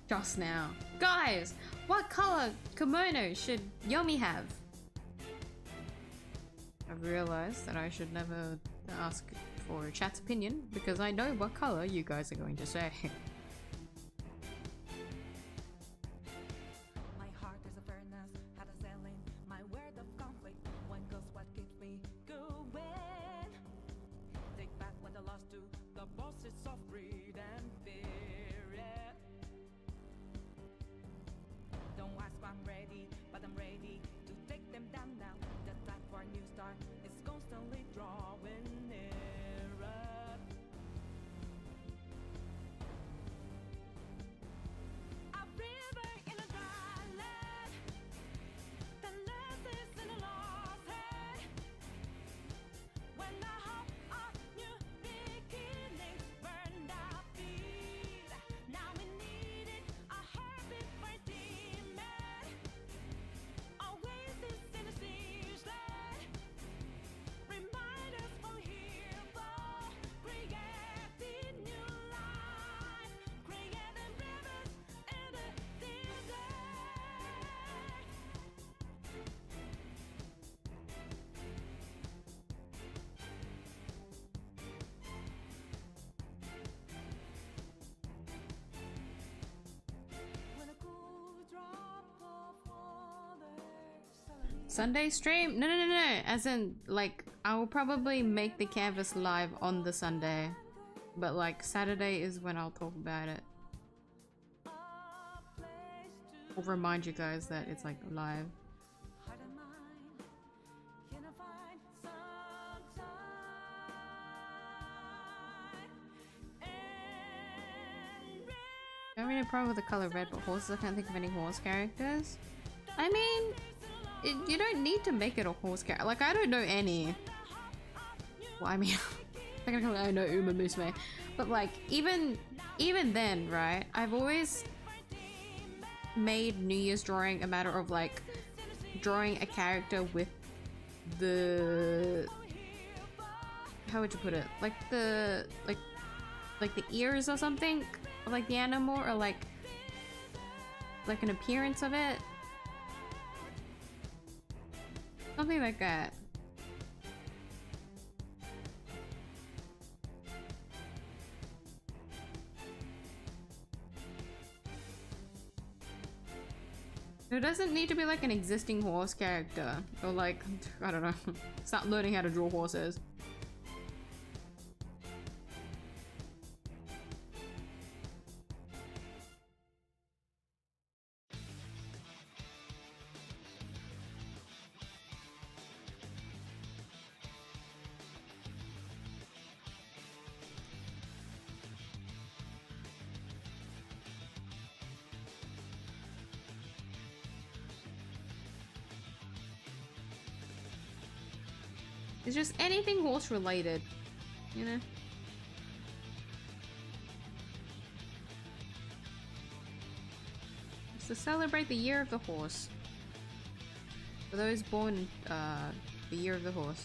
just now, guys, what color kimono should Yomi have? I've realized that I should never ask for chat's opinion because I know what color you guys are going to say. Sunday stream? No. As in, like, I will probably make the canvas live on the Sunday. But, like, Saturday is when I'll talk about it. I'll remind you guys that it's, like, live. I don't really have a problem with the color red, but horses, I can't think of any horse characters. I mean, you don't need to make it a horse character. Like, I don't know any. Well, I mean, technically I know Uma Musume, but like even then, right? I've always made New Year's drawing a matter of like drawing a character with the, how would you put it? Like the ears or something, or like the animal, or like an appearance of it, something like that. There doesn't need to be like an existing horse character, or like, I don't know, start learning how to draw horses. It's just anything horse related, you know? It's to celebrate the year of the horse. For those born the year of the horse.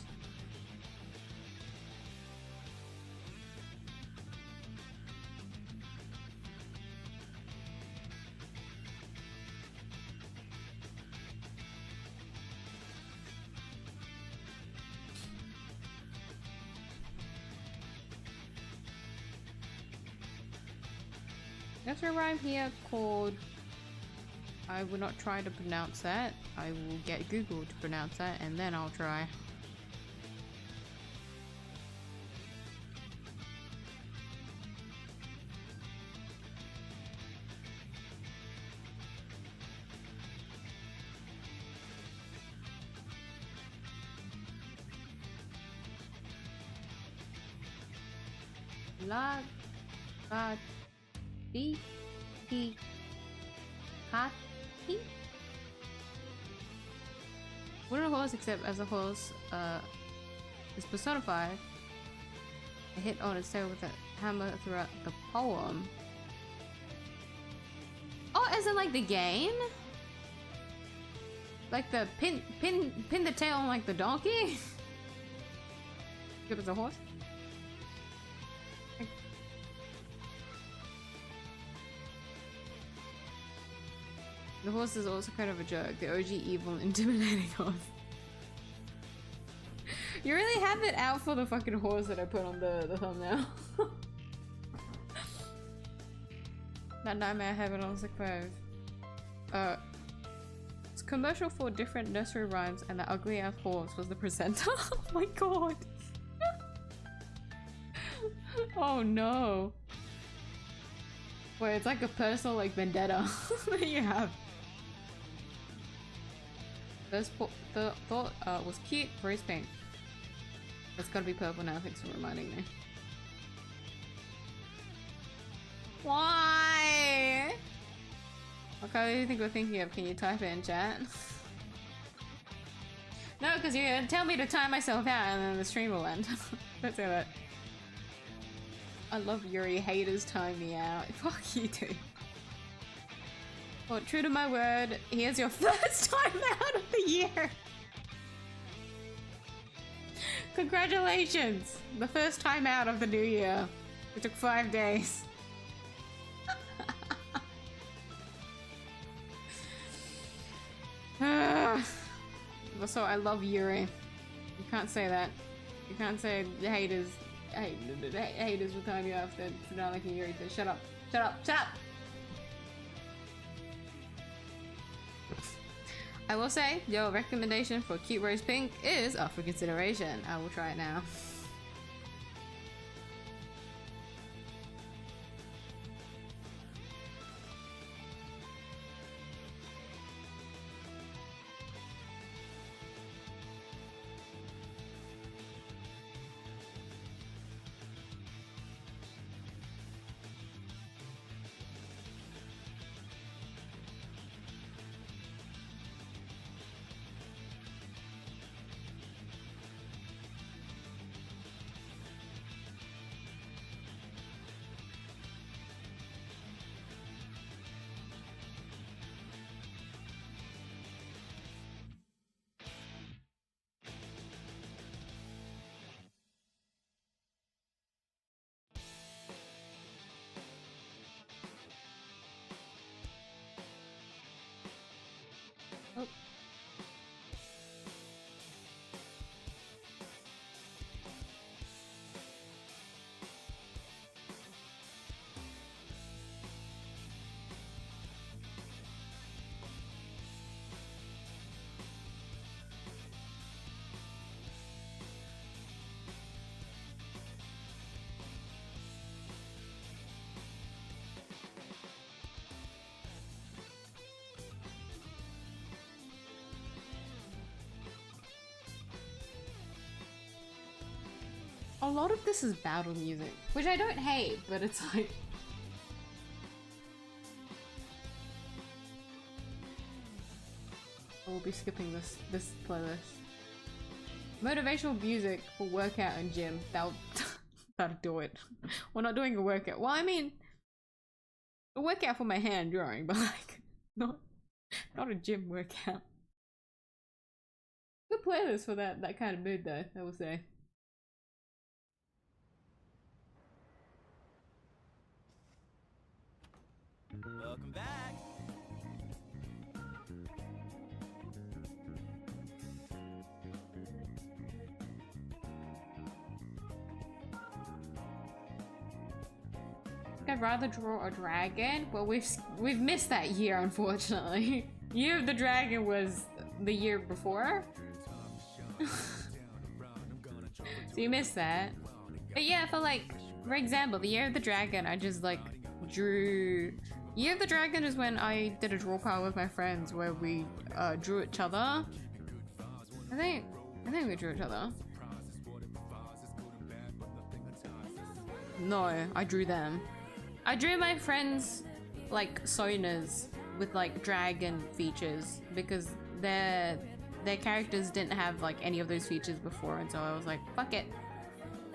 There's a rhyme here called, I will not try to pronounce that. I will get Google to pronounce that and then I'll try. La ba di di ha ti. What are a horse except as a horse is personified? A hit on its tail with a hammer throughout the poem. Oh, is it like the game? Like the pin the tail on like the donkey? If it's a horse? The horse is also kind of a joke. The OG evil, intimidating horse. You really have it out for the fucking horse that I put on the thumbnail. That nightmare I have it on sick 5. It's a commercial for different nursery rhymes and the ugly ass horse was the presenter. Oh my god. Oh no. Wait, it's like a personal like vendetta that you have. First thought was cute, rose pink. It's gotta be purple now, thanks for reminding me. Why? What color do you think we're thinking of? Can you type it in chat? No, because you're gonna tell me to time myself out and then the stream will end. Don't say that. I love Yuri, haters time me out. Fuck you too. Well, true to my word, here's your first time out of the year. Congratulations! The first time out of the new year. It took 5 days. So I love Yuri. You can't say that. You can't say the haters will time you after not liking Yuri. So shut up. Shut up. Shut up! I will say, your recommendation for cute rose pink is up for consideration. I will try it now. A lot of this is battle music, which I don't hate, but it's like... I will be skipping this playlist. Motivational music for workout and gym. That'll do it. We're not doing a workout. Well, I mean, a workout for my hand drawing, but like, not a gym workout. Good playlist for that kind of mood, though. I will say. Welcome back. I'd rather draw a dragon. Well, we've missed that year, unfortunately. Year of the Dragon was the year before. So you missed that. But yeah, for example, the Year of the Dragon, I just like drew. Year of the Dragon is when I did a draw pile with my friends where we drew each other. I think we drew each other. No, I drew them. I drew my friends like Sonas with like dragon features because their characters didn't have like any of those features before, and so I was like, fuck it.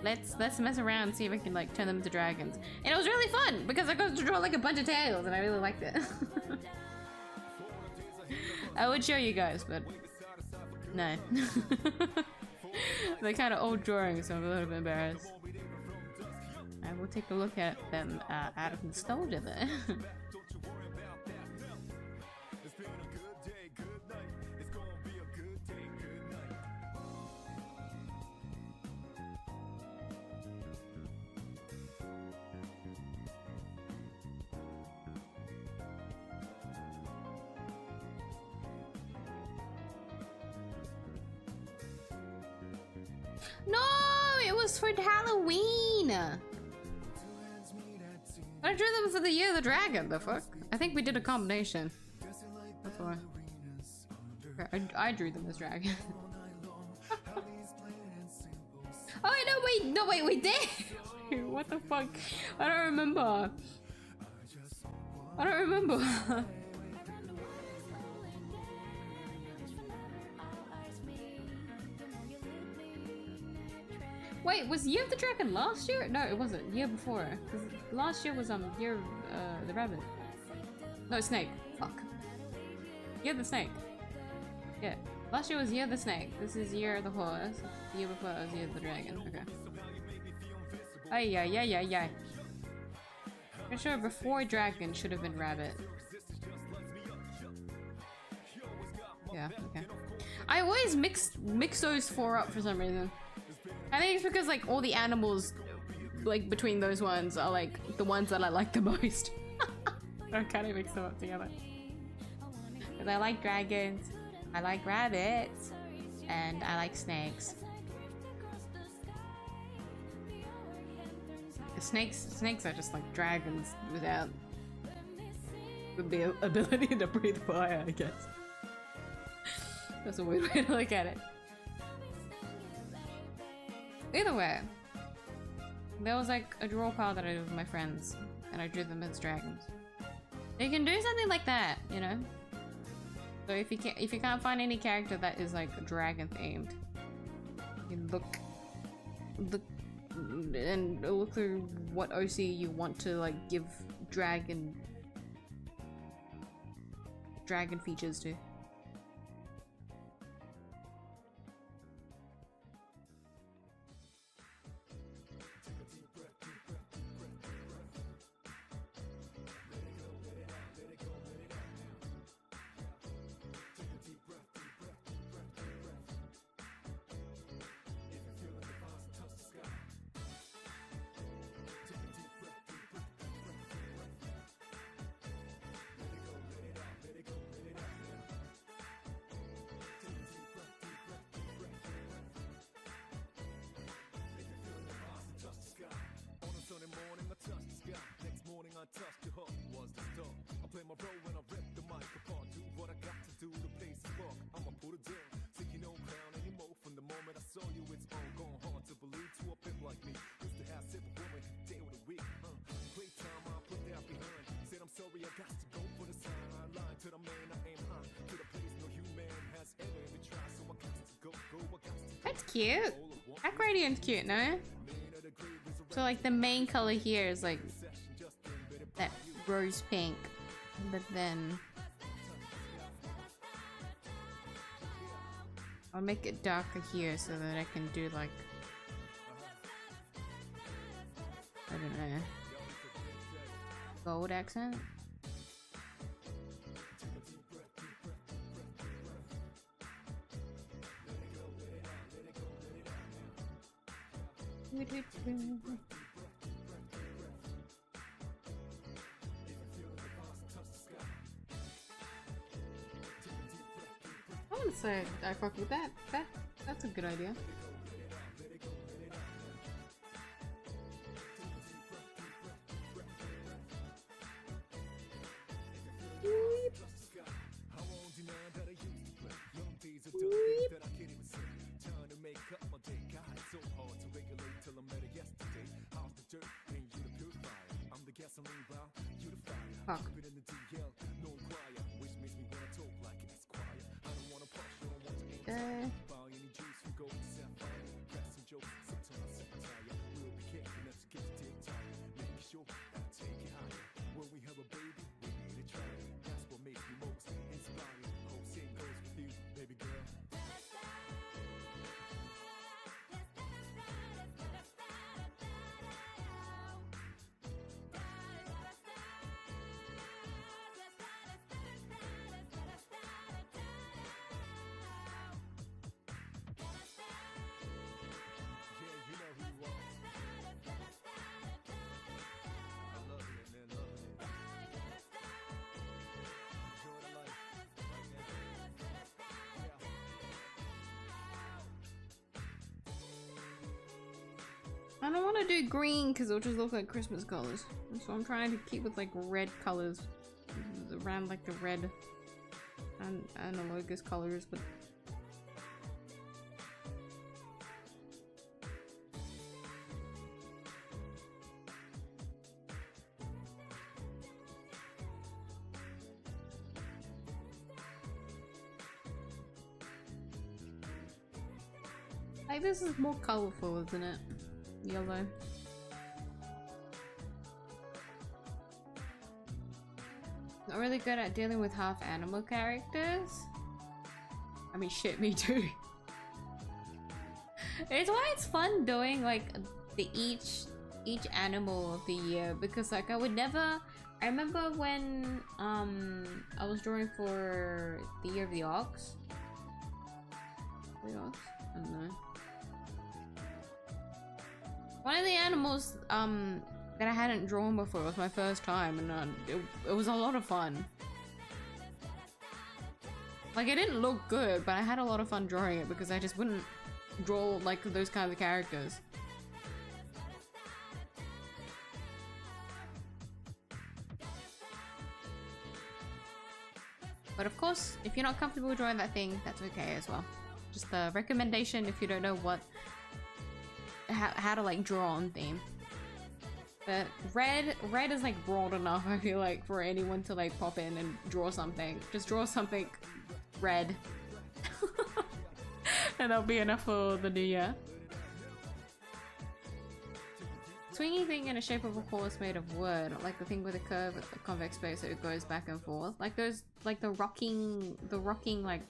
Let's mess around and see if I can like turn them into dragons. And it was really fun because I got to draw like a bunch of tails and I really liked it. I would show you guys, but no. They're kind of old drawings, so I'm a little bit embarrassed. I will take a look at them out of nostalgia there. No, it was for Halloween. I drew them for the Year of the Dragon, the fuck? I think we did a combination. That's why. I drew them as dragons. Oh no wait, we did! What the fuck? I don't remember. Wait, was Year of the Dragon last year? No, it wasn't. Year before. Because last year was Year of the Rabbit. No, Snake. Fuck. Year of the Snake. Yeah. Last year was Year of the Snake. This is Year of the Horse. The year before was Year of the Dragon. Okay. Ay. I'm sure before Dragon should have been Rabbit. Yeah, okay. I always mix those four up for some reason. I think it's because like all the animals like between those ones are like the ones that I like the most. I kind of mix them up together. Because I like dragons, I like rabbits, and I like snakes. Snakes are just like dragons without the ability to breathe fire, I guess. That's a weird way to look at it. Either way, there was like a draw pile that I did with my friends, and I drew them as dragons. You can do something like that, you know. So if you can't find any character that is like dragon themed, you can look through what OC you want to like give dragon features to. That's cute. That gradient's cute, no? So like the main color here is like that rose pink, but then I'll make it darker here so that I can do like, I don't know, gold accent. I wouldn't say I fuck with that. That's a good idea. Fuck. Okay. I don't want to do green because it'll just look like Christmas colors. So I'm trying to keep with like red colors around like the red and analogous colors, but like this is more colorful, isn't it? Yellow. Not really good at dealing with half animal characters. I mean, shit, me too. It's why it's fun doing like the each animal of the year, because like I would never. I remember when I was drawing for the year of the ox. The ox? I don't know. One of the animals that I hadn't drawn before was my first time, and it was a lot of fun. Like, it didn't look good, but I had a lot of fun drawing it because I just wouldn't draw like those kinds of characters. But of course, if you're not comfortable drawing that thing, that's okay as well. Just a recommendation if you don't know what how to like draw on theme. But red is like broad enough, I feel like, for anyone to like pop in and draw something. Just draw something red. And that'll be enough for the new year. Swingy thing in the shape of a horse made of wood, like the thing with a curve, a convex space so it goes back and forth. Like those, like the rocking like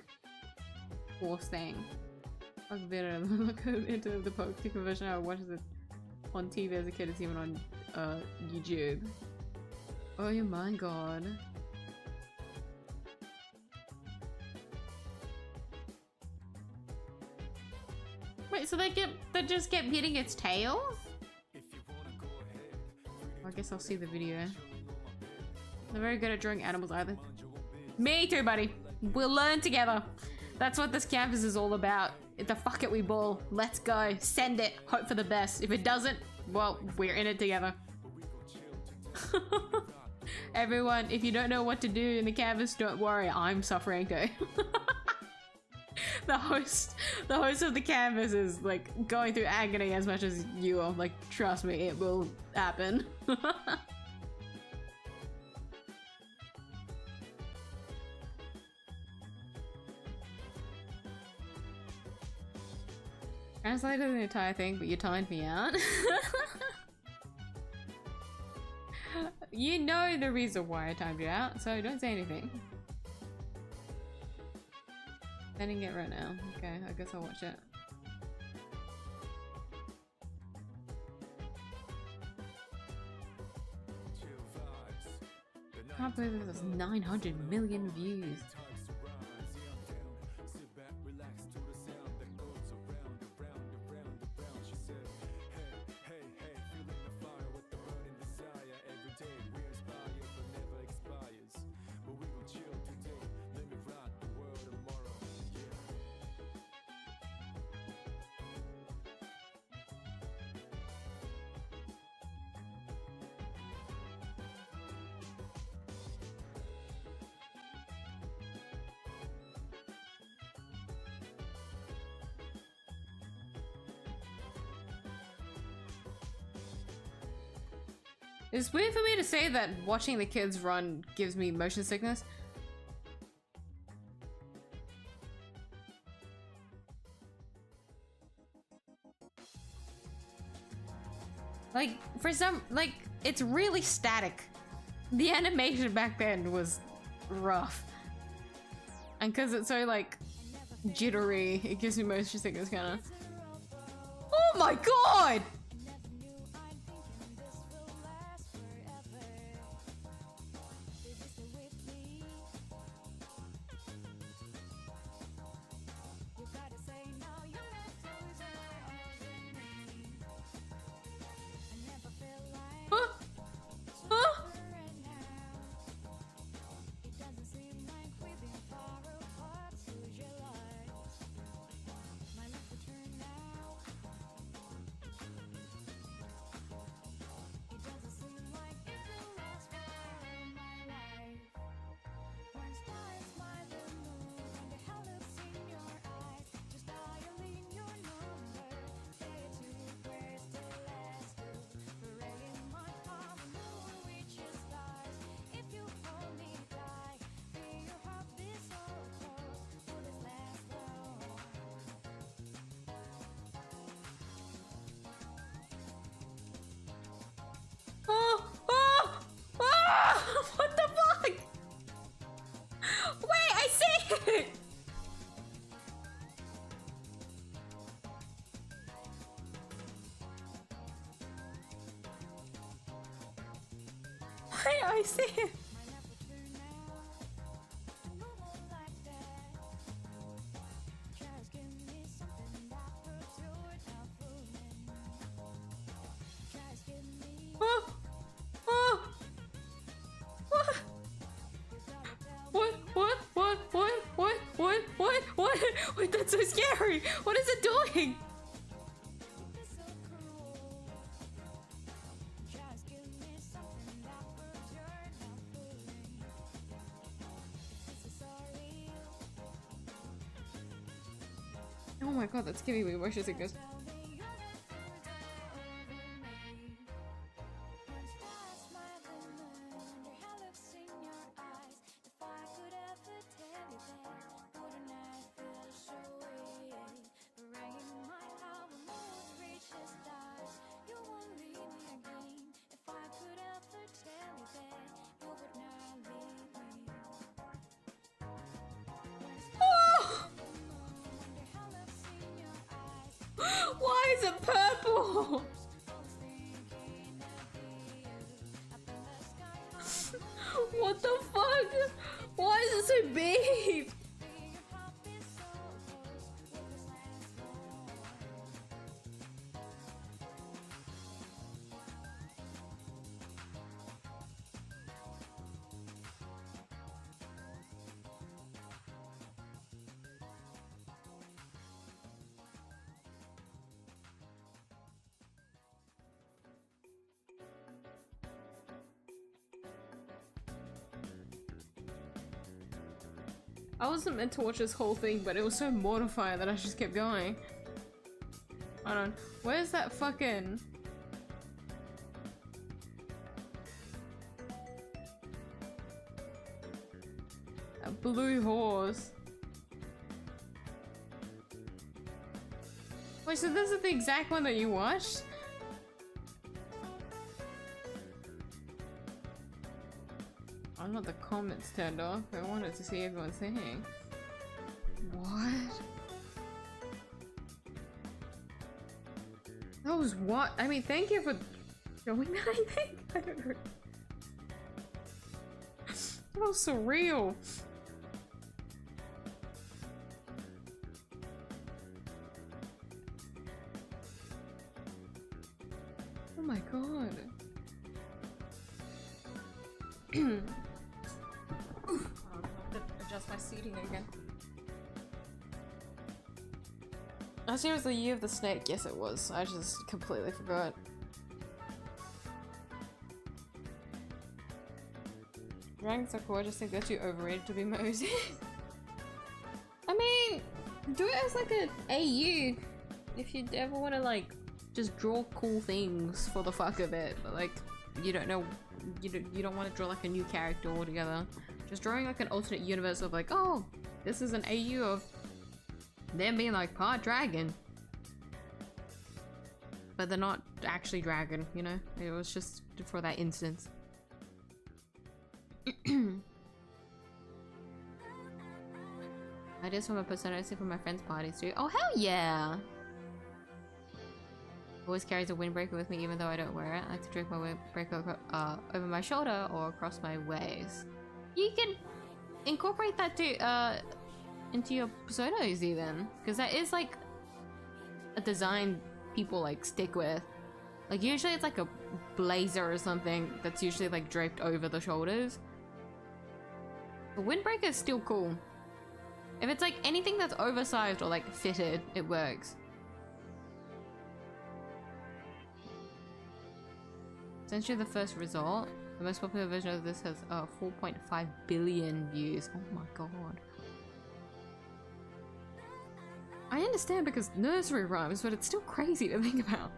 horse thing. Look into the Pokemon version. I watched it on TV as a kid. It's even on YouTube. Oh my god. Wait, so they just kept hitting its tail? I guess I'll see the video. They're very good at drawing animals either. Me too, buddy. We'll learn together. That's what this canvas is all about. The fuck it, we ball. Let's go. Send it. Hope for the best. If it doesn't, well, we're in it together. Everyone, if you don't know what to do in the canvas, don't worry. I'm suffering too. The host of the canvas is like going through agony as much as you are. Like, trust me, it will happen. Translated the entire thing, but you timed me out. You know the reason why I timed you out, so don't say anything. Sending it right now. Okay, I guess I'll watch it. I can't believe this has 900 million views. It's weird for me to say that watching the kids run gives me motion sickness. Like, for some, like, it's really static. The animation back then was rough. And because it's so, like, jittery, it gives me motion sickness, kinda. Oh my god! What the fuck? Wait, I see it! Wait, I see it! Wait, that's so scary! What is it doing? Oh my god, that's giving me motion sickness. Why is it purple? What the fuck? Why is it so big? I wasn't meant to watch this whole thing, but it was so mortifying that I just kept going. Hold on. Where's that fucking... that blue horse? Wait, so this is the exact one that you watched? I'm not the comments turned off. I wanted to see everyone saying. What? That was what? I mean, thank you for showing that, I think? I don't know. That was surreal. Oh my god. I'll have to adjust my seating again. Last year was the year of the snake. Yes, it was. I just completely forgot. Dragons are cool. I just think they're too overrated to be Moses. I mean, do it as like an AU if you ever want to like just draw cool things for the fuck of it. But like, you don't know, you don't want to draw like a new character altogether. Just drawing like an alternate universe of like, oh, this is an AU of them being like part dragon, but they're not actually dragon, you know? It was just for that instance. Ideas from a persona I see from my friends' parties too. Oh hell yeah! Always carries a windbreaker with me even though I don't wear it. I like to drink my windbreaker over my shoulder or across my waist. You can incorporate that too, into your personas even, because that is like a design people like stick with. Like usually it's like a blazer or something that's usually like draped over the shoulders. The windbreaker is still cool. If it's like anything that's oversized or like fitted, it works. Essentially the first result, the most popular version of this has 4.5 billion views. Oh my god. I understand because nursery rhymes, but it's still crazy to think about.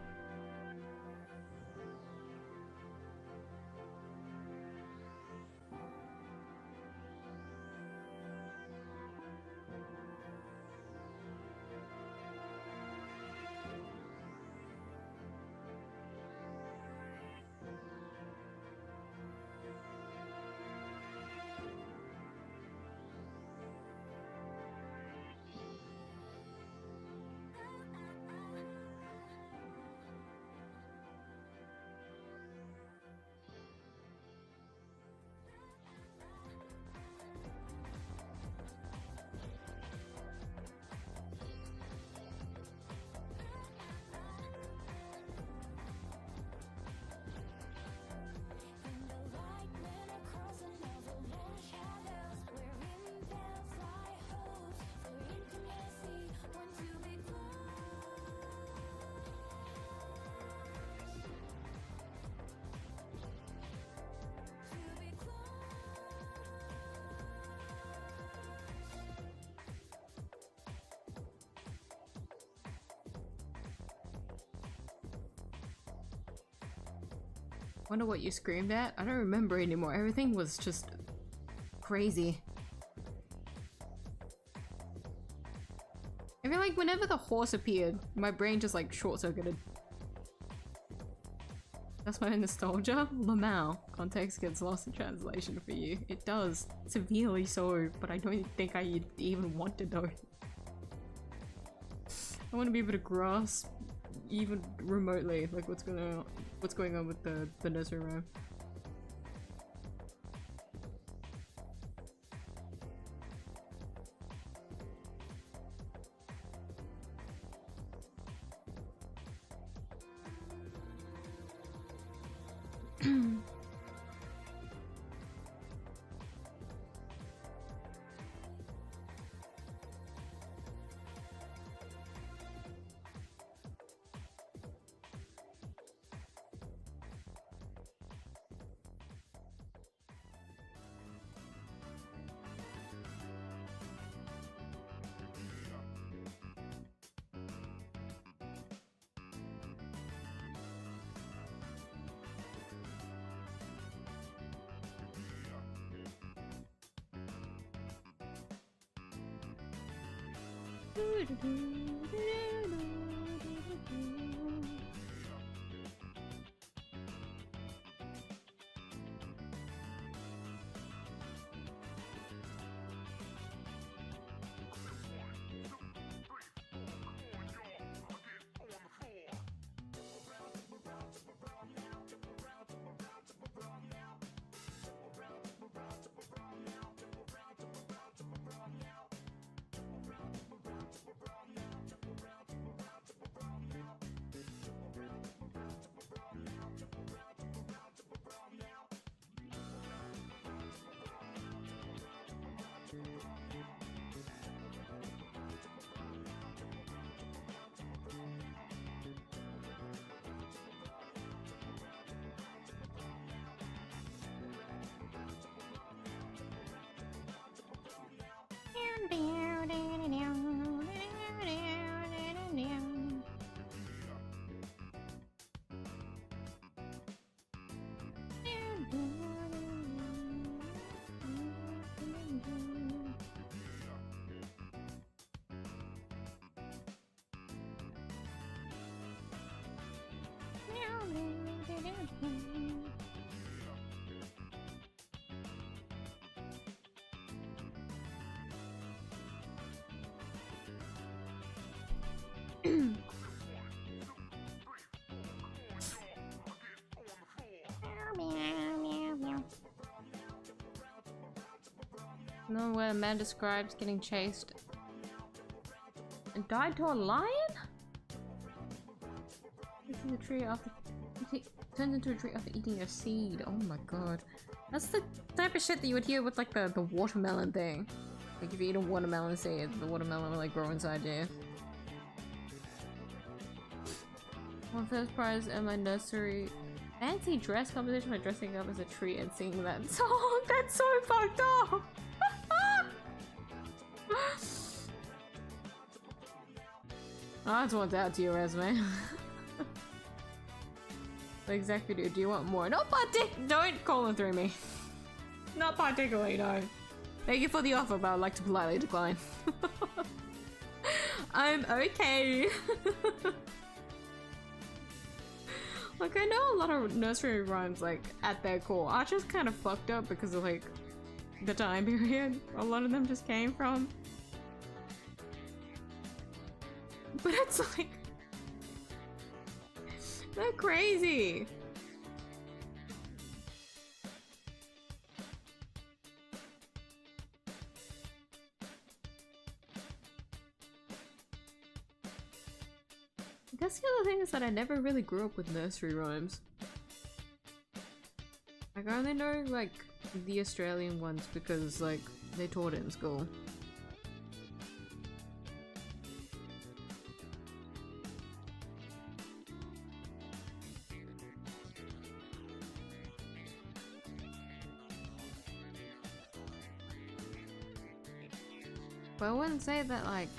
Wonder what you screamed at? I don't remember anymore. Everything was just crazy. I feel like whenever the horse appeared, my brain just like short-circuited. That's my nostalgia. Lamau. Context gets lost in translation for you. It does. Severely so, but I don't think I even want to know. I want to be able to grasp even remotely like what's going on with the nursery rhyme. No, where a man describes getting chased and died to a lion? This is a tree after turns into a tree after eating a seed. Oh my god. That's the type of shit that you would hear with like the watermelon thing. Like if you eat a watermelon seed, the watermelon will like grow inside you. Won first prize at my nursery fancy dress competition by dressing up as a tree and singing that song. That's so fucked up! I just want that to your resume. What exactly do you want more? Not don't call and through me. Not particularly, no. Thank you for the offer, but I'd like to politely decline. I'm okay. Like, I know a lot of nursery rhymes, like, at their core are just kind of fucked up because of, like, the time period a lot of them just came from. But it's like... they're crazy! I guess the other thing is that I never really grew up with nursery rhymes. Like, I only know, like, the Australian ones because, like, they taught it in school. But I wouldn't say that, like,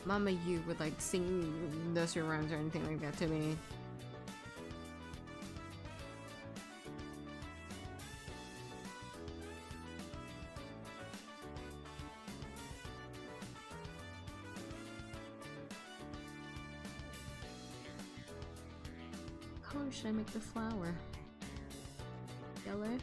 Mama You would, like, sing nursery rhymes or anything like that to me. What color should I make the flower? Yellow?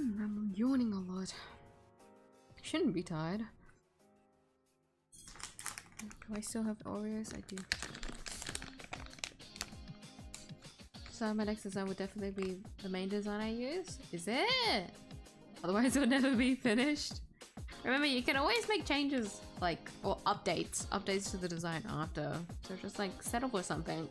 I'm yawning a lot. Shouldn't be tired. Do I still have Oreos? I do. So my next design would definitely be the main design I use. Is it? Otherwise it'll never be finished. Remember, you can always make changes, like, or updates to the design after. So just like settle for something.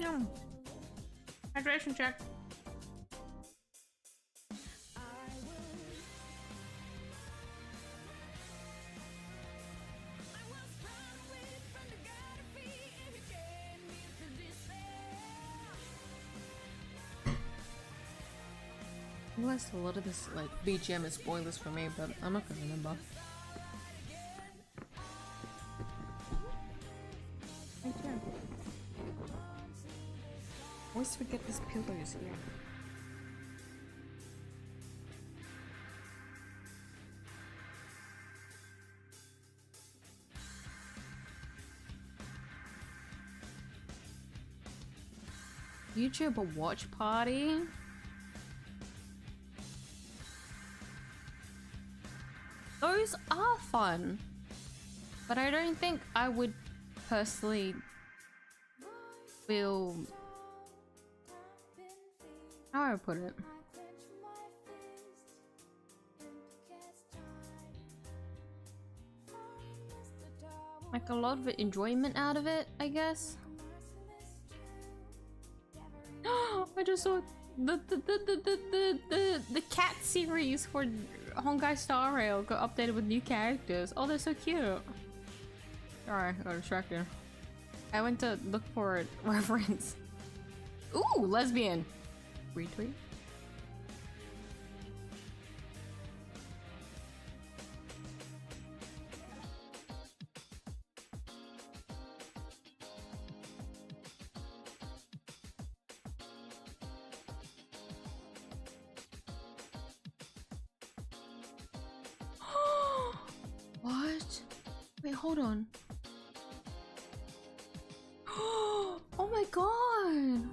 Yum. Hydration check. I realized a lot of this like BGM is spoilers for me, but I'm not gonna remember. Right here. Always forget this pillow is here. YouTuber watch party? Those are fun, but I don't think I would personally feel... how do I put it? Like a lot of enjoyment out of it, I guess. I just saw the cat series for Honkai Star Rail got updated with new characters. Oh, they're so cute. Sorry, I got distracted. I went to look for a reference. Ooh, lesbian. Retweet. What? Wait, hold on. Oh my god!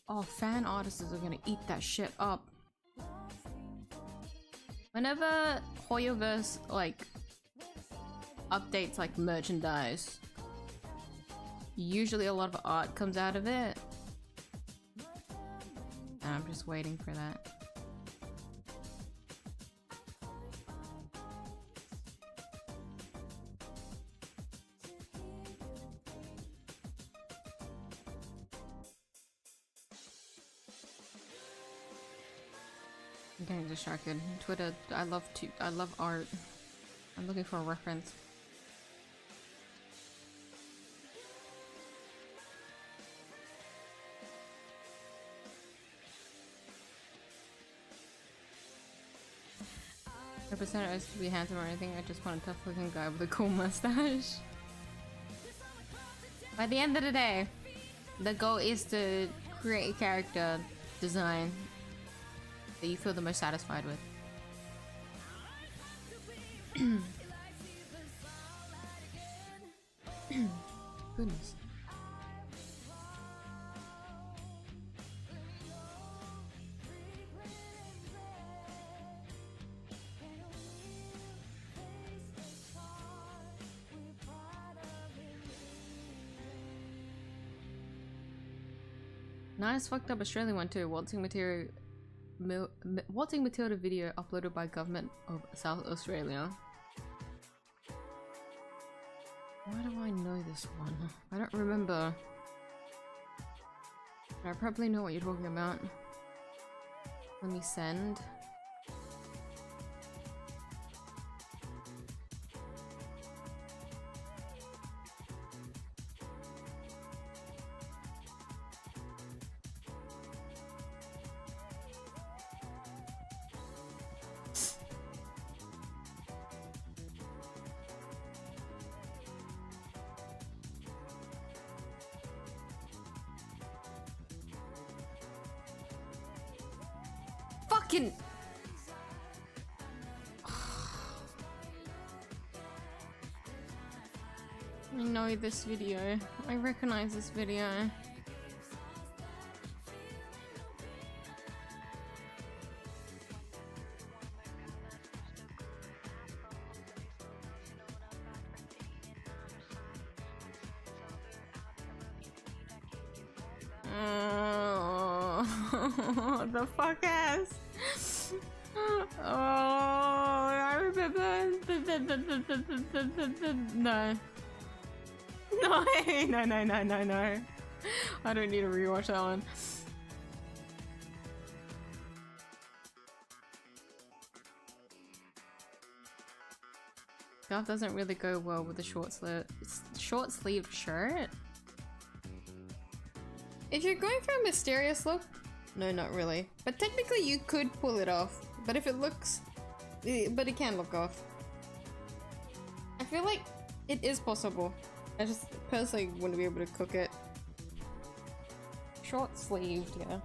Oh, fan artists are gonna eat that shit up. Whenever Hoyoverse like updates like merchandise, usually a lot of art comes out of it. And I'm just waiting for that. I'm getting distracted. Twitter, I love art. I'm looking for a reference. I percent I used to be handsome or anything, I just want a tough looking guy with a cool mustache. By the end of the day, the goal is to create a character design that you feel the most satisfied with. Goodness. Nice fucked up Australian one too. Waltzing Matilda video uploaded by government of South Australia. Why do I know this one? I don't remember. I probably know what you're talking about. Let me send. fucking. I know this video. I recognize this video. The fuck ass. Oh, I remember. No. No. I don't need to rewatch that one. Scarf doesn't really go well with a short sleeved shirt. If you're going for a mysterious look, no, not really. But technically you could pull it off. But if it looks... but it can look off. I feel like it is possible. I just personally wouldn't be able to cook it. Short sleeved, yeah.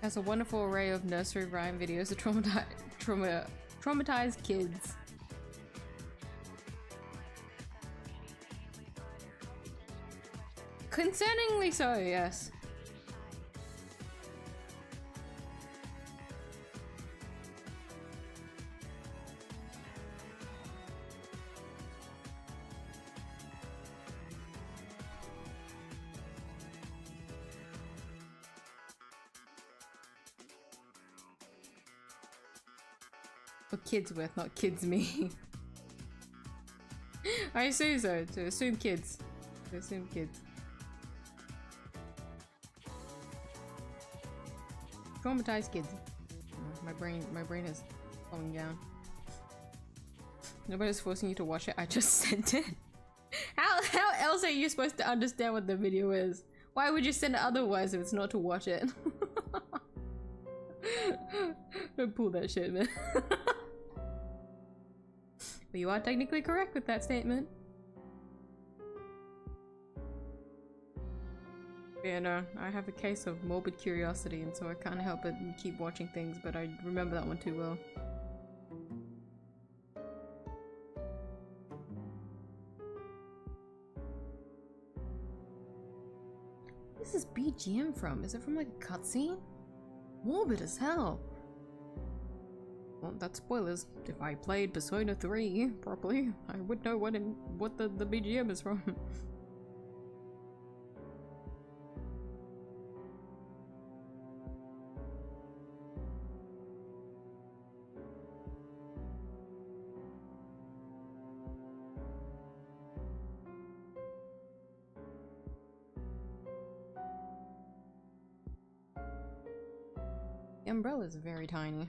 Has a wonderful array of nursery rhyme videos of traumatized kids. Concerningly so, yes. For kids with, not kids me. I assume so, to assume kids. To assume kids. Traumatized kids. My brain is falling down. Nobody's forcing you to watch it, I just sent it. How else are you supposed to understand what the video is? Why would you send it otherwise if it's not to watch it? Don't pull that shit, man. But you are technically correct with that statement. Yeah, no, I have a case of morbid curiosity, and so I can't help but keep watching things, but I remember that one too well. What is this BGM from? Is it from like a cutscene? Morbid as hell. Well, that's spoilers. If I played Persona 3 properly, I would know what the BGM is from. The umbrella is very tiny.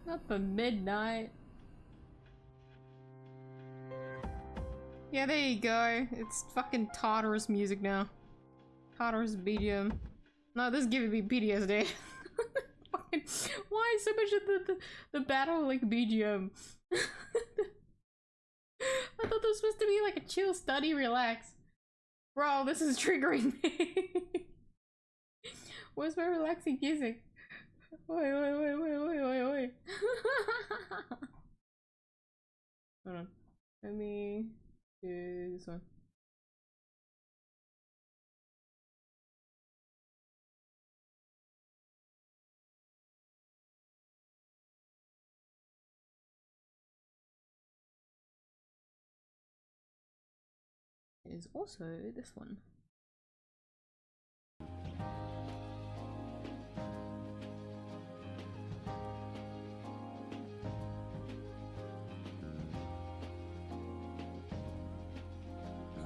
Not for midnight. Yeah, there you go. It's fucking Tartarus music now. Tartarus BGM. No, this is giving me PTSD. Fucking, why so much of the battle like BGM? I thought this was supposed to be like a chill study, relax. Bro, this is triggering me. Where's my relaxing music? Wait. Hold on. Let me do this one. is also this one.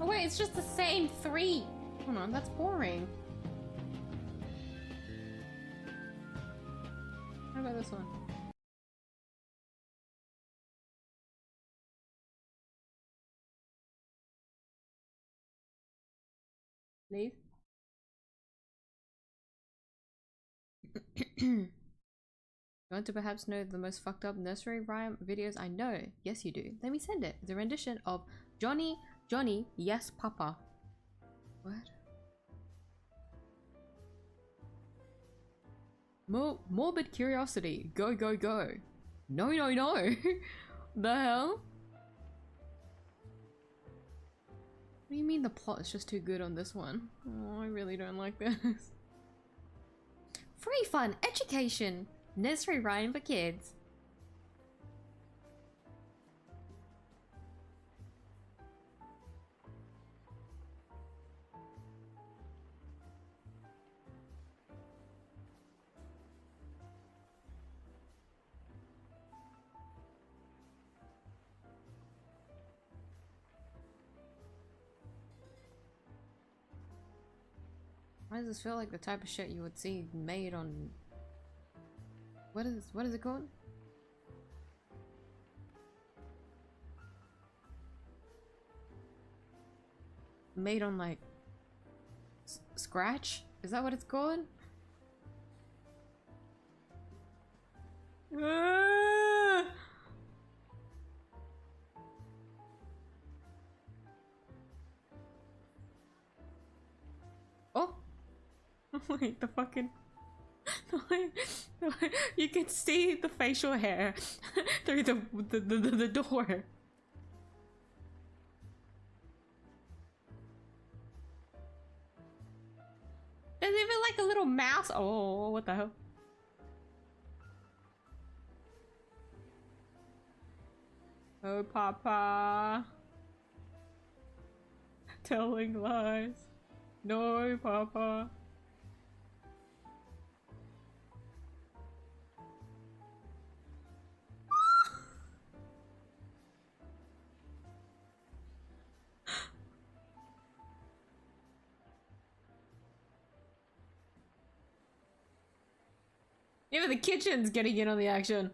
Oh wait, it's just the same 3. Hold on, that's boring. How about this one? Please? You want to perhaps know the most fucked up nursery rhyme videos I know? Yes, you do. Let me send it. It's a rendition of Johnny, Johnny, Yes, Papa. What? Morbid curiosity. Go, go, go. No, no, no. The hell? What do you mean the plot is just too good on this one? Oh, I really don't like this. Free fun education. Nursery rhyme for kids. Why does this feel like the type of shit you would see made on... What is it called? Made on like... Scratch? Is that what it's called? Oh! Wait, the fucking... You can see the facial hair through the door. There's even like a little mouse. Oh, what the hell? Oh, Papa. Telling lies. No, Papa. Even the kitchen's getting in on the action.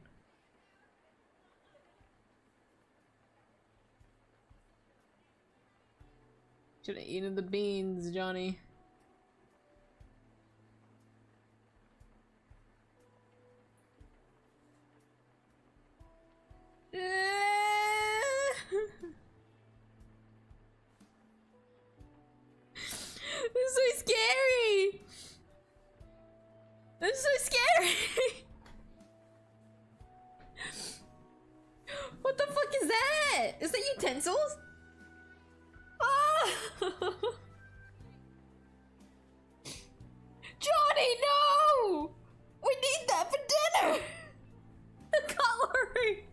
Should have eaten the beans, Johnny. This is so scary. This is so scary. What the fuck is that? Is that utensils? Ah! Johnny, no! We need that for dinner! The cutlery!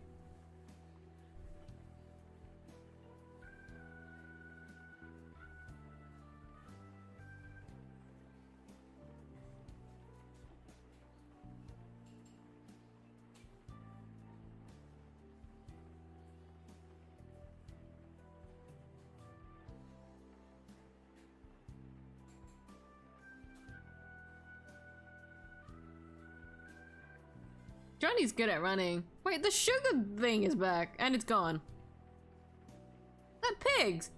Johnny's good at running. Wait, the sugar thing is back and it's gone. That pigs.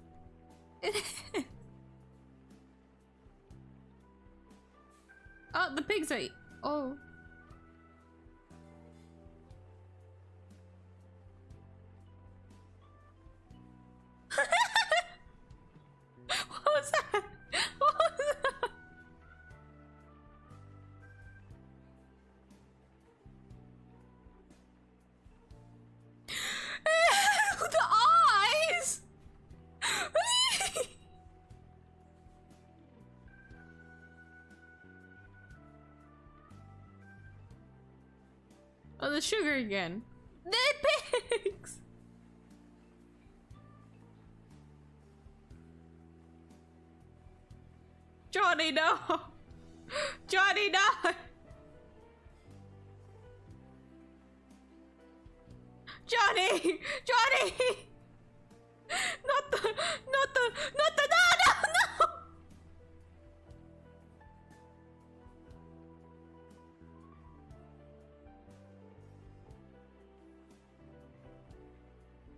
Oh, the pigs are. Oh. What was that? What was that? The eyes! Oh, the sugar again. The pigs! Johnny, no! Johnny, no! Johnny! Johnny! Not the, no, no, no!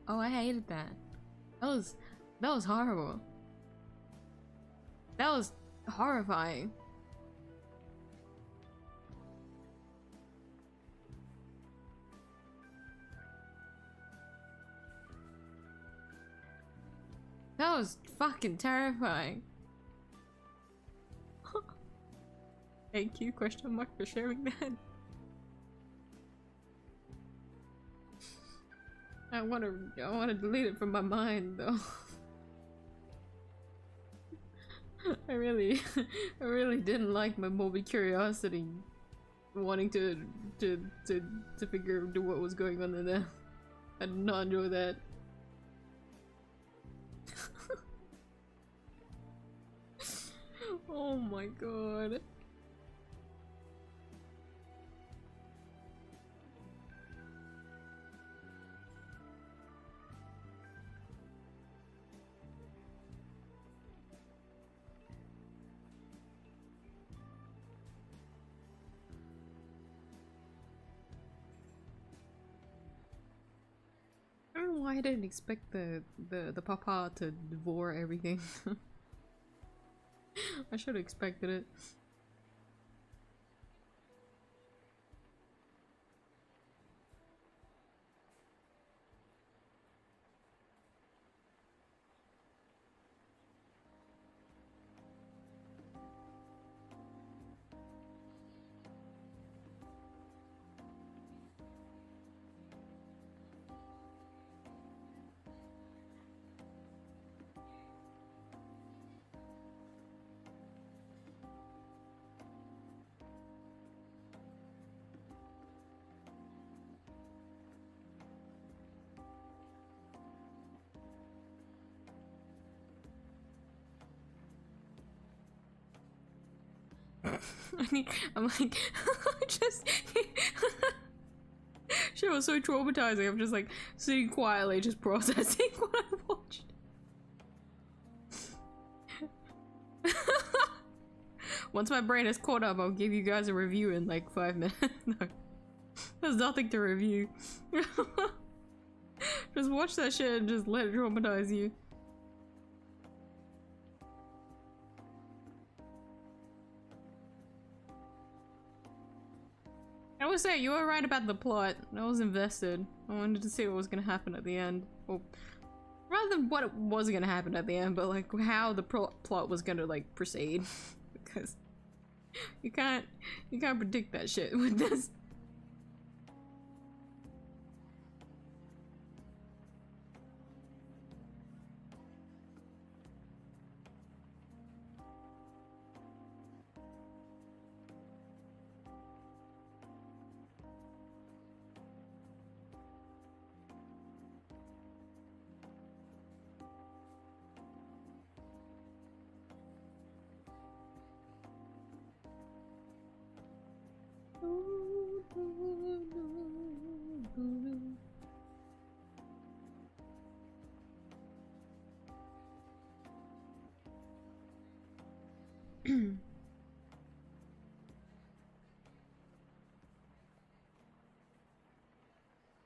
Oh, I hated that. That was horrible. That was horrifying. That was fucking terrifying. Thank you, question mark, for sharing that. I wanna delete it from my mind though. I really didn't like my morbid curiosity wanting to figure out what was going on in there. I did not enjoy that. Oh my god. I don't know why I didn't expect the papa to devour everything. I should have expected it. I'm like, just shit was so traumatizing. I'm just like sitting quietly, just processing what I watched. Once my brain is caught up, I'll give you guys a review in like 5 minutes. No, there's nothing to review. Just watch that shit and just let it traumatize you. I would say you were right about the plot. I was invested. I wanted to see what was gonna happen at the end. Well, rather than what was gonna happen at the end, but like how the plot was gonna like proceed. Because you can't predict that shit with this.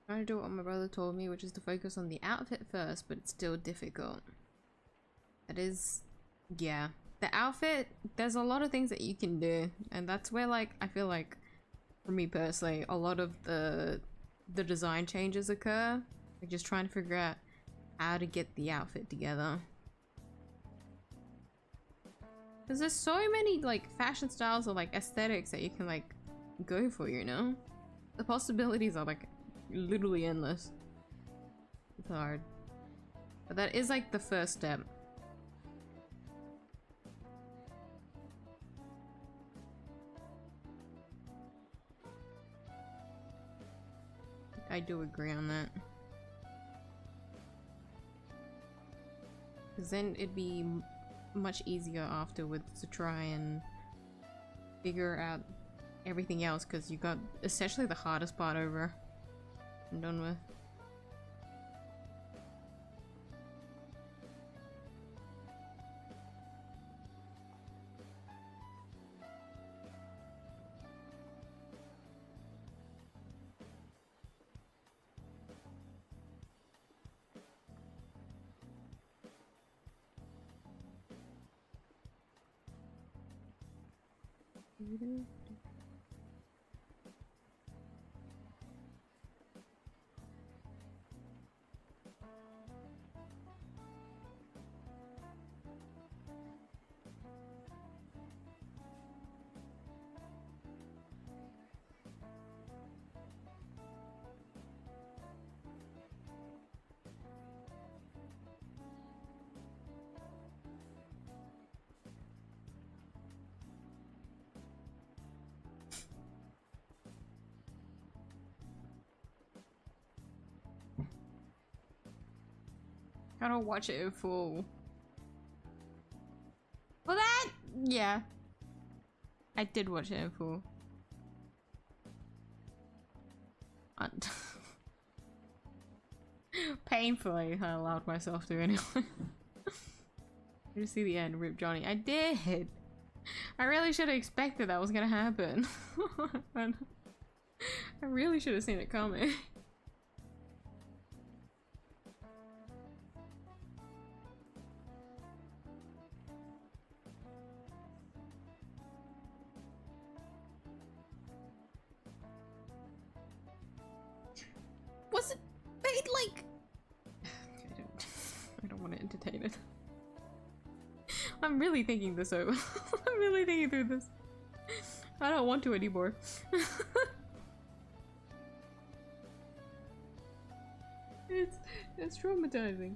Trying to do what my brother told me, which is to focus on the outfit first, but it's still difficult. It is, yeah. The outfit, there's a lot of things that you can do, and that's where, like, I feel like, for me personally, a lot of the design changes occur. Like, just trying to figure out how to get the outfit together. Because there's so many, like, fashion styles or, like, aesthetics that you can, like, go for, you know? The possibilities are, like, literally endless. It's hard. But that is, like, the first step. I do agree on that. Because then it'd be much easier afterwards to try and figure out everything else, because you got essentially the hardest part over and done with. Gotta watch it in full. Well, that, yeah, I did watch it in full. Painfully, I allowed myself to anyway. You see the end, rip Johnny. I did. I really should have expected that was gonna happen. I really should have seen it coming. Was it made like... I don't want to entertain it. I'm really thinking this over. I'm really thinking through this. I don't want to anymore. It's traumatizing.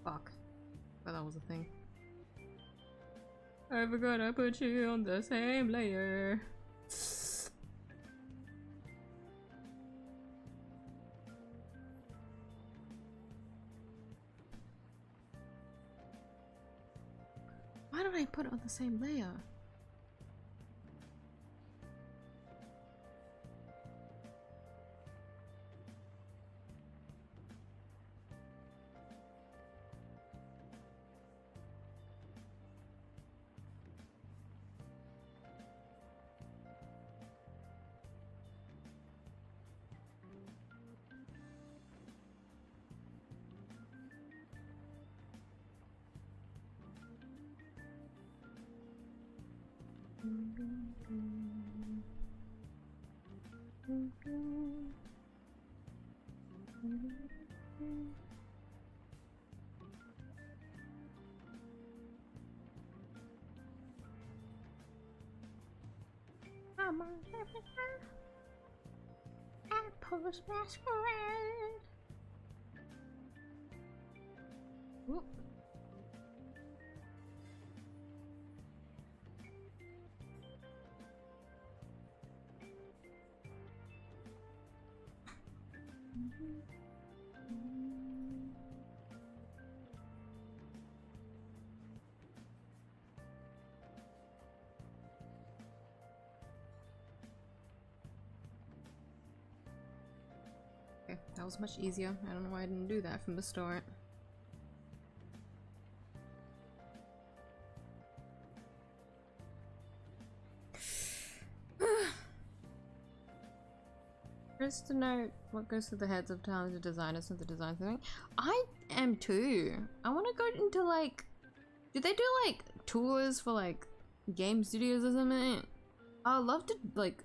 Fuck. But that was a thing. I forgot I put you on the same layer. Why did I put it on the same layer? I'm on Apple's masquerade. Whoop. Okay, that was much easier. I don't know why I didn't do that from the start. Just to know what goes through the heads of talented designers and the design thing. I am too. I want to go into like, do they do like tours for like game studios or something? I'd love to like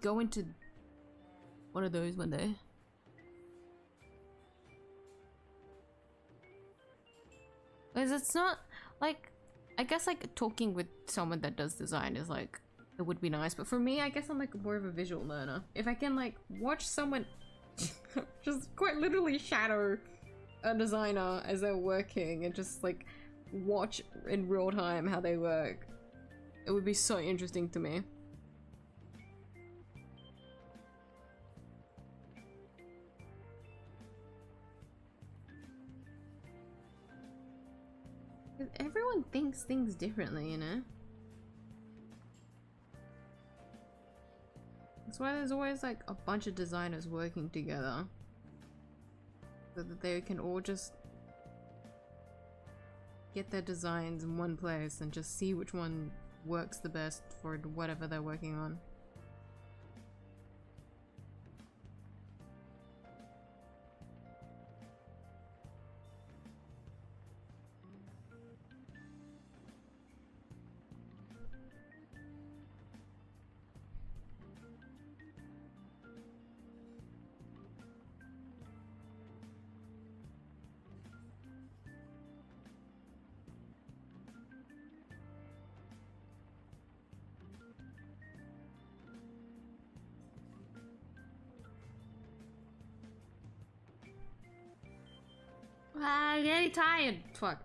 go into one of those one day. Because it's not like, I guess like talking with someone that does design is like, it would be nice, but for me, I guess I'm like more of a visual learner. If I can like watch someone just quite literally shadow a designer as they're working and just like watch in real time how they work, it would be so interesting to me. Everyone thinks things differently, you know? That's why there's always like a bunch of designers working together. So that they can all just get their designs in one place and just see which one works the best for whatever they're working on. I'm getting tired. Fuck.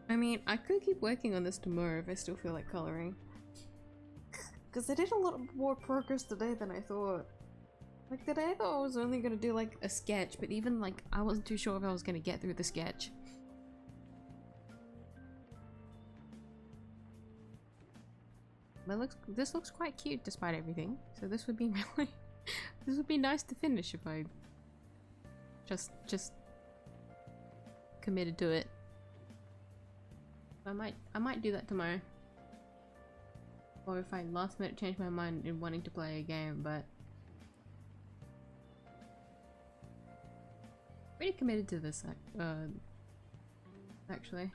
I mean, I could keep working on this tomorrow if I still feel like coloring. Because I did a lot more progress today than I thought. Like today I thought I was only gonna do like a sketch, but even like I wasn't too sure if I was gonna get through the sketch. But this looks quite cute despite everything. So this would be really this would be nice to finish if I just committed to it. I might do that tomorrow. Or if I last minute change my mind in wanting to play a game, but pretty committed to this actually.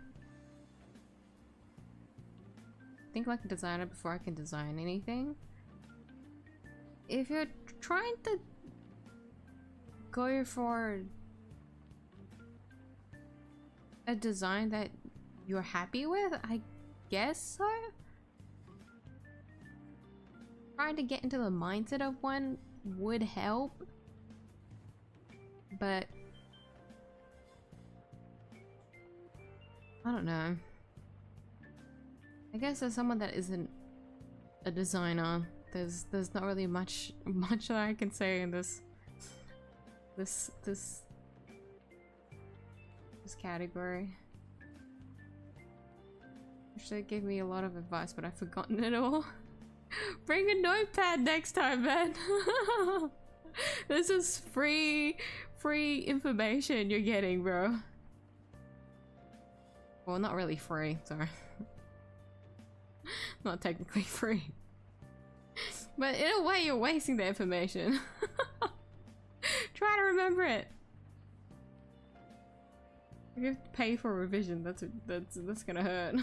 Think like a designer before I can design anything. If you're trying to go for a design that you're happy with, I guess so. Trying to get into the mindset of one would help, but I don't know. I guess as someone that isn't a designer, there's not really much that I can say in this category. Actually, it gave me a lot of advice, but I've forgotten it all. Bring a notepad next time, man. This is free information you're getting, bro. Well, not really free, sorry. Not technically free. But in a way, you're wasting the information. Try to remember it. You have to pay for revision. That's gonna hurt.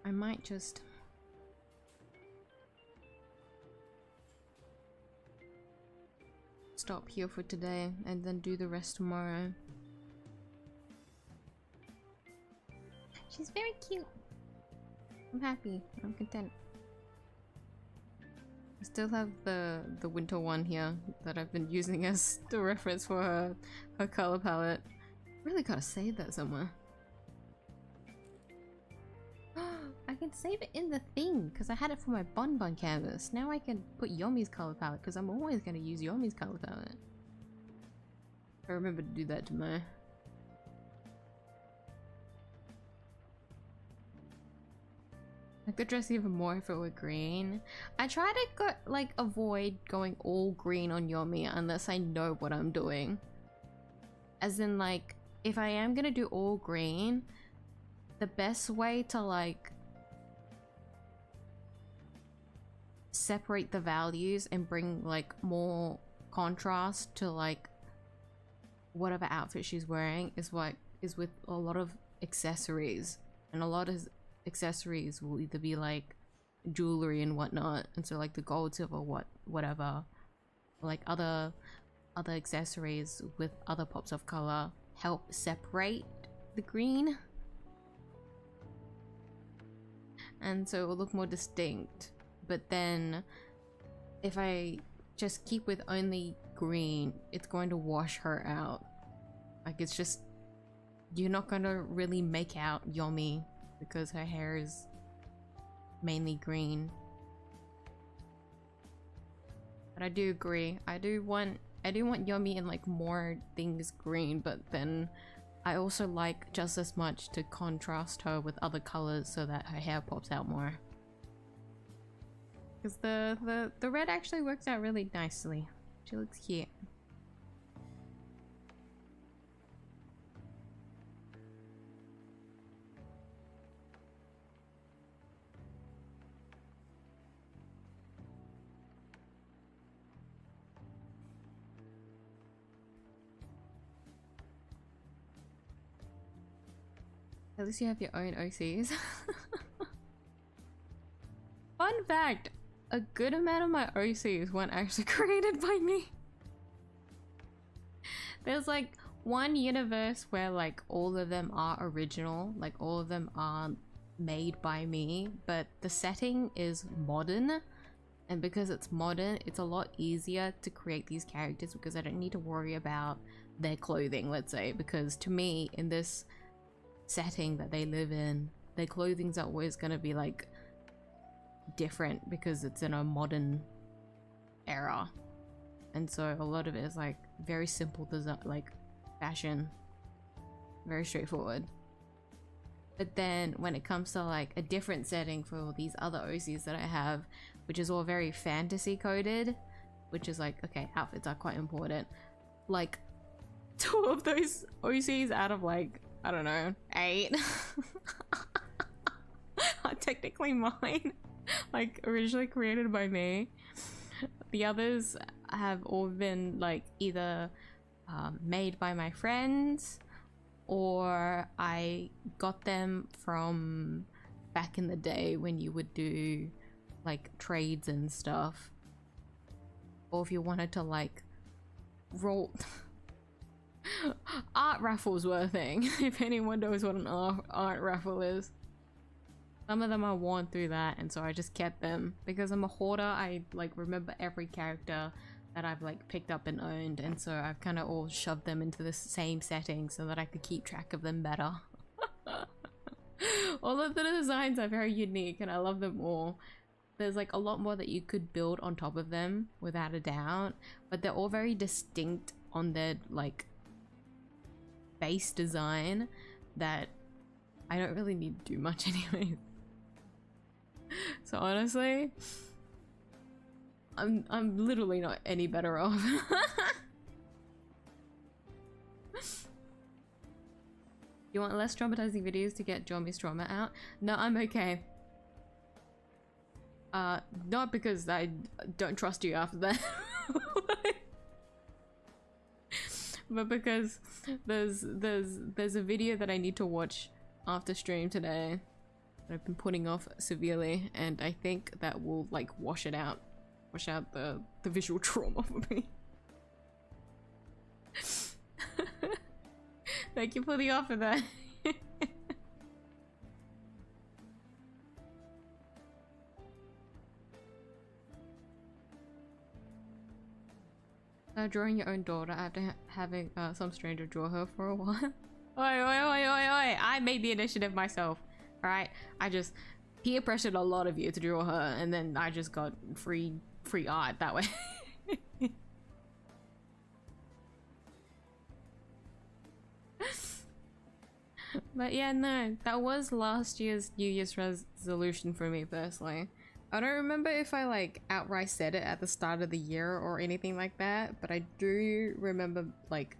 I might just stop here for today and then do the rest tomorrow. She's very cute. I'm happy. I'm content. I still have the winter one here that I've been using as the reference for her color palette. Really gotta save that somewhere. I can save it in the thing because I had it for my Bun canvas. Now I can put Yomi's color palette because I'm always gonna use Yomi's color palette. I remember to do that tomorrow. I could dress even more if it were green. I try to go, like, avoid going all green on Yomi unless I know what I'm doing. As in, like, if I am gonna do all green, the best way to, like, separate the values and bring, like, more contrast to, like, whatever outfit she's wearing is with a lot of accessories. And a lot of accessories will either be like jewelry and whatnot, and so like the gold, silver, whatever, like other accessories with other pops of color help separate the green, and so it will look more distinct. But then if I just keep with only green, it's going to wash her out. Like, it's just, you're not gonna really make out Yomi because her hair is mainly green. But I do agree. I do want Yomi in like more things green, but then I also like just as much to contrast her with other colors so that her hair pops out more. Because the red actually works out really nicely. She looks cute. At least you have your own OCs. Fun fact, a good amount of my OCs weren't actually created by me. There's like one universe where like all of them are original, like all of them are made by me, but the setting is modern. And because it's modern, it's a lot easier to create these characters because I don't need to worry about their clothing, let's say, because to me, in this setting that they live in, their clothing's always going to be like different because it's in a modern era, and so a lot of it is like very simple design, like fashion, very straightforward. But then when it comes to like a different setting for all these other OCs that I have, which is all very fantasy coded, which is like, okay, outfits are quite important, like 2 of those OCs out of like, I don't know, 8 are technically mine, like originally created by me. The others have all been like either made by my friends, or I got them from back in the day when you would do like trades and stuff, or if you wanted to like roll. Art raffles were a thing, if anyone knows what an art raffle is. Some of them are worn through that, and so I just kept them because I'm a hoarder. I like remember every character that I've like picked up and owned, and so I've kind of all shoved them into the same setting so that I could keep track of them better. All of the designs are very unique and I love them all. There's like a lot more that you could build on top of them without a doubt, but they're all very distinct on their like base design that I don't really need to do much anyway. So honestly, I'm literally not any better off. You want less traumatizing videos to get Jomi's trauma out? No, I'm okay. Not because I don't trust you after that. But because there's a video that I need to watch after stream today that I've been putting off severely, and I think that will like wash out the visual trauma for me. Thank you for the offer there. Drawing your own daughter after having some stranger draw her for a while. Oi, oi, oi, oi, oi! I made the initiative myself. Alright? I just peer pressured a lot of you to draw her, and then I just got free art that way. But yeah, no, that was last year's New Year's resolution for me personally. I don't remember if I like outright said it at the start of the year or anything like that, but I do remember like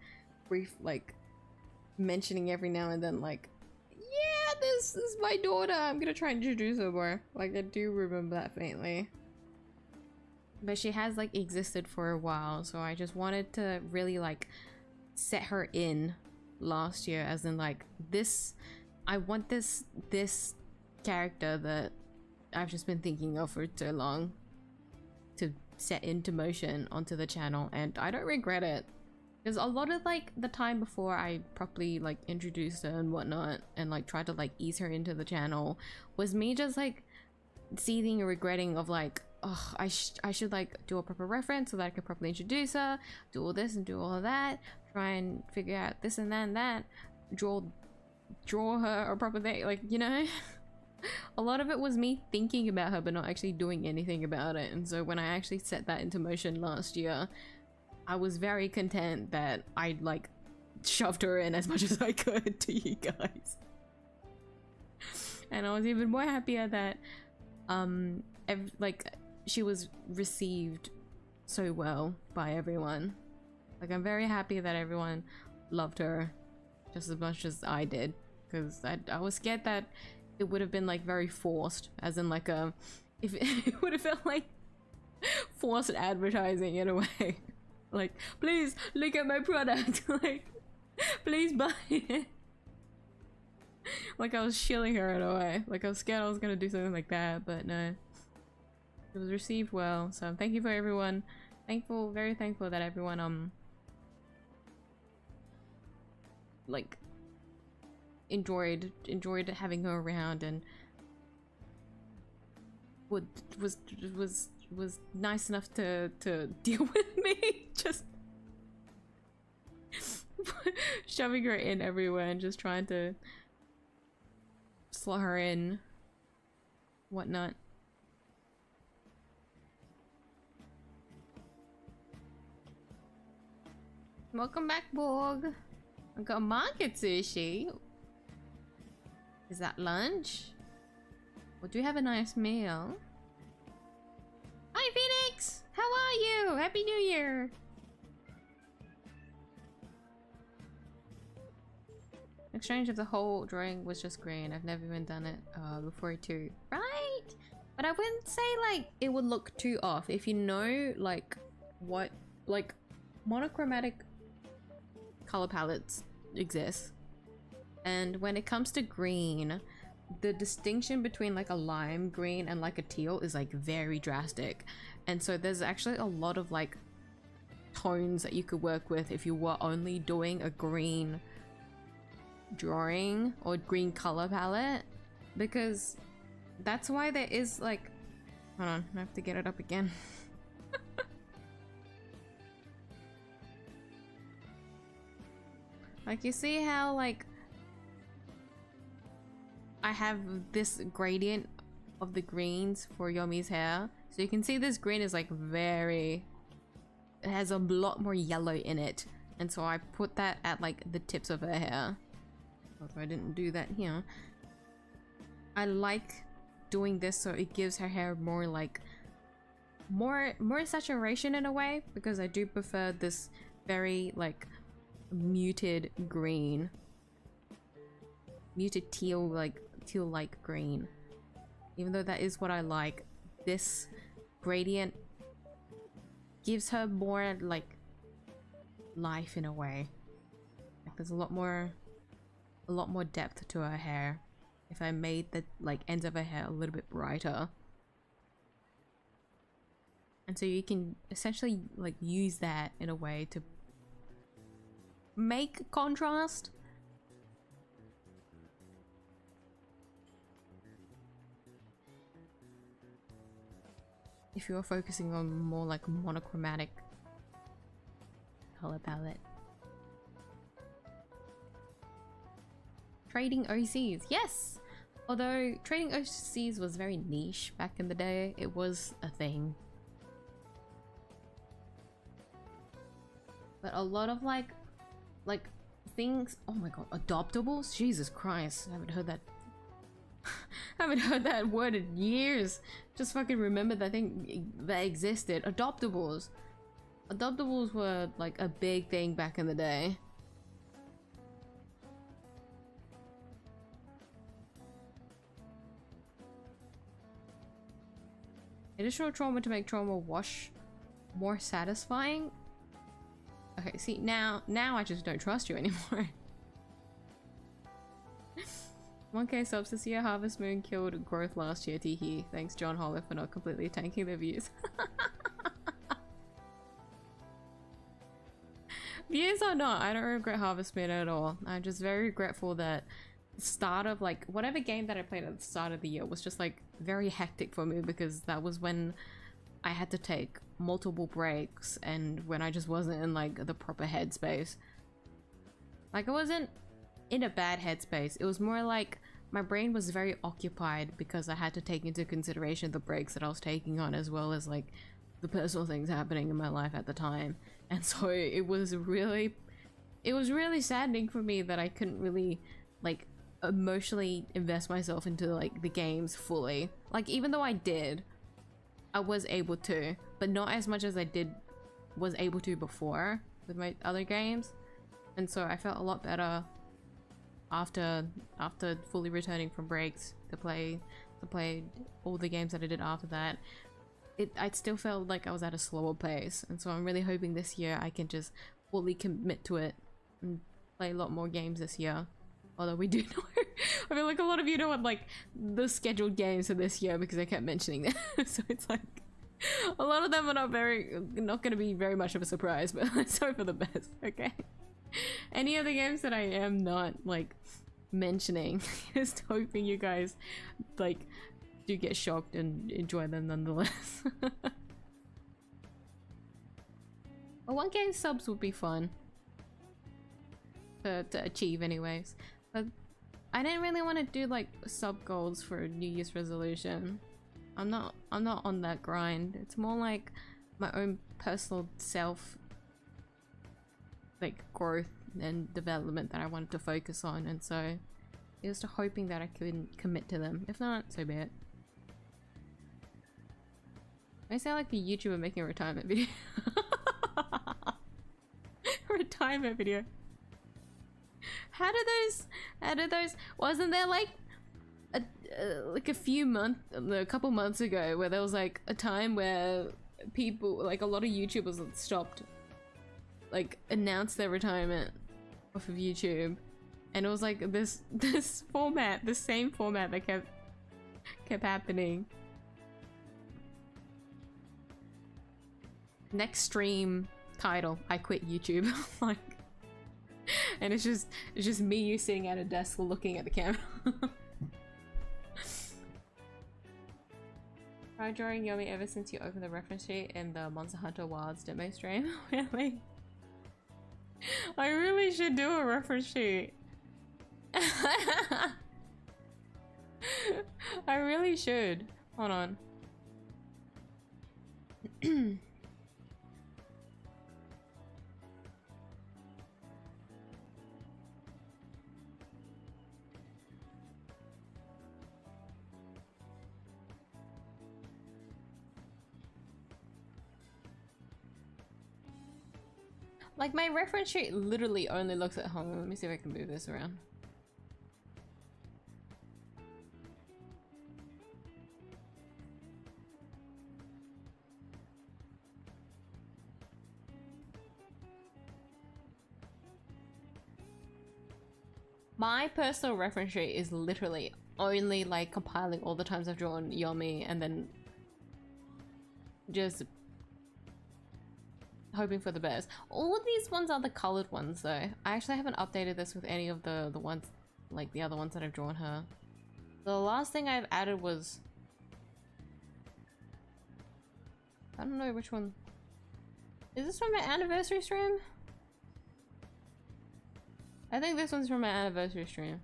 mentioning every now and then like, yeah, this is my daughter, I'm gonna try and introduce her more. Like, I do remember that faintly. But she has like existed for a while, so I just wanted to really like set her in last year, as in like this, I want this character that I've just been thinking of for so long to set into motion onto the channel, and I don't regret it. Because a lot of like the time before I properly like introduced her and whatnot and like tried to like ease her into the channel was me just like seething and regretting of like, oh, I should like do a proper reference so that I can properly introduce her, do all this and do all of that, try and figure out this and that and that, draw her a proper thing, like, you know. A lot of it was me thinking about her but not actually doing anything about it, and so when I actually set that into motion last year, I was very content that I like shoved her in as much as I could to you guys. And I was even more happier that like she was received so well by everyone. Like, I'm very happy that everyone loved her just as much as I did, because I was scared that it would have been like very forced, as in like if it would have felt like forced advertising in a way. Like, please look at my product, like please buy it. Like I was shilling her in a way. Like I was scared I was gonna do something like that, but no. It was received well, so thank you for everyone. Thankful, very thankful that everyone like enjoyed having her around, and was nice enough to deal with me just shoving her in everywhere and just trying to slot her in, whatnot. Welcome back, Borg. I've got a market sushi. Is that lunch? Or do you have a nice meal? Hi, Phoenix! How are you? Happy New Year! Exchange of the whole drawing was just green. I've never even done it before too. Right? But I wouldn't say like it would look too off. If you know like what like monochromatic color palettes exist, and when it comes to green, the distinction between like a lime green and like a teal is like very drastic, and so there's actually a lot of like tones that you could work with if you were only doing a green drawing or green color palette, because that's why there is like, hold on, I have to get it up again. Like, you see how like I have this gradient of the greens for Yomi's hair, so you can see this green is like very, it has a lot more yellow in it, and so I put that at like the tips of her hair, although I didn't do that here. I like doing this so it gives her hair more like more saturation in a way, because I do prefer this very like muted green muted teal-like green. Even though that is what I like, this gradient gives her more like life in a way. Like there's a lot more depth to her hair if I made the like ends of her hair a little bit brighter. And so you can essentially like use that in a way to make contrast. If you're focusing on more like monochromatic color palette. Trading OCs, yes! Although trading OCs was very niche back in the day, it was a thing. But a lot of like things, oh my god, adoptables? Jesus Christ, I haven't heard that. I haven't heard that word in years. Just fucking remember that thing that existed. Adoptables. Adoptables were like a big thing back in the day. Additional trauma to make trauma wash more satisfying? Okay, see, now I just don't trust you anymore. 1k subs this year. Harvest Moon killed growth last year. Teehee. Thanks John Holler for not completely tanking their views. Views or not, I don't regret Harvest Moon at all. I'm just very regretful that the start of like whatever game that I played at the start of the year was just like very hectic for me, because that was when I had to take multiple breaks and when I just wasn't in like the proper headspace. Like I wasn't in a bad headspace, it was more like my brain was very occupied because I had to take into consideration the breaks that I was taking on, as well as like the personal things happening in my life at the time. And so it was really saddening for me that I couldn't really like emotionally invest myself into like the games fully. Like even though I did, I was able to, but not as much as I was able to before with my other games. And so I felt a lot better after fully returning from breaks to play all the games that I did after that. I still felt like I was at a slower pace, and so I'm really hoping this year I can just fully commit to it and play a lot more games this year. Although we do know, I feel like a lot of you know what like the scheduled games for this year because I kept mentioning them. So it's like a lot of them are not going to be very much of a surprise, but let's hope for the best. Okay. Any other games that I am not like mentioning, just hoping you guys like do get shocked and enjoy them nonetheless. Well, 1k subs would be fun to achieve anyways, but I didn't really want to do like sub goals for New Year's resolution. I'm not on that grind. It's more like my own personal self like growth and development that I wanted to focus on, and so it was hoping that I could commit to them. If not, so be it. I sound like a YouTuber making a retirement video. Retirement video. How did those wasn't there like a couple months ago where there was like a time where people, like a lot of YouTubers stopped, like announced their retirement off of YouTube, and it was like this format, the same format that kept happening. Next stream title, I quit YouTube. Like, and it's just me, you sitting at a desk looking at the camera. Tried drawing Yomi ever since you opened the reference sheet in the Monster Hunter Wilds demo stream. Really? I really should do a reference sheet. I really should. Hold on. Like my reference sheet literally only looks at home. Let me see if I can move this around. My personal reference sheet is literally only like compiling all the times I've drawn Yomi and then just hoping for the best. All of these ones are the colored ones though. I actually haven't updated this with any of the ones, like the other ones that I've drawn her. The last thing I've added was... I don't know which one. Is this from my anniversary stream? I think this one's from my anniversary stream.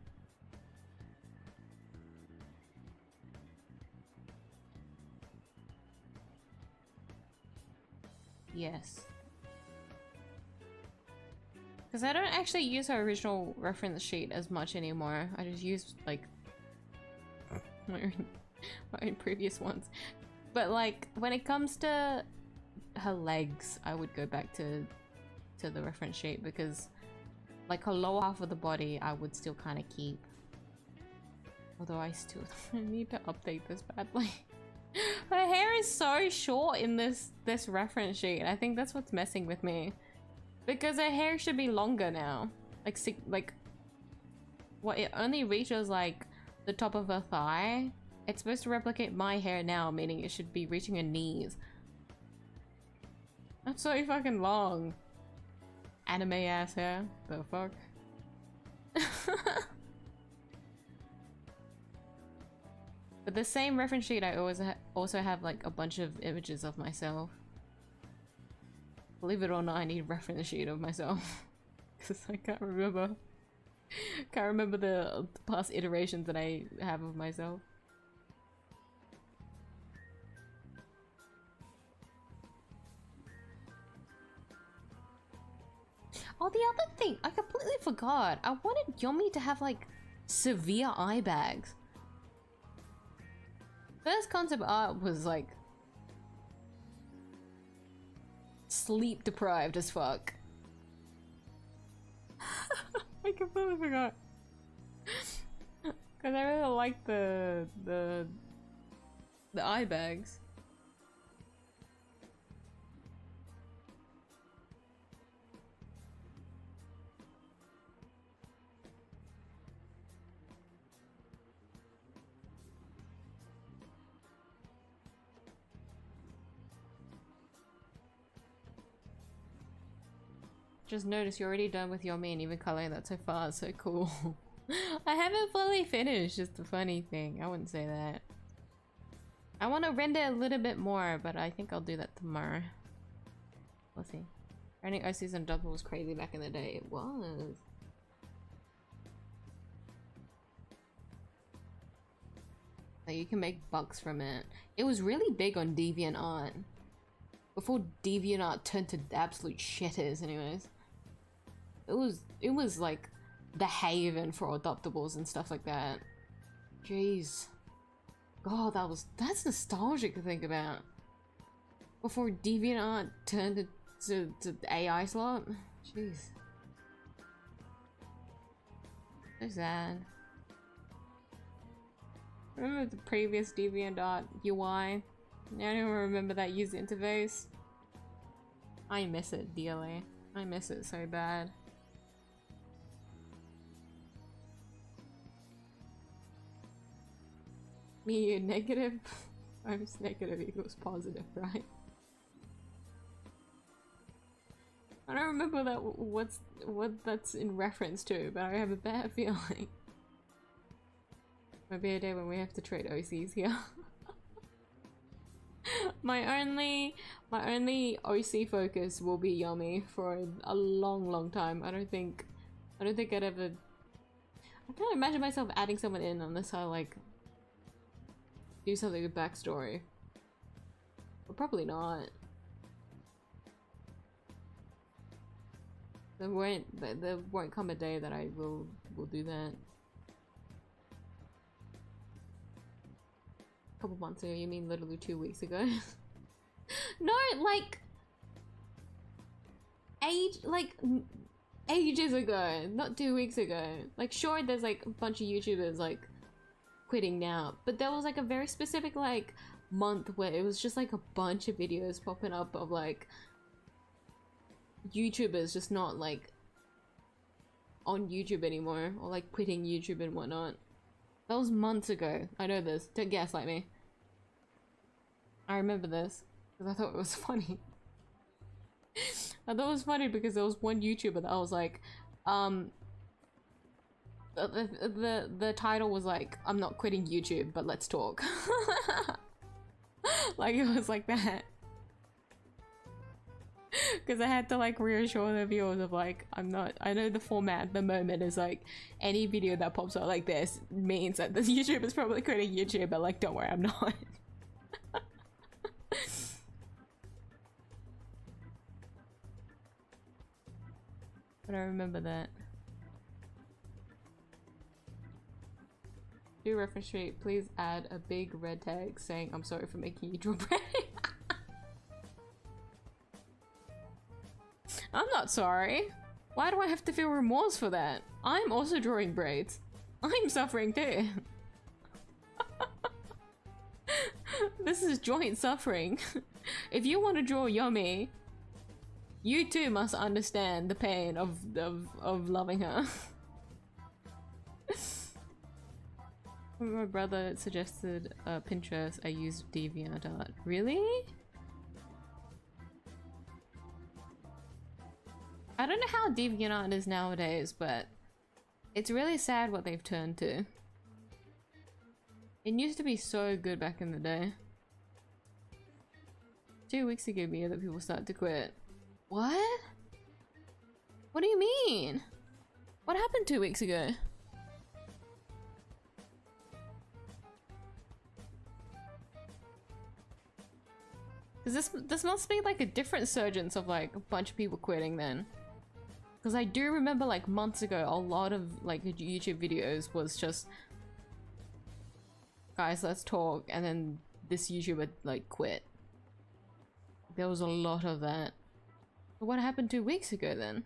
Yes. Because I don't actually use her original reference sheet as much anymore. I just use like my own previous ones. But like when it comes to her legs, I would go back to the reference sheet because like her lower half of the body I would still kind of keep. Although I still need to update this badly. Her hair is so short in this reference sheet. I think that's what's messing with me. Because her hair should be longer now. Like what, it only reaches like the top of her thigh. It's supposed to replicate my hair now, meaning it should be reaching her knees. That's so fucking long. Anime ass hair. The fuck? But the same reference sheet I always also have like a bunch of images of myself. Believe it or not, I need a reference sheet of myself. Because I can't remember the past iterations that I have of myself. Oh, the other thing, I completely forgot. I wanted Yomi to have like severe eye bags. First concept art was like sleep deprived as fuck. I completely forgot. Cause I really like the eye bags. Just noticed you're already done with Yomi and even coloring that so far. So cool. I haven't fully finished, just a funny thing. I wouldn't say that. I want to render a little bit more, but I think I'll do that tomorrow. We'll see. Running OCs and double was crazy back in the day. It was. Like you can make bucks from it. It was really big on DeviantArt. Before DeviantArt turned to absolute shitters anyways. It was like the haven for adoptables and stuff like that. Jeez. God, that's nostalgic to think about. Before DeviantArt turned to AI slot. Jeez. So sad. Remember the previous DeviantArt UI? I don't even remember that user interface. I miss it dearly. I miss it so bad. miyuu negative times negative equals positive, right? I don't remember that what that's in reference to, but I have a bad feeling. Might be a day when we have to trade OCs here. My only OC focus will be Yomi for a long time. I don't think I'd ever. I can't imagine myself adding someone in unless I like do something with backstory. But probably not. There won't come a day that I will do that. Couple months ago, you mean literally 2 weeks ago? No, like ages ago, not 2 weeks ago. Like sure, there's like a bunch of YouTubers like quitting now, but there was like a very specific like month where it was just like a bunch of videos popping up of like YouTubers just not like on YouTube anymore, or like quitting YouTube and whatnot. That was months ago. I know this. Don't gaslight me. I remember this because I thought it was funny. I thought it was funny because there was one YouTuber that I was like, the title was like, I'm not quitting YouTube, but let's talk. Like it was like that. Because I had to like reassure the viewers of like, I'm not, I know the format at the moment is like any video that pops out like this means that the YouTuber is probably quitting YouTube, but like don't worry, I'm not. But I remember that. Do reference street, please add a big red tag saying I'm sorry for making you draw bread. I'm not sorry. Why do I have to feel remorse for that? I'm also drawing braids. I'm suffering too. This is joint suffering. If you want to draw Yummy, you too must understand the pain of loving her. My brother suggested Pinterest. I used DeviantArt. Really? I don't know how DeviantArt is nowadays, but it's really sad what they've turned to. It used to be so good back in the day. 2 weeks ago, me other people started to quit. What? What do you mean? What happened 2 weeks ago? Cause this must be like a different surgence of like a bunch of people quitting then. Because I do remember like months ago a lot of like YouTube videos was just guys, let's talk, and then this YouTuber like quit. There was a lot of that. But what happened 2 weeks ago then?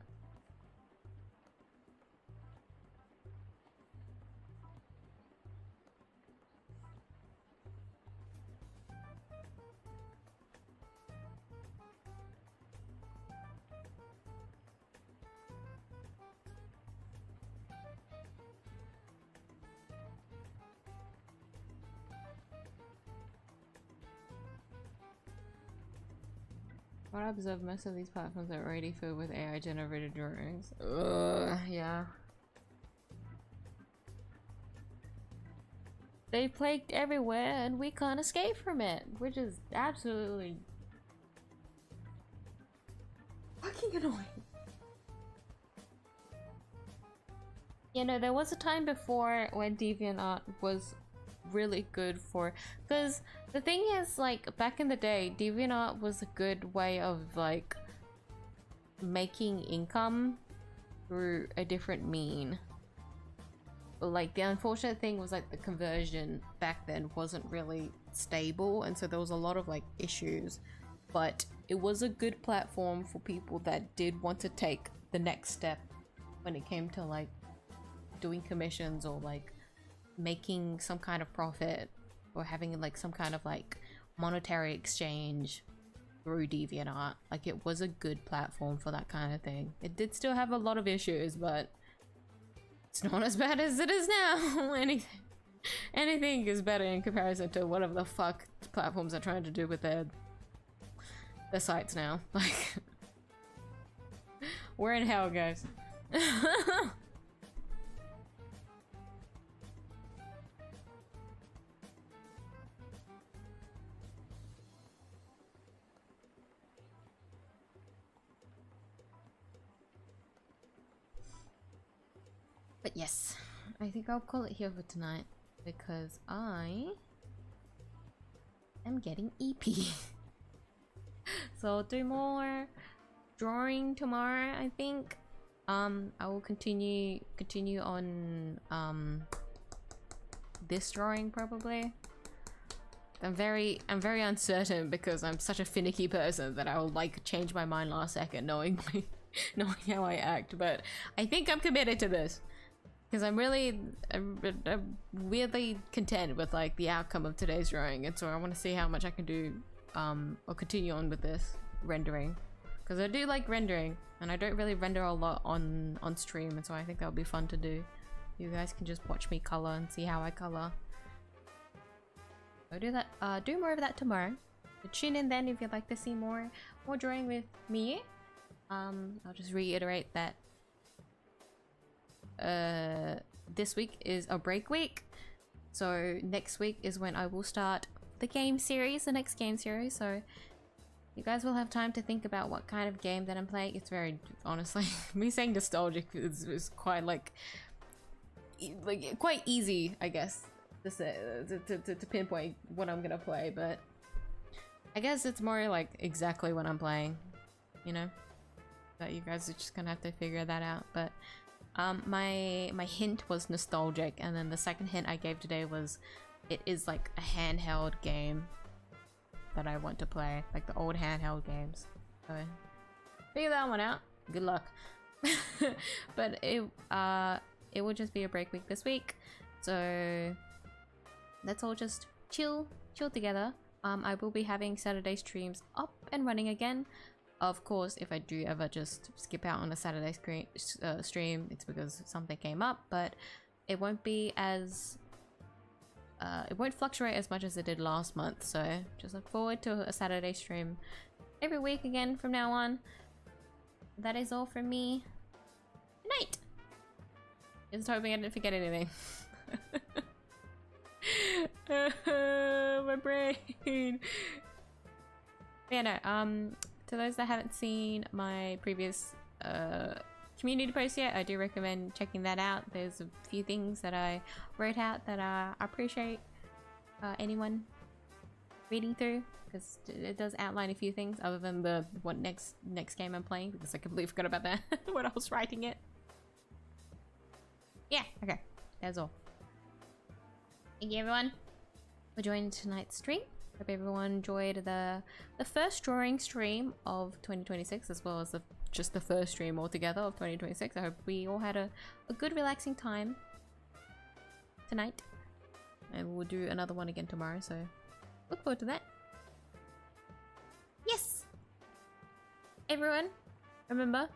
What I observed, most of these platforms are already filled with AI generated drawings. Yeah. They've plagued everywhere and we can't escape from it, which is absolutely fucking annoying. You know, there was a time before when DeviantArt was really good for, because the thing is, like, back in the day, DeviantArt was a good way of like making income through a different mean. But like the unfortunate thing was like the conversion back then wasn't really stable, and so there was a lot of like issues, but it was a good platform for people that did want to take the next step when it came to like doing commissions or like making some kind of profit or having like some kind of like monetary exchange through DeviantArt. Like it was a good platform for that kind of thing. It did still have a lot of issues, but it's not as bad as it is now. Anything is better in comparison to whatever the fuck platforms are trying to do with their sites now. Like we're in hell, guys. But yes, I think I'll call it here for tonight because I am getting EP. So I'll do more drawing tomorrow, I think. I will continue on this drawing probably. I'm very uncertain because I'm such a finicky person that I will like change my mind last second knowing how I act, but I think I'm committed to this. Because I'm weirdly content with like the outcome of today's drawing, and so I want to see how much I can do or continue on with this rendering. because I do like rendering, and I don't really render a lot on stream, and so I think that would be fun to do. You guys can just watch me color and see how I color. I'll do that. Do more of that tomorrow. So tune in then if you'd like to see more drawing with me. I'll just reiterate that this week is a break week, so next week is when I will start the game series, the next game series. So you guys will have time to think about what kind of game that I'm playing. It's very, honestly, me saying nostalgic is quite like quite easy, I guess, to say, to pinpoint what I'm gonna play, but I guess it's more like exactly what I'm playing, you know? But you guys are just gonna have to figure that out. But my hint was nostalgic, and then the second hint I gave today was it is like a handheld game that I want to play, like the old handheld games. So figure that one out. Good luck. But it will just be a break week this week, so let's all just chill together. I will be having Saturday streams up and running again. Of course, if I do ever just skip out on a Saturday stream, it's because something came up, but it won't be as it won't fluctuate as much as it did last month. So just look forward to a Saturday stream every week again from now on. That is all from me. Good night. Just hoping I didn't forget anything. My brain. Yeah, no, to those that haven't seen my previous community post yet, I do recommend checking that out. There's a few things that I wrote out that I appreciate anyone reading through, because it does outline a few things other than the what next game I'm playing, because I completely forgot about that when I was writing it. Yeah, okay, that's all. Thank you everyone for joining tonight's stream. Hope everyone enjoyed the first drawing stream of 2026, as well as just the first stream altogether of 2026. I hope we all had a good relaxing time tonight, and we'll do another one again tomorrow, so look forward to that. Yes, everyone, remember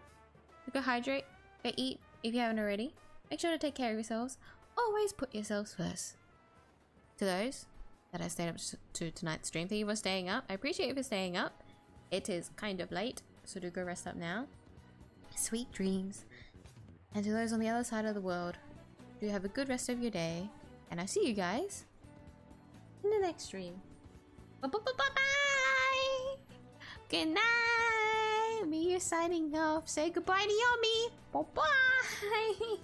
to go hydrate, go eat if you haven't already. Make sure to take care of yourselves. Always put yourselves first. To those that I stayed up to tonight's stream, thank you for staying up. I appreciate you for staying up. It is kind of late, so do go rest up now. Sweet dreams. And to those on the other side of the world, do have a good rest of your day, and I'll see you guys in the next stream. Bye-bye! Good night! Me, you're signing off. Say goodbye to Yomi! Bye-bye!